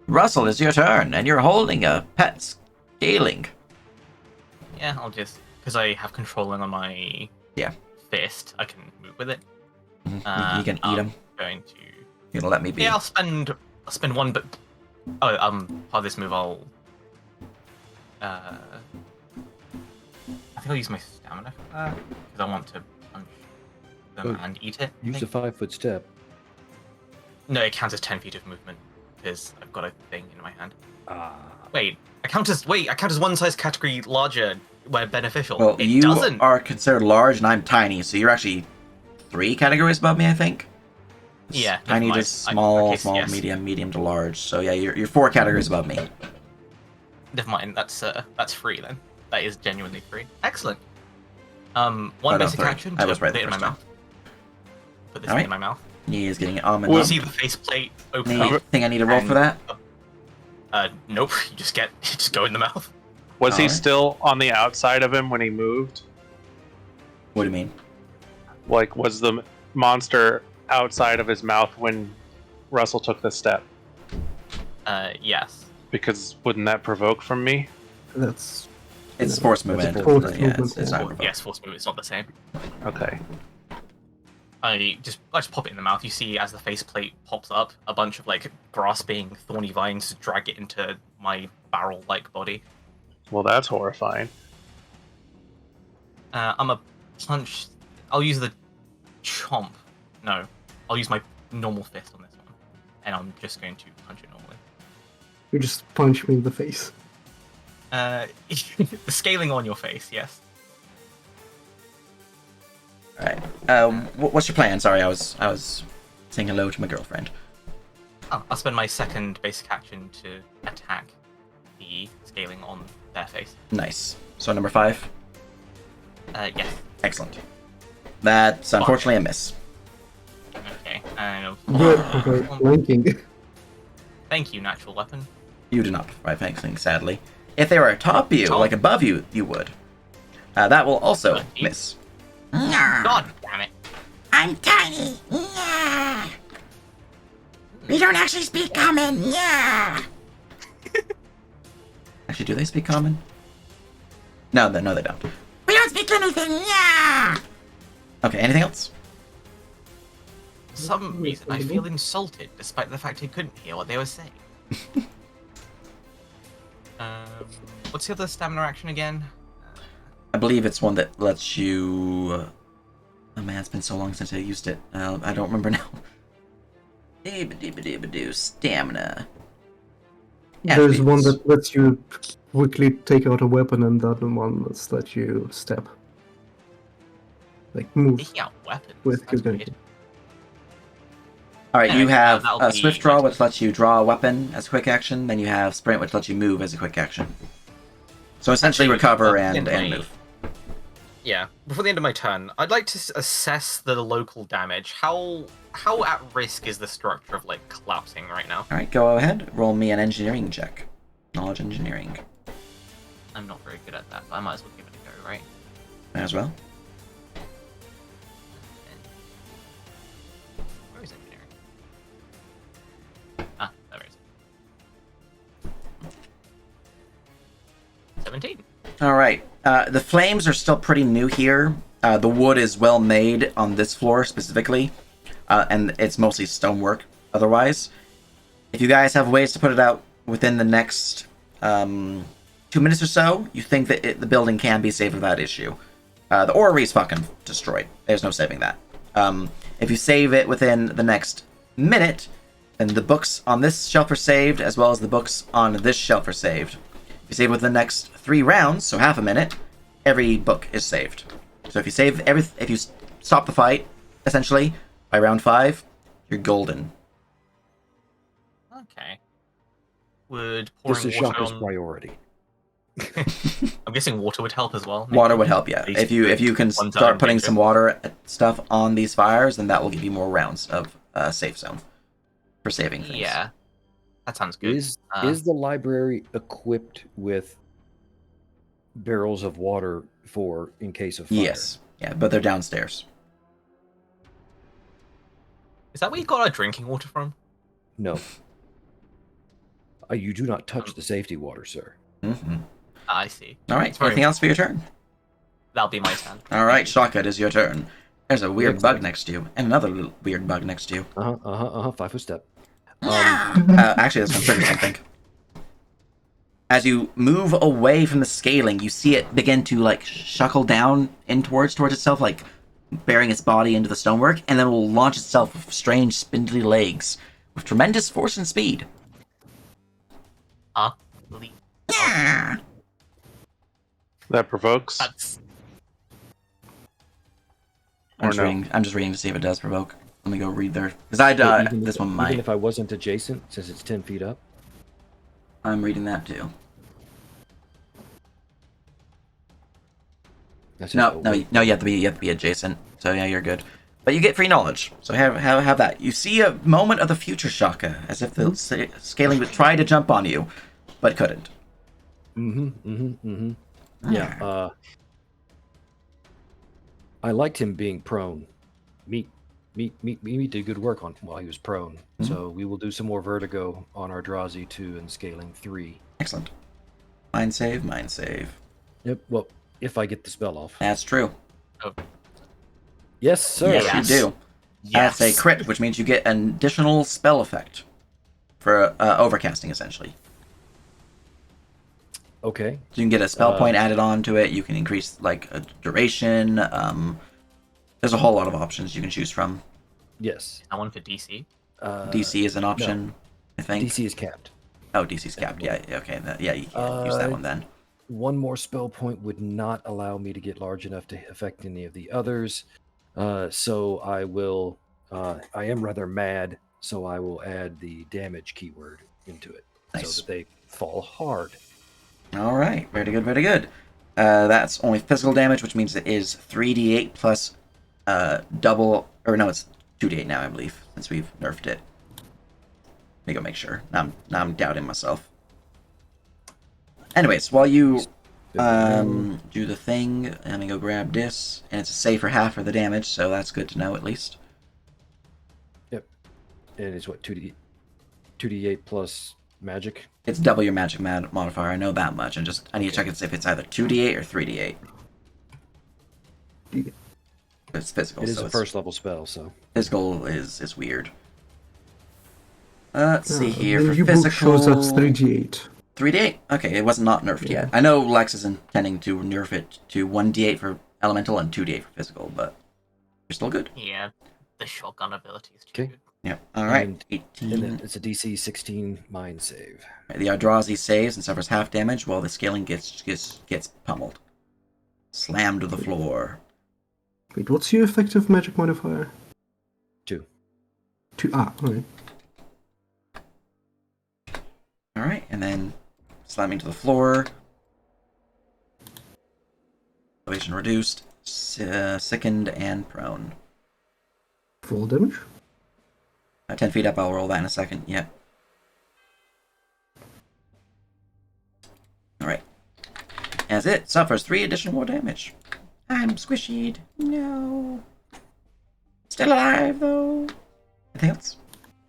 Speaker 1: Russell, it's your turn, and you're holding a pet scaling.
Speaker 4: Yeah, I'll just... Because I have controlling on my fist, I can move with it.
Speaker 1: You can eat him.
Speaker 4: Going to...
Speaker 1: You're going to let me be.
Speaker 4: Yeah, I'll spend 1, but... Oh, part of this move I'll... I think I'll use my stamina for that, because I want to punch them
Speaker 5: Oh,
Speaker 4: and eat it. I
Speaker 5: Use a
Speaker 4: think.
Speaker 5: 5-foot step.
Speaker 4: No, it counts as 10 feet of movement. because I've got a thing in my hand.
Speaker 5: Ah,
Speaker 4: Wait, I count as one size category larger where beneficial.
Speaker 1: Well,
Speaker 4: it
Speaker 1: you
Speaker 4: doesn't.
Speaker 1: are considered large, and I'm tiny, so you're actually 3 categories above me, I think.
Speaker 4: Yeah, never
Speaker 1: Tiny to
Speaker 4: mind.
Speaker 1: small,
Speaker 4: Okay,
Speaker 1: small,
Speaker 4: yes.
Speaker 1: medium to large. So yeah, you're 4 categories above me.
Speaker 4: Never mind. That's free then. That is genuinely free. Excellent.
Speaker 1: Oh,
Speaker 4: One
Speaker 1: no,
Speaker 4: basic
Speaker 1: 3.
Speaker 4: action
Speaker 1: I
Speaker 4: to
Speaker 1: was right
Speaker 4: put
Speaker 1: the
Speaker 4: it in my
Speaker 1: first time.
Speaker 4: mouth. Put this
Speaker 1: All
Speaker 4: thing
Speaker 1: right.
Speaker 4: in my mouth.
Speaker 1: He is getting almond.
Speaker 2: Well,
Speaker 1: Lump.
Speaker 4: See the faceplate open up.
Speaker 1: Anything I need to roll for that?
Speaker 4: Nope. You just go in the mouth.
Speaker 2: Was he
Speaker 1: Alright.
Speaker 2: still on the outside of him when he moved?
Speaker 1: What do you mean?
Speaker 2: Like, was the monster outside of his mouth when Russell took the step?
Speaker 4: Yes.
Speaker 2: Because wouldn't that provoke from me?
Speaker 6: That's
Speaker 1: It's
Speaker 6: Yeah,
Speaker 1: force
Speaker 5: that's a
Speaker 1: movement.
Speaker 6: force
Speaker 1: Yeah,
Speaker 6: movement,
Speaker 1: it's not
Speaker 6: yeah.
Speaker 1: provoke.
Speaker 4: Yes, force move. It's not the same.
Speaker 2: Okay.
Speaker 4: I just pop it in the mouth. You see, as the faceplate pops up, a bunch of like grasping, thorny vines drag it into my barrel-like body.
Speaker 2: Well, that's horrifying.
Speaker 4: I'm a punch. I'll use the chomp. No, I'll use my normal fist on this one, and I'm just going to punch it normally.
Speaker 6: you just punch me in the face.
Speaker 4: The scaling on your face, yes.
Speaker 1: All right. What's your plan? Sorry, I was saying hello to my girlfriend.
Speaker 4: Oh, I'll spend my second basic action to attack the scaling on their face.
Speaker 1: Nice. So number 5.
Speaker 4: Yes.
Speaker 1: Excellent. That's unfortunately a miss.
Speaker 4: Okay. And
Speaker 6: Good, okay, flanking.
Speaker 4: thank you, natural weapon.
Speaker 1: You do not provide anything, sadly. If they were atop you,
Speaker 4: Oh.
Speaker 1: like above you, you would. That will also
Speaker 4: Lucky.
Speaker 1: miss.
Speaker 4: God damn it.
Speaker 7: I'm tiny. Yeah. We don't actually speak common. Yeah.
Speaker 1: Actually, do they speak common? No, they don't.
Speaker 7: We don't speak anything. Yeah.
Speaker 1: Okay, anything else?
Speaker 4: For some reason, I feel insulted, despite the fact I couldn't hear what they were saying. What's the other stamina action again?
Speaker 1: I believe it's one that lets you... Oh man, it's been so long since I used it. I don't remember now. Stamina.
Speaker 6: There's one
Speaker 1: Attributes.
Speaker 6: that lets you quickly take out a weapon, and the other one that lets you step. Like move
Speaker 4: Taking out weapons.
Speaker 6: with
Speaker 4: That's
Speaker 6: good
Speaker 4: weird.
Speaker 1: Alright, you
Speaker 4: Anyway,
Speaker 1: have
Speaker 4: that'll
Speaker 1: a
Speaker 4: be
Speaker 1: swift draw,
Speaker 4: my
Speaker 1: which lets you draw a weapon as a quick action. Then you have sprint, which lets you move as a quick action. So essentially
Speaker 4: Actually,
Speaker 1: recover
Speaker 4: in
Speaker 1: and
Speaker 4: my-
Speaker 1: move.
Speaker 4: Yeah, before the end of my turn, I'd like to assess the local damage. How at risk is the structure of like collapsing right now?
Speaker 1: Alright, go ahead. Roll me an engineering check. Knowledge engineering.
Speaker 4: I'm not very good at that, but I might as well give it a go, right?
Speaker 1: Might as well.
Speaker 4: Where is engineering? Ah, there it is. 17.
Speaker 1: Alright. The flames are still pretty new here. The wood is well made on this floor specifically. And it's mostly stonework otherwise. If you guys have ways to put it out within the next 2 minutes or so, you think that the building can be saved without issue. The orrery's fucking destroyed. There's no saving that. If you save it within the next minute, then the books on this shelf are saved, as well as the books on this shelf are saved. If you save within the next 3 rounds, so half a minute, every book is saved. So if you save if you stop the fight, essentially, by round 5, you're golden.
Speaker 4: Okay. Would
Speaker 5: this
Speaker 4: pouring
Speaker 5: is
Speaker 4: water
Speaker 5: Shaka's
Speaker 4: on...
Speaker 5: priority.
Speaker 4: I'm guessing water would help as well. maybe?
Speaker 1: Water would help, yeah. If you can
Speaker 4: Ones that are
Speaker 1: start
Speaker 4: in
Speaker 1: putting
Speaker 4: danger.
Speaker 1: some water stuff on these fires, then that will give you more rounds of safe zone for saving things.
Speaker 4: Yeah. That sounds good.
Speaker 5: Is the library equipped with barrels of water for in case of fire?
Speaker 1: Yes. Yeah, but they're downstairs.
Speaker 4: Is that where you got our drinking water from?
Speaker 5: No. You do not touch the safety water, sir.
Speaker 1: Mm-hmm.
Speaker 4: I see.
Speaker 1: All right.
Speaker 4: It's very
Speaker 1: Anything else for your turn?
Speaker 4: That'll be my turn.
Speaker 1: All right, Shaka, it is your turn. There's a weird
Speaker 5: Excellent.
Speaker 1: bug next to you, and another little weird bug next to you.
Speaker 5: 5-foot step.
Speaker 1: Actually, this one's triggers something. As you move away from the scaling, you see it begin to like shuckle down in towards itself, like bearing its body into the stonework, and then it will launch itself with strange spindly legs with tremendous force and speed.
Speaker 4: Huh? Lee?
Speaker 7: Yeah.
Speaker 2: That provokes.
Speaker 4: That's
Speaker 2: Or no?
Speaker 1: I'm just reading to see if it does provoke. Let me go read there. Because this one
Speaker 5: even
Speaker 1: might.
Speaker 5: if I wasn't adjacent, since it's 10 feet up.
Speaker 1: I'm reading that too.
Speaker 5: That's
Speaker 1: No, no, you have to be adjacent. So yeah, you're good. But you get free knowledge. So have that. You see a moment of the future, Shaka, as if the scaling would try to jump on you, but couldn't.
Speaker 5: Yeah. I liked him being prone. Meat did good work on while he was prone. So we will do some more vertigo on our Drazi 2 and scaling 3.
Speaker 1: Excellent. Mind save, mind save.
Speaker 5: Yep. Well, if I get the spell off.
Speaker 1: That's true.
Speaker 5: Yes, sir.
Speaker 1: Yes,
Speaker 4: Yes.
Speaker 1: you do.
Speaker 4: yes.
Speaker 1: That's a crit, which means you get an additional spell effect for overcasting, essentially.
Speaker 5: Okay.
Speaker 1: So you can get a spell point added on to it. You can increase like a duration. There's a whole lot of options you can choose from.
Speaker 5: Yes.
Speaker 4: I one for DC.
Speaker 1: DC is an option, I think.
Speaker 5: DC is capped.
Speaker 1: Oh, DC's capped. Yeah, okay. Yeah, you can use that one then.
Speaker 5: One more spell point would not allow me to get large enough to affect any of the others. So I will. I am rather mad, so I will add the damage keyword into it
Speaker 1: Nice.
Speaker 5: so that they fall hard.
Speaker 1: All right, very good, very good. That's only physical damage, which means it is 3d8 plus double, or no, it's 2d8 now, I believe, since we've nerfed it. Let me go make sure. Now I'm doubting myself. Anyways, while you do the thing, let me go grab this, and it's a save for half of the damage, so that's good to know at least.
Speaker 5: Yep. And it's what 2d8 plus magic.
Speaker 1: It's double your magic modifier. I know that much, and I need to check if it's either 2d8 or 3d8. It's physical.
Speaker 5: It is
Speaker 1: so
Speaker 5: a
Speaker 1: it's,
Speaker 5: first level spell, so
Speaker 1: physical is weird. Let's see here
Speaker 6: The
Speaker 1: for
Speaker 6: new book
Speaker 1: physical.
Speaker 6: shows that's 3d8.
Speaker 1: 3d8. Okay, it was not nerfed yet. I know Lex is intending to nerf it to 1d8 for elemental and 2d8 for physical, but you're still good.
Speaker 4: Yeah, the shotgun ability is too
Speaker 5: Okay.
Speaker 4: good.
Speaker 1: Yeah. All right.
Speaker 5: And
Speaker 1: 18.
Speaker 5: then it's a DC 16 mind save.
Speaker 1: The Eldrazi saves and suffers half damage while the scaling gets pummeled. Slammed to the floor.
Speaker 6: Wait, what's your effective magic modifier?
Speaker 5: 2.
Speaker 6: 2. Alright.
Speaker 1: All right, and then slamming to the floor. Elevation reduced, sickened, and prone.
Speaker 6: Full damage?
Speaker 1: 10 feet up, I'll roll that in a second. Yep. Alright. As it suffers 3 additional more damage. I'm squishied. No. Still alive, though. Anything else?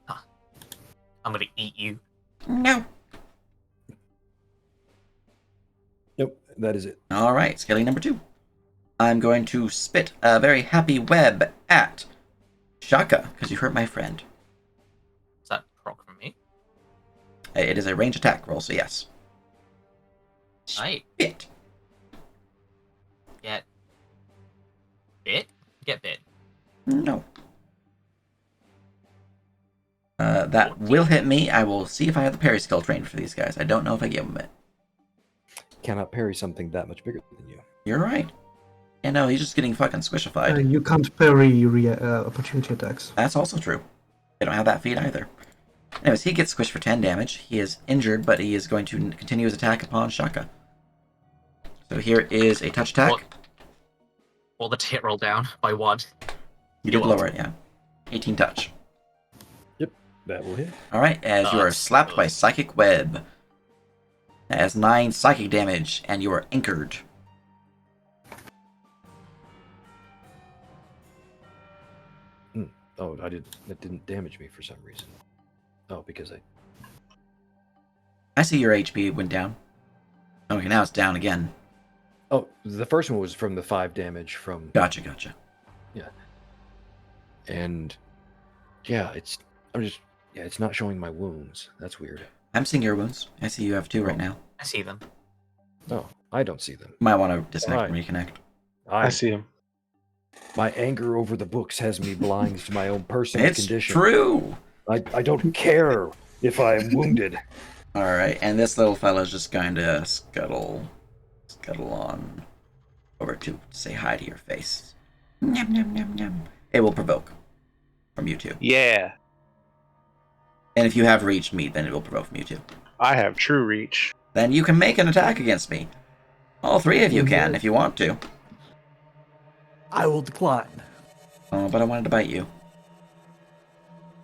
Speaker 4: I'm gonna eat you.
Speaker 7: No.
Speaker 5: Nope, that is it.
Speaker 1: Alright, scaling number 2. I'm going to spit a very happy web at Shaka, because you hurt my friend.
Speaker 4: Is that proc from me?
Speaker 1: It is a range attack roll, so yes.
Speaker 4: Right.
Speaker 1: Spit.
Speaker 4: Get bit? Get bit.
Speaker 1: No. That will hit me. I will see if I have the parry skill trained for these guys. I don't know if I give them it.
Speaker 5: Cannot parry something that much bigger than you.
Speaker 1: You're right. Yeah, no, he's just getting fucking squishified.
Speaker 6: You can't parry opportunity attacks.
Speaker 1: That's also true. They don't have that feat either. Anyways, he gets squished for 10 damage. He is injured, but he is going to continue his attack upon Shaka. So here is a touch attack.
Speaker 4: Or the hit roll down by 1.
Speaker 1: You did lower it, yeah. 18 touch.
Speaker 5: Yep, that will hit.
Speaker 1: Alright, as you are
Speaker 4: That's
Speaker 1: slapped by
Speaker 4: good.
Speaker 1: Psychic Web. That has 9 psychic damage, and you are anchored.
Speaker 5: Oh, that didn't damage me for some reason. Oh, because
Speaker 1: I see your HP went down. Okay, now it's down again.
Speaker 5: Oh, the first one was from the 5 damage from.
Speaker 1: Gotcha.
Speaker 5: And yeah, it's not showing my wounds. That's weird.
Speaker 1: I'm seeing your wounds. I see you have 2 right now.
Speaker 4: I see them.
Speaker 5: No, I don't see them.
Speaker 1: Might want to disconnect and
Speaker 5: Right.
Speaker 1: reconnect.
Speaker 2: I see him.
Speaker 5: My anger over the books has me blind to my own personal
Speaker 1: It's
Speaker 5: condition.
Speaker 1: true!
Speaker 5: I don't care if I'm wounded.
Speaker 1: Alright, and this little fella's just going to scuttle on over to say hi to your face. Num, num, num, num. It will provoke from you two.
Speaker 2: Yeah,
Speaker 1: And if you have reach meat, then it will provoke from you two.
Speaker 2: I have true reach.
Speaker 1: Then you can make an attack against me. All three of you can, if you want to.
Speaker 3: I will decline.
Speaker 1: Oh, but I wanted to bite you.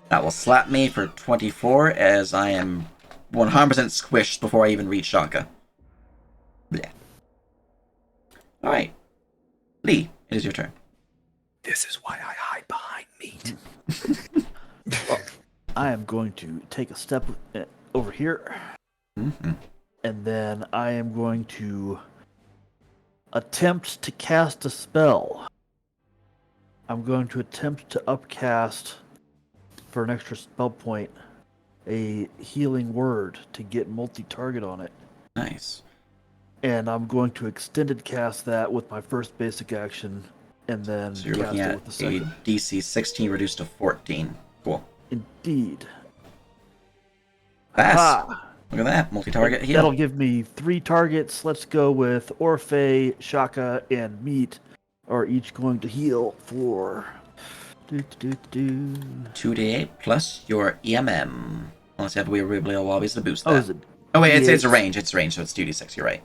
Speaker 1: That will slap me for 24, as I am 100% squished before I even reach Shaka. Blech. Alright. Lee, it is your turn.
Speaker 5: This is why I hide behind meat.
Speaker 3: I am going to take a step over here,
Speaker 1: Mm-hmm.
Speaker 3: and then I am going to attempt to cast a spell. I'm going to attempt to upcast, for an extra spell point, a healing word to get multi-target on it.
Speaker 1: Nice.
Speaker 3: And I'm going to extended cast that with my first basic action, and then
Speaker 1: So you're
Speaker 3: cast
Speaker 1: looking
Speaker 3: it
Speaker 1: at
Speaker 3: with the
Speaker 1: a
Speaker 3: second.
Speaker 1: DC 16 reduced to 14. Cool.
Speaker 3: Indeed.
Speaker 1: Fast.
Speaker 3: Ah,
Speaker 1: Look at that. Multi-target heal.
Speaker 3: that'll give me 3 targets. Let's go with Orphe, Shaka, and Meat are each going to heal for
Speaker 1: 2d8 plus your EMM. Unless you have weird wibbly wobbies to boost that.
Speaker 3: Oh, is it?
Speaker 1: Oh, wait, it's a
Speaker 3: D8?
Speaker 1: range. It's range, so it's 2d6. You're right.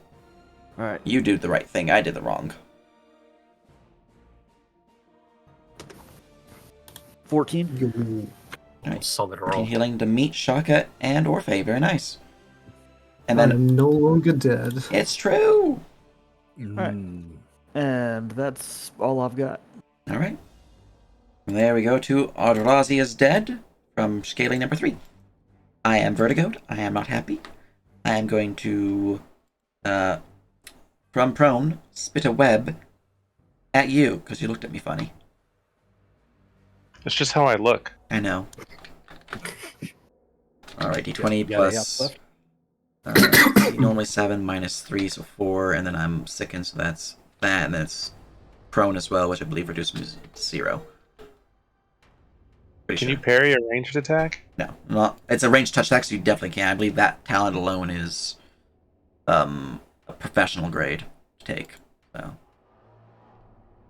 Speaker 3: All right.
Speaker 1: You did the right thing. I did the wrong.
Speaker 3: 14.
Speaker 1: Alright.
Speaker 4: Solid
Speaker 1: 14
Speaker 4: roll.
Speaker 1: healing to meet Shaka and Orphe. Very nice. And
Speaker 6: I
Speaker 1: then
Speaker 6: am no longer dead.
Speaker 1: it's true.
Speaker 3: right.
Speaker 5: Mm.
Speaker 3: And that's all I've got.
Speaker 1: All right. From there we go to Audrazi is dead from scaling number 3. I am vertigoed. I am not happy. I am going to, from prone, spit a web at you because you looked at me funny.
Speaker 2: That's just how I look.
Speaker 1: I know. All right, d20
Speaker 5: Got any
Speaker 1: plus.
Speaker 5: left?
Speaker 1: Normally 7 minus 3, so 4, and then I'm sickened, so that's that, and then it's prone as well, which I believe reduces me to 0. Pretty
Speaker 2: Can
Speaker 1: sure.
Speaker 2: you parry a ranged attack?
Speaker 1: No, not. It's a ranged touch attack, so you definitely can. I believe that talent alone is a professional grade to take. So,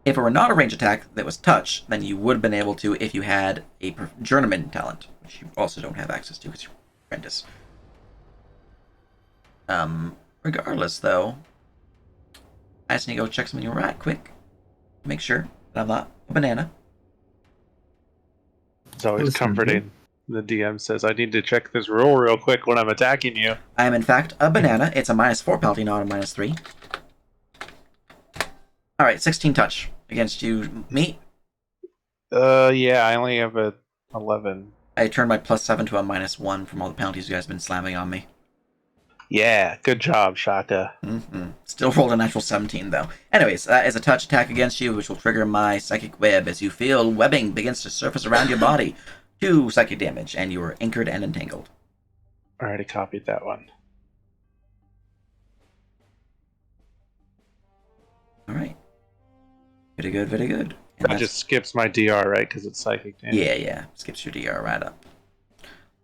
Speaker 1: if it were not a ranged attack that was touch, then you would have been able to if you had a journeyman talent, which you also don't have access to because you're apprentice. Regardless, though, I just need to go check something right quick. Make sure that I'm not a banana.
Speaker 2: It's always
Speaker 6: Listen,
Speaker 2: comforting. The DM says, I need to check this roll real quick when I'm attacking you.
Speaker 1: I am, in fact, a banana. It's a -4 penalty, not a -3. Alright, 16 touch against you, me.
Speaker 2: Yeah, I only have a 11.
Speaker 1: I turned my +7 to a -1 from all the penalties you guys have been slamming on me.
Speaker 2: Yeah, good job, Shaka.
Speaker 1: Still rolled a natural 17, though. Anyways, that is a touch attack against you, which will trigger my psychic web as you feel webbing begins to surface around your body. 2 psychic damage, and you are anchored and entangled.
Speaker 2: I already copied that one.
Speaker 1: Alright. Very good, very good. And
Speaker 2: That
Speaker 1: that's-
Speaker 2: just skips my DR, right? Because it's psychic damage.
Speaker 1: Yeah. Skips your DR right up.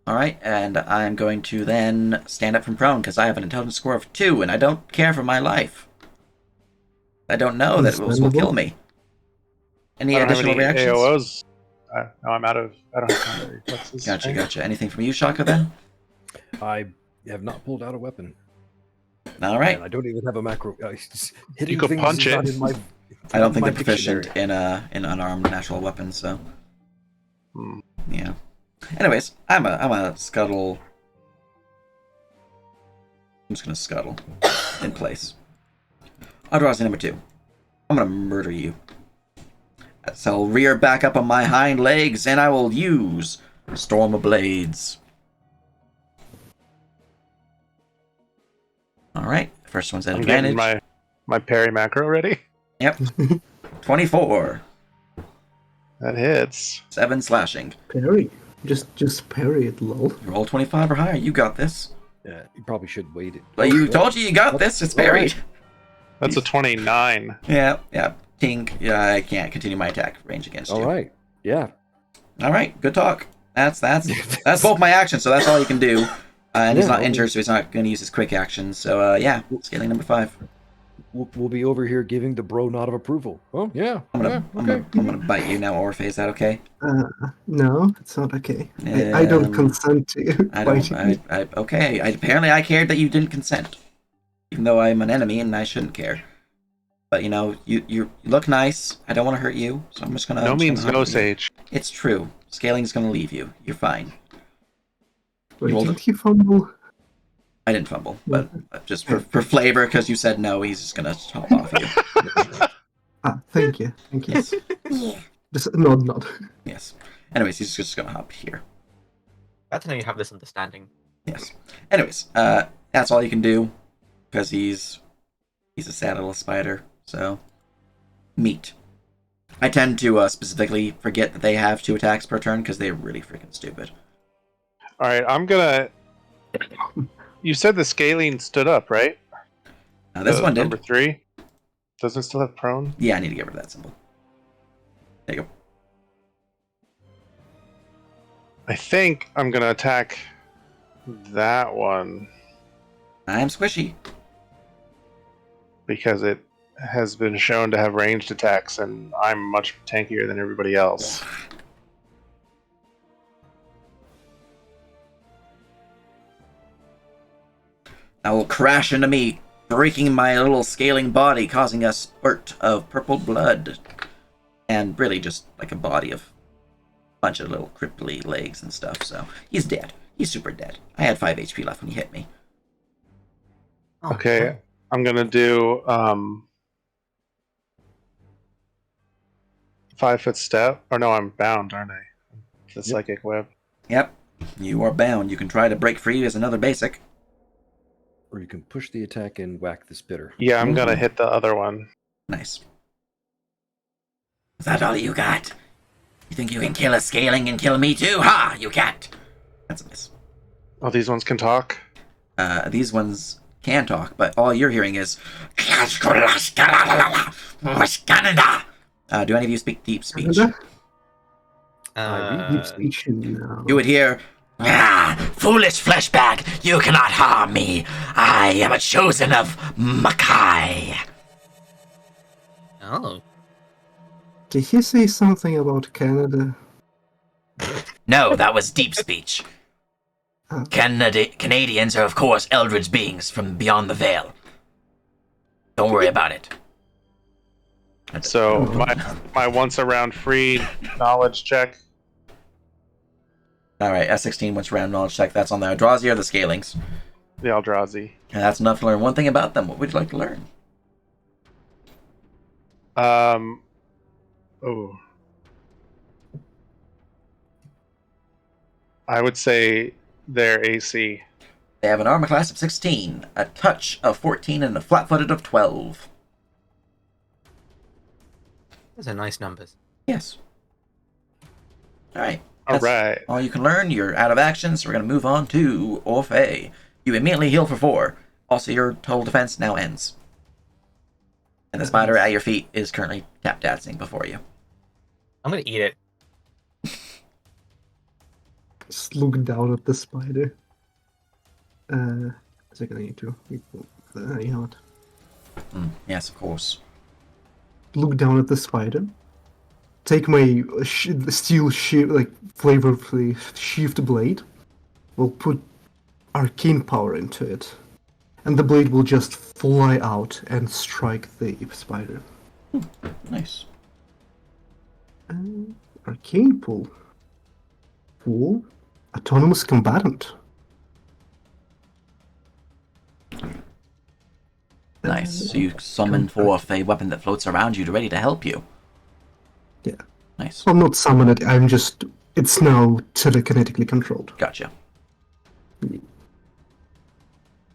Speaker 1: Alright, and I'm going to then stand up from prone because I have an intelligence score of 2 and I don't care for my life. I don't know that it will kill me. Any
Speaker 2: I don't have
Speaker 1: additional
Speaker 2: any
Speaker 1: reactions?
Speaker 2: AOs. No, I'm out of. I don't have any reflexes.
Speaker 1: Gotcha. Anything from you, Shaka, then?
Speaker 5: I have not pulled out a weapon.
Speaker 1: Alright.
Speaker 5: And I don't even have a macro. Hitting
Speaker 2: could
Speaker 5: things
Speaker 2: punch
Speaker 5: is not
Speaker 2: it.
Speaker 5: in my,
Speaker 1: I don't think
Speaker 5: my
Speaker 1: they're proficient
Speaker 5: dictionary.
Speaker 1: in unarmed natural weapons, so
Speaker 2: Hmm.
Speaker 1: yeah. Anyways, I'm a scuttle. I'm just gonna scuttle in place. Audrazi number 2. I'm gonna murder you. So I'll rear back up on my hind legs, and I will use Storm of Blades. Alright, first one's at
Speaker 2: I'm
Speaker 1: advantage.
Speaker 2: getting my parry macro ready.
Speaker 1: Yep. 24.
Speaker 2: That hits.
Speaker 1: 7 slashing.
Speaker 6: Parry. Just parry it, lol.
Speaker 1: You roll 25 or higher, you got this.
Speaker 5: You probably should wait it.
Speaker 1: Well, you told you got this, it's parried.
Speaker 2: That's a 29.
Speaker 1: Yeah. Tink. Yeah, I can't continue my attack range against you.
Speaker 5: All right. Yeah.
Speaker 1: Alright, good talk. That's both my actions, so that's all you can do. And he's
Speaker 5: Yeah,
Speaker 1: not injured, so he's not going to use his quick action. So, yeah, scaling number 5.
Speaker 5: We'll be over here giving the bro nod of approval. Oh yeah,
Speaker 1: I'm
Speaker 5: okay.
Speaker 1: gonna bite you now, Orphe. Is that okay?
Speaker 6: No, it's not okay. I don't consent to you
Speaker 1: I don't.
Speaker 6: biting me.
Speaker 1: Okay. Apparently, I cared that you didn't consent, even though I'm an enemy and I shouldn't care. But you look nice. I don't want to hurt you, so I'm just gonna.
Speaker 2: No
Speaker 1: I'm just
Speaker 2: means
Speaker 1: gonna
Speaker 2: no,
Speaker 1: hug you.
Speaker 2: Sage.
Speaker 1: It's true. Scaling's gonna leave you. You're fine.
Speaker 6: Wait,
Speaker 1: rolled
Speaker 6: didn't he fumble?
Speaker 1: I didn't fumble, but just for flavor, because you said no, he's just gonna chop off you.
Speaker 6: Thank you.
Speaker 1: Yes.
Speaker 7: Yeah.
Speaker 6: Just nod.
Speaker 1: Yes. Anyways, he's just gonna hop here.
Speaker 4: Glad to know you have this understanding.
Speaker 1: Yes. Anyways, that's all you can do, because he's a sad little spider. So, meat. I tend to specifically forget that they have 2 attacks per turn because they're really freaking stupid.
Speaker 2: All right, I'm gonna. You said the scaling stood up, right?
Speaker 1: This one did.
Speaker 2: Number 3. Doesn't it still have prone?
Speaker 1: Yeah, I need to get rid of that symbol. There you go.
Speaker 2: I think I'm gonna attack that one
Speaker 1: I'm squishy.
Speaker 2: because it has been shown to have ranged attacks, and I'm much tankier than everybody else.
Speaker 1: Now will crash into me, breaking my little scaling body, causing a spurt of purple blood. And really just like a body of a bunch of little cripply legs and stuff. So he's dead. He's super dead. I had 5 HP left when he hit me.
Speaker 2: Okay, I'm gonna do 5-foot step. Or no, I'm bound, aren't I? The psychic web.
Speaker 1: Yep. You are bound. You can try to break free as another basic.
Speaker 5: Or you can push the attack and whack the spitter.
Speaker 2: Yeah, I'm gonna hit the other one.
Speaker 1: Nice.
Speaker 7: Is that all you got? You think you can kill a scaling and kill me too? Ha! You can't.
Speaker 1: That's a miss.
Speaker 2: Oh, these ones can talk?
Speaker 1: These ones can talk, but all you're hearing is... Do any of you speak deep speech?
Speaker 6: Deep speech. No.
Speaker 1: You would hear...
Speaker 7: Foolish flesh bag, you cannot harm me. I am a chosen of Makai.
Speaker 4: Oh.
Speaker 6: Did he say something about Canada?
Speaker 7: No, that was deep speech.
Speaker 6: Oh.
Speaker 7: Canadians are, of course, eldritch beings from beyond the veil. Don't worry about it.
Speaker 2: So my once around free knowledge check.
Speaker 1: Alright, S16 once round knowledge check. That's on the Eldrazi or the Scalings.
Speaker 2: The Eldrazi.
Speaker 1: And that's enough to learn one thing about them. What would you like to learn?
Speaker 2: Oh. I would say their AC.
Speaker 1: They have an armor class of 16, a touch of 14, and a flat-footed of 12.
Speaker 4: Those are nice numbers.
Speaker 1: Yes. Alright.
Speaker 2: All right.
Speaker 1: All you can learn. You're out of action, so we're going to move on to Orphe. You immediately heal for 4. Also, your total defense now ends. And the spider at your feet is currently tap dancing before you.
Speaker 4: I'm gonna eat it.
Speaker 6: Just look down at the spider. Second, I need to. You know what?
Speaker 1: Yes, of course.
Speaker 6: Look down at the spider. Take my steel flavorfully sheathed blade. We'll put arcane power into it, and the blade will just fly out and strike the spider.
Speaker 1: Nice.
Speaker 6: Arcane pool. Pool. Autonomous combatant.
Speaker 1: Nice. So you summon forth a weapon that floats around you, ready to help you.
Speaker 6: Yeah.
Speaker 1: Nice.
Speaker 6: I'll not summon it. It's now telekinetically controlled.
Speaker 1: Gotcha.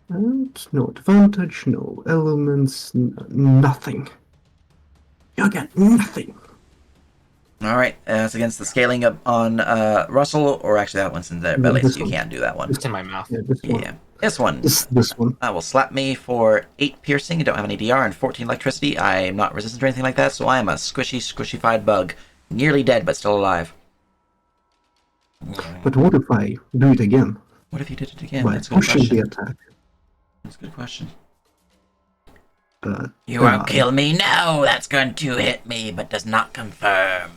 Speaker 6: And no advantage, no elements, nothing. You get nothing.
Speaker 1: Alright, it's against the scaling up on Russell, or actually that one's in their belly,
Speaker 6: this
Speaker 1: so you
Speaker 6: one.
Speaker 1: can't do that one.
Speaker 4: It's in my mouth.
Speaker 6: Yeah, this one.
Speaker 1: Yeah. This one.
Speaker 6: This one.
Speaker 1: Will slap me for 8 piercing. I don't have any DR and 14 electricity. I'm not resistant to anything like that, so I am a squishy-fied bug. Nearly dead, but still alive.
Speaker 6: But what if I do it again?
Speaker 1: What if he did it again?
Speaker 6: by
Speaker 1: That's a good
Speaker 6: pushing the
Speaker 1: question.
Speaker 6: attack.
Speaker 1: That's a good question.
Speaker 7: You won't kill me? No, that's going to hit me, but does not confirm.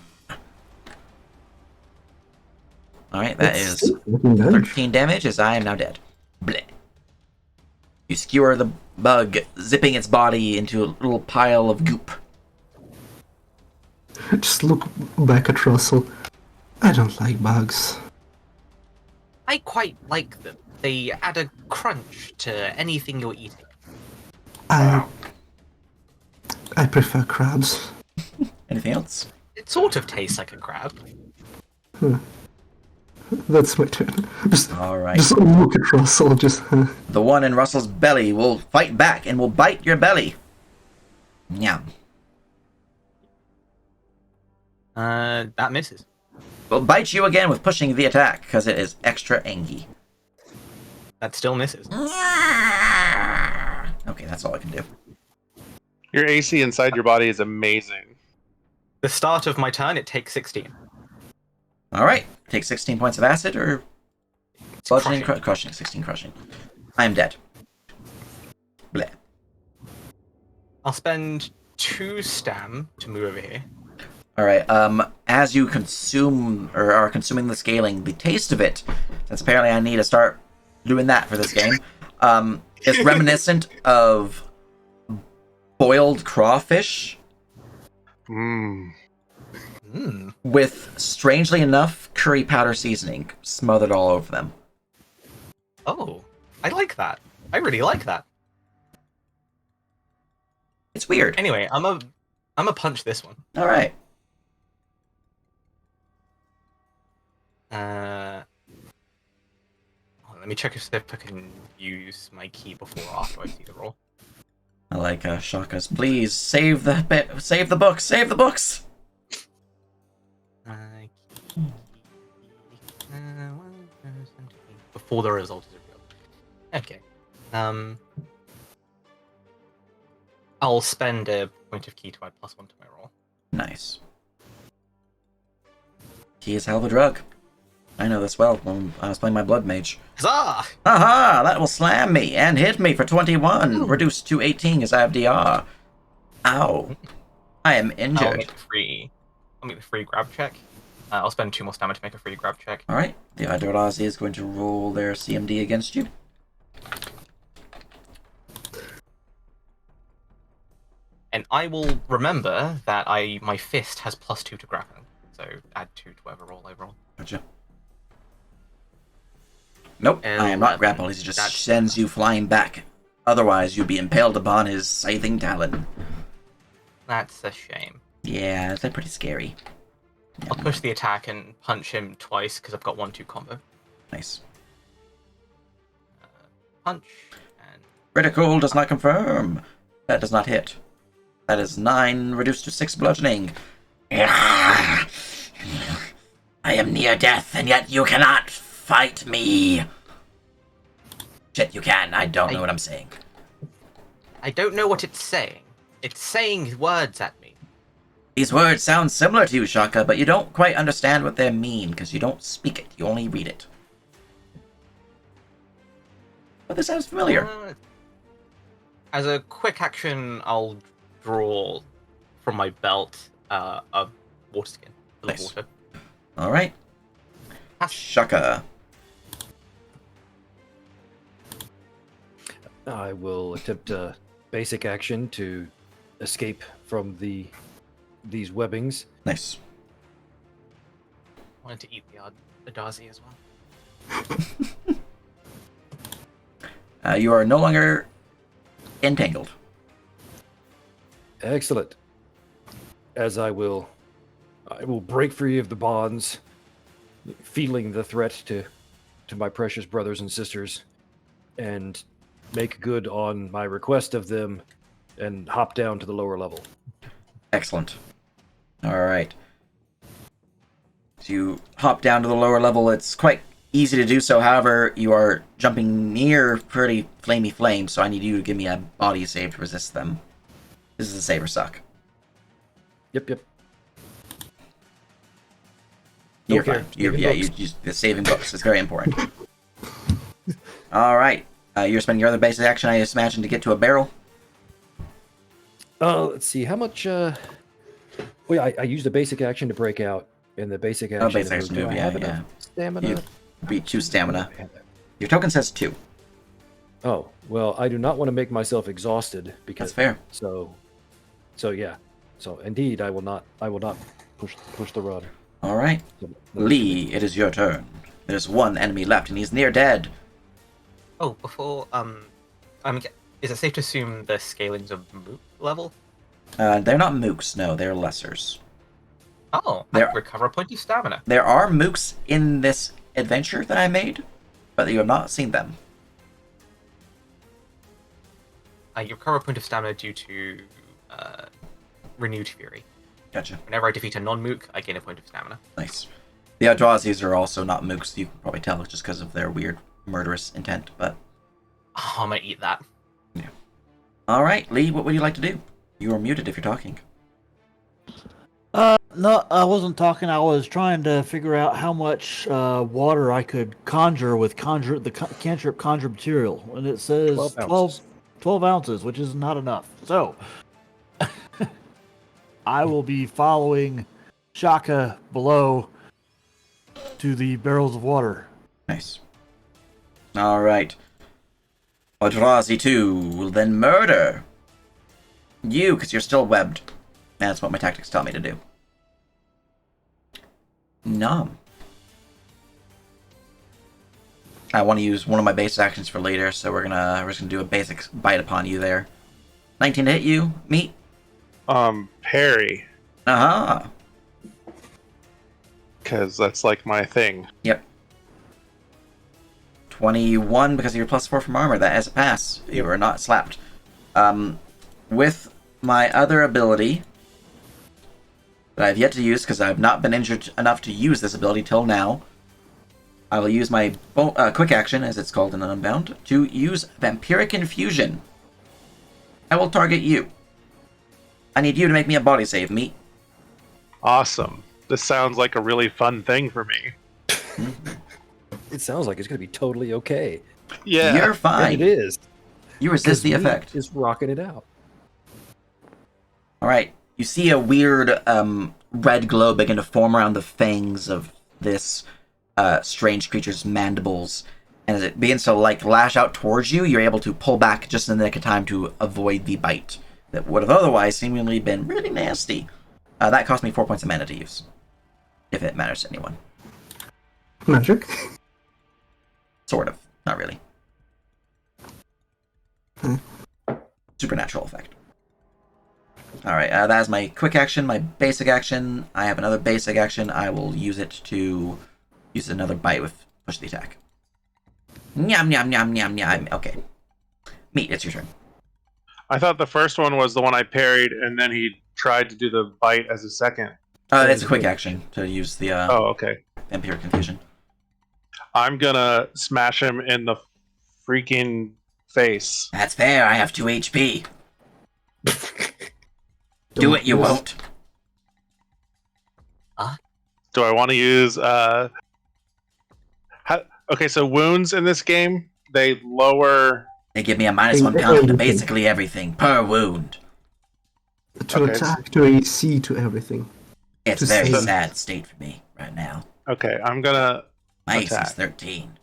Speaker 1: Alright, that
Speaker 6: It's
Speaker 1: is
Speaker 6: 14 damage.
Speaker 1: 13 damage as I am now dead. Bleh. You skewer the bug, zipping its body into a little pile of goop.
Speaker 6: Just look back at Russell. I don't like bugs.
Speaker 4: I quite like them. They add a crunch to anything you're eating.
Speaker 6: I prefer crabs.
Speaker 1: Anything else?
Speaker 4: It sort of tastes like a crab.
Speaker 6: That's my turn.
Speaker 1: Alright.
Speaker 6: Just look at Russell. Just
Speaker 1: The one in Russell's belly will fight back and will bite your belly. Yum.
Speaker 4: That misses.
Speaker 1: Will bite you again with pushing the attack, because it is extra angy.
Speaker 4: That still misses.
Speaker 1: Okay, that's all I can do.
Speaker 2: Your AC inside your body is amazing.
Speaker 4: The start of my turn, it takes 16.
Speaker 1: Alright, take 16 points of acid, or bludgeoning,
Speaker 4: crushing.
Speaker 1: crushing, 16 crushing. I am dead. Bleh.
Speaker 4: I'll spend 2 stam to move over here.
Speaker 1: Alright, as you consume, or are consuming the scaling, the taste of it, since apparently I need to start doing that for this game, is reminiscent of boiled crawfish
Speaker 2: Mmm.
Speaker 1: with, strangely enough, curry powder seasoning smothered all over them.
Speaker 4: Oh, I like that. I really like that.
Speaker 1: It's weird.
Speaker 4: Anyway, I'm a punch this one.
Speaker 1: Alright.
Speaker 4: Let me check if I can use my key before or after I see the roll.
Speaker 1: I like Shaka's. Please save the books. Save the books.
Speaker 4: Before the result is revealed. Okay. I'll spend a point of key to add +1 to my roll.
Speaker 1: Nice. Key is hell of a drug. I know this well when I was playing my blood mage.
Speaker 4: Huzzah!
Speaker 1: Aha! That will slam me and hit me for 21, reduced to 18 as I have DR. Ow! I am
Speaker 4: I'll
Speaker 1: injured.
Speaker 4: make the free grab check. I'll spend 2 more stamina to make a free grab check.
Speaker 1: All right. The Adorazi is going to roll their CMD against you.
Speaker 4: And I will remember that my fist has +2 to grappling. So add 2 to whatever roll I roll.
Speaker 1: Gotcha. Nope, I am not
Speaker 4: 11.
Speaker 1: grappled. He just
Speaker 4: That's-
Speaker 1: sends you flying back. Otherwise, you'd be impaled upon his scything talon.
Speaker 4: That's a shame.
Speaker 1: Yeah, that's pretty scary.
Speaker 4: I'll push the attack and punch him twice because I've got 1-2 combo.
Speaker 1: Nice.
Speaker 4: Punch and
Speaker 1: Critical does not confirm. That does not hit. That is 9, reduced to 6 bludgeoning.
Speaker 7: I am near death, and yet you cannot fight me. Shit, you can. I don't know what I'm saying.
Speaker 4: I don't know what it's saying. It's saying words at me.
Speaker 1: These words sound similar to you, Shaka, but you don't quite understand what they mean because you don't speak it. You only read it. But this sounds familiar.
Speaker 4: As a quick action, I'll draw from my belt a water skin full of
Speaker 1: Nice.
Speaker 4: water.
Speaker 1: All right. Shaka.
Speaker 5: I will attempt a basic action to escape from these webbings.
Speaker 1: Nice.
Speaker 4: Wanted to eat the Adazi as well.
Speaker 1: You are no longer entangled.
Speaker 5: Excellent. As I will break free of the bonds, feeling the threat to my precious brothers and sisters, and make good on my request of them, and hop down to the lower level.
Speaker 1: Excellent. All right. So you hop down to the lower level. It's quite easy to do so. However, you are jumping near pretty flamey flames, so I need you to give me a body save to resist them. This is a save or suck.
Speaker 5: Yep.
Speaker 1: You're
Speaker 5: Okay,
Speaker 1: fine.
Speaker 5: saving books.
Speaker 1: The saving books is very important. All right. You're spending your other basic action, I just imagine, to get to a barrel.
Speaker 5: Let's see how much. I used a basic action to break out, and the basic action.
Speaker 1: Basic
Speaker 5: to
Speaker 1: action
Speaker 5: Do
Speaker 1: move,
Speaker 5: I
Speaker 1: yeah,
Speaker 5: have
Speaker 1: yeah.
Speaker 5: enough stamina?
Speaker 1: You beat 2 stamina.
Speaker 5: I have that.
Speaker 1: Your token says 2.
Speaker 5: Oh well, I do not want to make myself exhausted because
Speaker 1: That's fair.
Speaker 5: So yeah. So indeed, I will not push the run.
Speaker 1: All right.
Speaker 5: So,
Speaker 1: Lee, it is your turn. There's one enemy left, and he's near dead.
Speaker 4: Oh, before is it safe to assume the scaling's of moot level?
Speaker 1: They're not mooks, no, they're lessers.
Speaker 4: Oh,
Speaker 1: There-
Speaker 4: I recover a point of stamina.
Speaker 1: There are mooks in this adventure that I made, but you have not seen them.
Speaker 4: You recover a point of stamina due to renewed fury.
Speaker 1: Gotcha.
Speaker 4: Whenever I defeat a non-mook, I gain a point of stamina.
Speaker 1: Nice. The Eldrazi's are also not mooks, you can probably tell just because of their weird murderous intent, but...
Speaker 4: Oh, I'm gonna eat that.
Speaker 1: Alright, Lee, what would you like to do? You are muted if you're talking.
Speaker 3: No, I wasn't talking. I was trying to figure out how much water I could conjure with cantrip conjure material, and it says
Speaker 5: 12 ounces.
Speaker 3: 12 ounces, which is not enough. So I will be following Shaka below to the barrels of water.
Speaker 1: Nice. Alright. Eldrazi 2 will then murder you, because you're still webbed. That's what my tactics tell me to do. Nom. I want to use one of my base actions for later, so we're just gonna do a basic bite upon you there. 19 to hit you, meat.
Speaker 2: Parry,
Speaker 1: Uh-huh.
Speaker 2: because that's like my thing.
Speaker 1: Yep. 21 because of your +4 from armor. That is a pass. You are not slapped. With my other ability that I've yet to use because I've not been injured enough to use this ability till now, I will use my quick action, as it's called in Unbound, to use Vampiric Infusion. I will target you. I need you to make me a body save, meat.
Speaker 2: Awesome. This sounds like a really fun thing for me.
Speaker 5: It sounds like it's going to be totally okay.
Speaker 2: Yeah.
Speaker 1: You're
Speaker 5: And
Speaker 1: fine.
Speaker 5: it is.
Speaker 1: You resist the
Speaker 5: Meat
Speaker 1: effect.
Speaker 5: is rocking it out.
Speaker 1: Alright, you see a weird red glow begin to form around the fangs of this strange creature's mandibles. And as it begins to lash out towards you, you're able to pull back just in the nick of time to avoid the bite that would have otherwise seemingly been really nasty. That cost me 4 points of mana to use, if it matters to anyone.
Speaker 6: Magic.
Speaker 1: Sort of. Not really. Supernatural effect. Alright, that is my quick action, my basic action. I have another basic action. I will use it to use another bite with push the attack. Nyam, nyam, nyam, nyam, nyam. Okay. Meat, it's your turn.
Speaker 2: I thought the first one was the one I parried, and then he tried to do the bite as a second.
Speaker 1: It's a quick action to use the
Speaker 2: Oh, okay.
Speaker 1: Vampiric Confusion.
Speaker 2: I'm gonna smash him in the freaking face.
Speaker 7: That's fair. I have 2 HP. Do it, you won't.
Speaker 2: Do I want to use okay, so wounds in this game, they lower
Speaker 7: They give me a -1 penalty to basically everything per wound.
Speaker 6: To
Speaker 2: Okay.
Speaker 6: attack, to AC, to everything.
Speaker 7: It's a
Speaker 6: To
Speaker 7: very
Speaker 6: save.
Speaker 7: sad state for me right now.
Speaker 2: Okay, I'm gonna
Speaker 7: My AC is
Speaker 2: Attack.
Speaker 7: 13.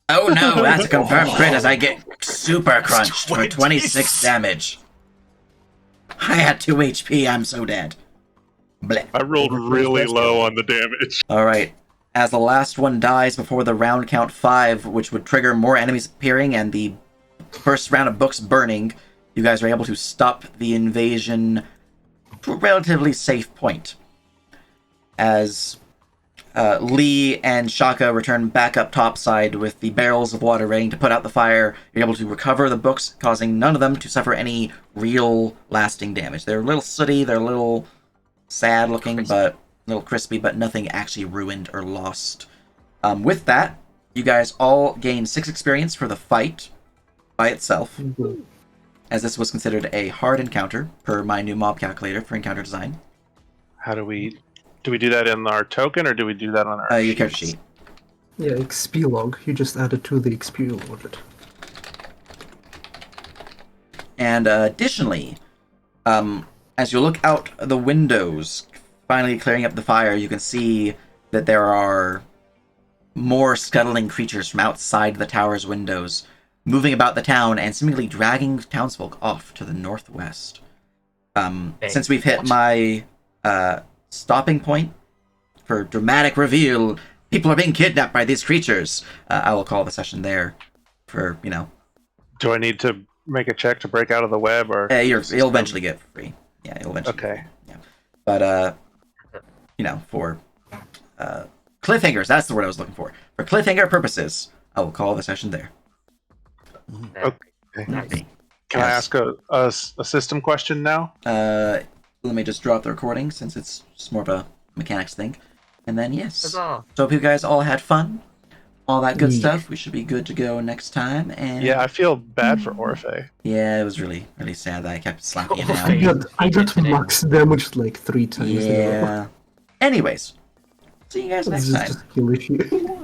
Speaker 7: Oh no, that's a confirmed crit as I get super crunched for 26 damage. I had 2 HP, I'm so dead. Bleh.
Speaker 2: I rolled really low on the damage.
Speaker 1: Alright. As the last one dies before the round count 5, which would trigger more enemies appearing and the first round of books burning, you guys are able to stop the invasion to a relatively safe point. As Lee and Shaka return back up topside with the barrels of water ready to put out the fire, you're able to recover the books, causing none of them to suffer any real lasting damage. They're a little sooty, they're a little sad looking, but a little crispy, but nothing actually ruined or lost. With that, you guys all gain 6 experience for the fight by itself, as this was considered a hard encounter per my new mob calculator for encounter design.
Speaker 2: How do we do that in our token, or do we do that on our
Speaker 1: Your character
Speaker 2: sheets?
Speaker 1: sheet.
Speaker 6: Yeah, XP log. You just add it to the XP awarded.
Speaker 1: And additionally, as you look out the windows, finally clearing up the fire, you can see that there are more scuttling creatures from outside the tower's windows, moving about the town and seemingly dragging townsfolk off to the northwest. Since we've hit my stopping point for dramatic reveal, people are being kidnapped by these creatures. I will call the session there for,
Speaker 2: Do I need to make a check to break out of the web, or
Speaker 1: you'll eventually get free. Yeah, you'll eventually.
Speaker 2: Okay.
Speaker 1: Yeah. But for cliffhangers, that's the word I was looking for. For cliffhanger purposes, I will call the session there.
Speaker 2: Okay.
Speaker 4: Nice.
Speaker 2: Can I ask a system question now?
Speaker 1: Let me just drop the recording since it's just more of a mechanics thing, and then yes.
Speaker 4: Huzzah.
Speaker 1: So hope you guys all had fun, all that good
Speaker 6: Yeah.
Speaker 1: stuff. We should be good to go next time. And
Speaker 2: Yeah, I feel bad for Orphe.
Speaker 1: yeah, it was really really sad that I kept slapping it
Speaker 6: I
Speaker 1: down.
Speaker 6: I got max damaged like 3 times. in a row.
Speaker 1: Yeah. Anyways, see you guys
Speaker 6: This
Speaker 1: next
Speaker 6: is
Speaker 1: time.
Speaker 6: just a skill issue.